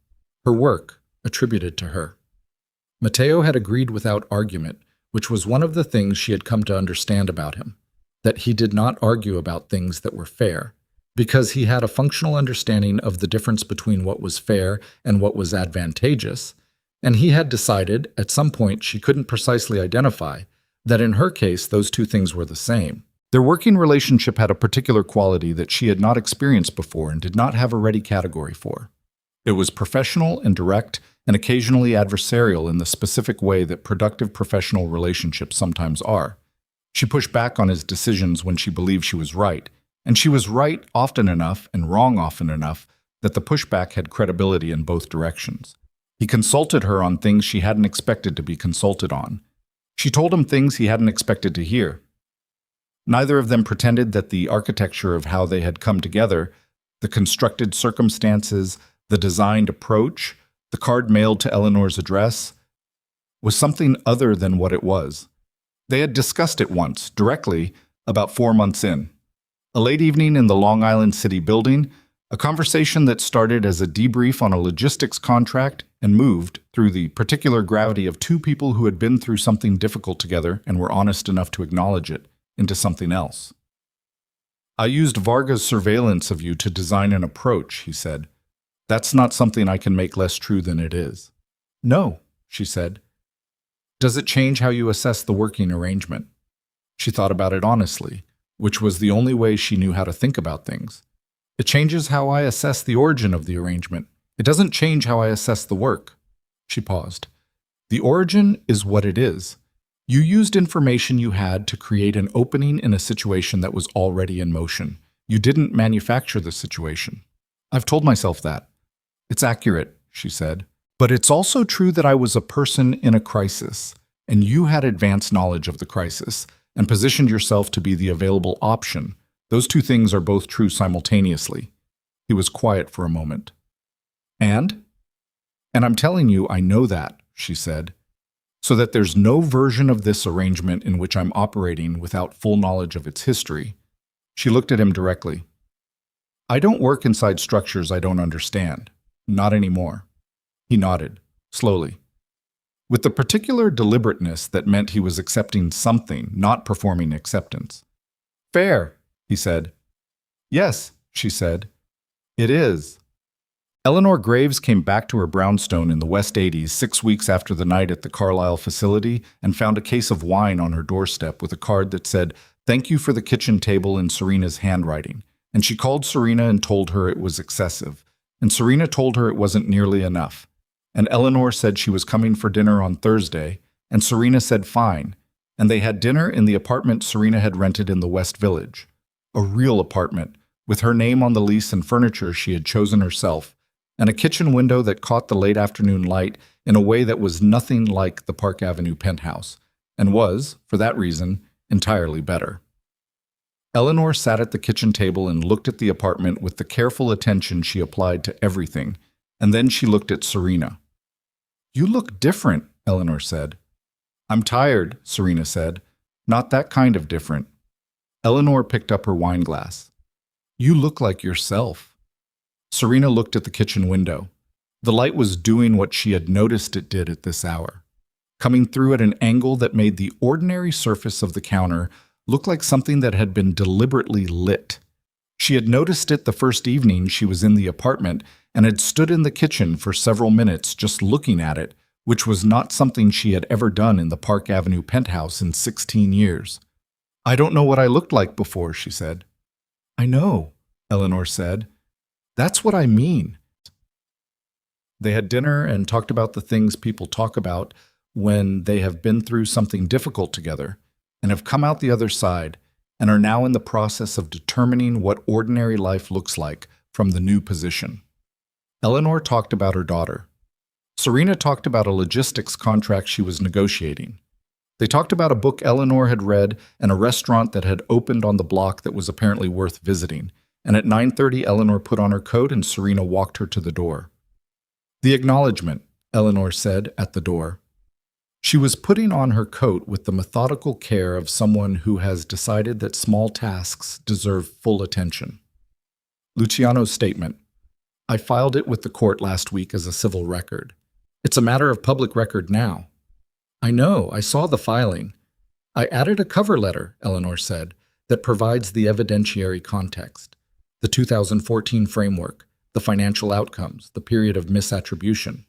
Her work, attributed to her. Matteo had agreed without argument, which was one of the things she had come to understand about him, that he did not argue about things that were fair, because he had a functional understanding of the difference between what was fair and what was advantageous, and he had decided, at some point she couldn't precisely identify, that in her case those two things were the same. Their working relationship had a particular quality that she had not experienced before and did not have a ready category for. It was professional and direct and occasionally adversarial in the specific way that productive professional relationships sometimes are. She pushed back on his decisions when she believed she was right, and she was right often enough and wrong often enough that the pushback had credibility in both directions. He consulted her on things she hadn't expected to be consulted on. She told him things he hadn't expected to hear. Neither of them pretended that the architecture of how they had come together, the constructed circumstances, the designed approach, the card mailed to Eleanor's address, was something other than what it was. They had discussed it once, directly, about 4 months in. A late evening in the Long Island City building, a conversation that started as a debrief on a logistics contract and moved, through the particular gravity of two people who had been through something difficult together and were honest enough to acknowledge it, into something else. I used Varga's surveillance of you to design an approach, he said. That's not something I can make less true than it is. No, she said. Does it change how you assess the working arrangement? She thought about it honestly, which was the only way she knew how to think about things. It changes how I assess the origin of the arrangement. It doesn't change how I assess the work. She paused. The origin is what it is. You used information you had to create an opening in a situation that was already in motion. You didn't manufacture the situation. I've told myself that. It's accurate, she said. But it's also true that I was a person in a crisis, and you had advanced knowledge of the crisis and positioned yourself to be the available option. Those two things are both true simultaneously. He was quiet for a moment. And I'm telling you, I know that, she said, so that there's no version of this arrangement in which I'm operating without full knowledge of its history. She looked at him directly. I don't work inside structures I don't understand. Not anymore. He nodded, slowly. with the particular deliberateness that meant he was accepting something, not performing acceptance. "Fair," he said. "Yes," she said. "It is." Eleanor Graves came back to her brownstone in the West 80s 6 weeks after the night at the Carlisle facility and found a case of wine on her doorstep with a card that said, "Thank you for the kitchen table," in Serena's handwriting. And she called Serena and told her it was excessive. And Serena told her it wasn't nearly enough. And Eleanor said she was coming for dinner on Thursday, and Serena said fine. And they had dinner in the apartment Serena had rented in the West Village. A real apartment, with her name on the lease and furniture she had chosen herself, and a kitchen window that caught the late afternoon light in a way that was nothing like the Park Avenue penthouse, and was, for that reason, entirely better. Eleanor sat at the kitchen table and looked at the apartment with the careful attention she applied to everything, and then she looked at Serena. "You look different," Eleanor said. "I'm tired," Serena said. "Not that kind of different." Eleanor picked up her wine glass. "You look like yourself." Serena looked at the kitchen window. The light was doing what she had noticed it did at this hour, coming through at an angle that made the ordinary surface of the counter look like something that had been deliberately lit. She had noticed it the first evening she was in the apartment and had stood in the kitchen for several minutes just looking at it, which was not something she had ever done in the Park Avenue penthouse in 16 years. "I don't know what I looked like before," she said. "I know," Eleanor said. "That's what I mean." They had dinner and talked about the things people talk about when they have been through something difficult together and have come out the other side and are now in the process of determining what ordinary life looks like from the new position. Eleanor talked about her daughter. Serena talked about a logistics contract she was negotiating. They talked about a book Eleanor had read and a restaurant that had opened on the block that was apparently worth visiting. And at 9:30, Eleanor put on her coat and Serena walked her to the door. "The acknowledgement," Eleanor said at the door. She was putting on her coat with the methodical care of someone who has decided that small tasks deserve full attention. Luciano's statement. "I filed it with the court last week as a civil record. It's a matter of public record now." "I know, I saw the filing. I added a cover letter," Eleanor said, "that provides the evidentiary context. The 2014 framework, the financial outcomes, the period of misattribution."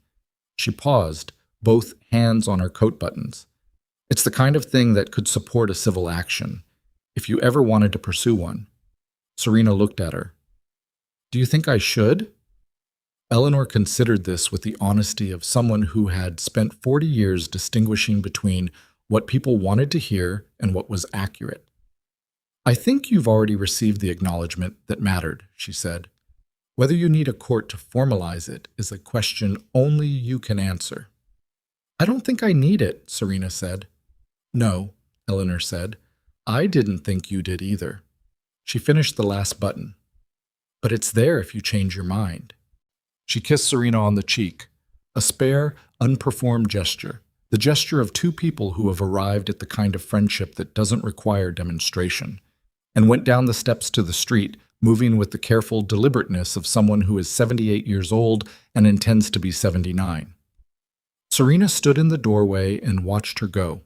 She paused, both hands on her coat buttons. "It's the kind of thing that could support a civil action, if you ever wanted to pursue one." Serena looked at her. "Do you think I should?" Eleanor considered this with the honesty of someone who had spent 40 years distinguishing between what people wanted to hear and what was accurate. "I think you've already received the acknowledgement that mattered," she said. "Whether you need a court to formalize it is a question only you can answer." "I don't think I need it," Serena said. "No," Eleanor said. "I didn't think you did either." She finished the last button. "But it's there if you change your mind." She kissed Serena on the cheek, a spare, unperformed gesture, the gesture of two people who have arrived at the kind of friendship that doesn't require demonstration, and went down the steps to the street, moving with the careful deliberateness of someone who is 78 years old and intends to be 79. Serena stood in the doorway and watched her go.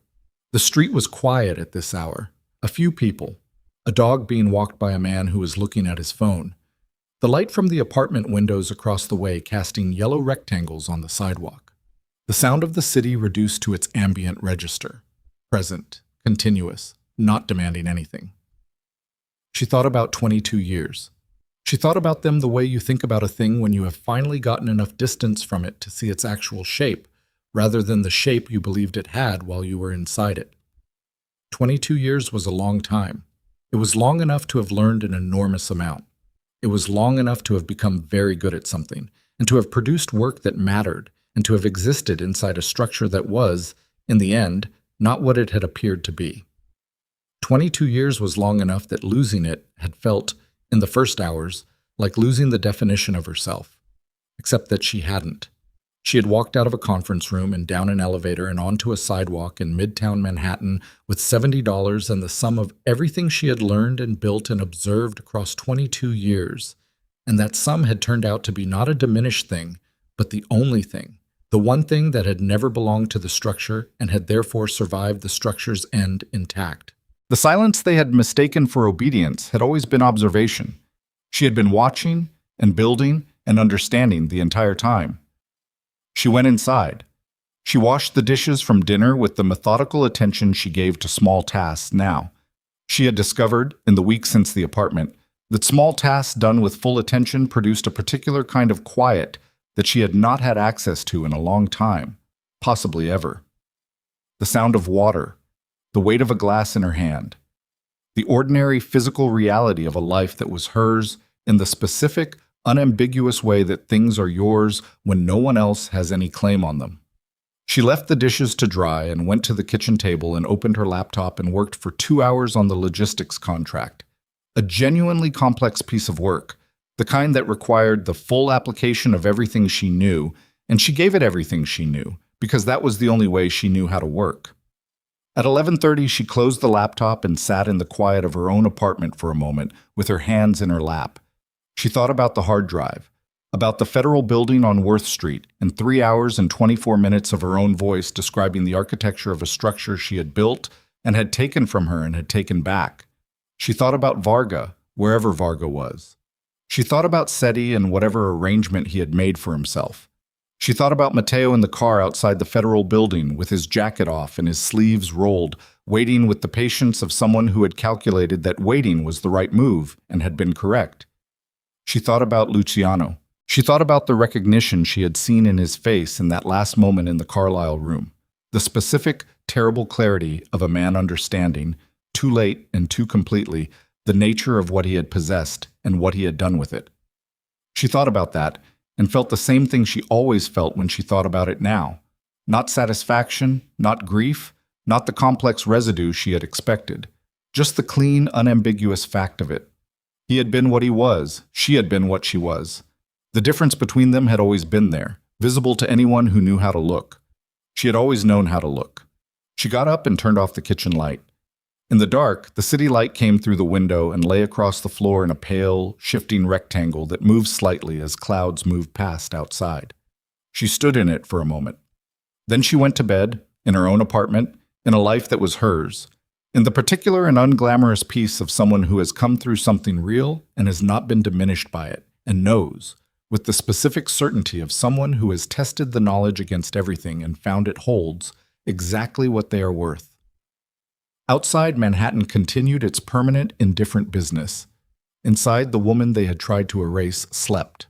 The street was quiet at this hour. A few people, a dog being walked by a man who was looking at his phone. The light from the apartment windows across the way casting yellow rectangles on the sidewalk. The sound of the city reduced to its ambient register. Present, continuous, not demanding anything. She thought about 22 years. She thought about them the way you think about a thing when you have finally gotten enough distance from it to see its actual shape, rather than the shape you believed it had while you were inside it. 22 years was a long time. It was long enough to have learned an enormous amount. It was long enough to have become very good at something, and to have produced work that mattered, and to have existed inside a structure that was, in the end, not what it had appeared to be. 22 years was long enough that losing it had felt, in the first hours, like losing the definition of herself. Except that she hadn't. She had walked out of a conference room and down an elevator and onto a sidewalk in Midtown Manhattan with $70 and the sum of everything she had learned and built and observed across 22 years. And that sum had turned out to be not a diminished thing, but the only thing, the one thing that had never belonged to the structure and had therefore survived the structure's end intact. The silence they had mistaken for obedience had always been observation. She had been watching and building and understanding the entire time. She went inside. She washed the dishes from dinner with the methodical attention she gave to small tasks now. She had discovered, in the week since the apartment, that small tasks done with full attention produced a particular kind of quiet that she had not had access to in a long time, possibly ever. The sound of water, the weight of a glass in her hand, the ordinary physical reality of a life that was hers in the specific, unambiguous way that things are yours when no one else has any claim on them. She left the dishes to dry and went to the kitchen table and opened her laptop and worked for 2 hours on the logistics contract. A genuinely complex piece of work, the kind that required the full application of everything she knew, and she gave it everything she knew, because that was the only way she knew how to work. At 11:30, she closed the laptop and sat in the quiet of her own apartment for a moment with her hands in her lap. She thought about the hard drive, about the federal building on Worth Street, and 3 hours and 24 minutes of her own voice describing the architecture of a structure she had built and had taken from her and had taken back. She thought about Varga, wherever Varga was. She thought about Seti and whatever arrangement he had made for himself. She thought about Matteo in the car outside the federal building with his jacket off and his sleeves rolled, waiting with the patience of someone who had calculated that waiting was the right move and had been correct. She thought about Luciano. She thought about the recognition she had seen in his face in that last moment in the Carlisle room, the specific, terrible clarity of a man understanding, too late and too completely, the nature of what he had possessed and what he had done with it. She thought about that and felt the same thing she always felt when she thought about it now. Not satisfaction, not grief, not the complex residue she had expected, just the clean, unambiguous fact of it. He had been what he was, she had been what she was. The difference between them had always been there, visible to anyone who knew how to look. She had always known how to look. She got up and turned off the kitchen light. In the dark, the city light came through the window and lay across the floor in a pale, shifting rectangle that moved slightly as clouds moved past outside. She stood in it for a moment. Then she went to bed, in her own apartment, in a life that was hers, in the particular and unglamorous peace of someone who has come through something real and has not been diminished by it, and knows, with the specific certainty of someone who has tested the knowledge against everything and found it holds exactly what they are worth. Outside, Manhattan continued its permanent, indifferent business. Inside, the woman they had tried to erase slept.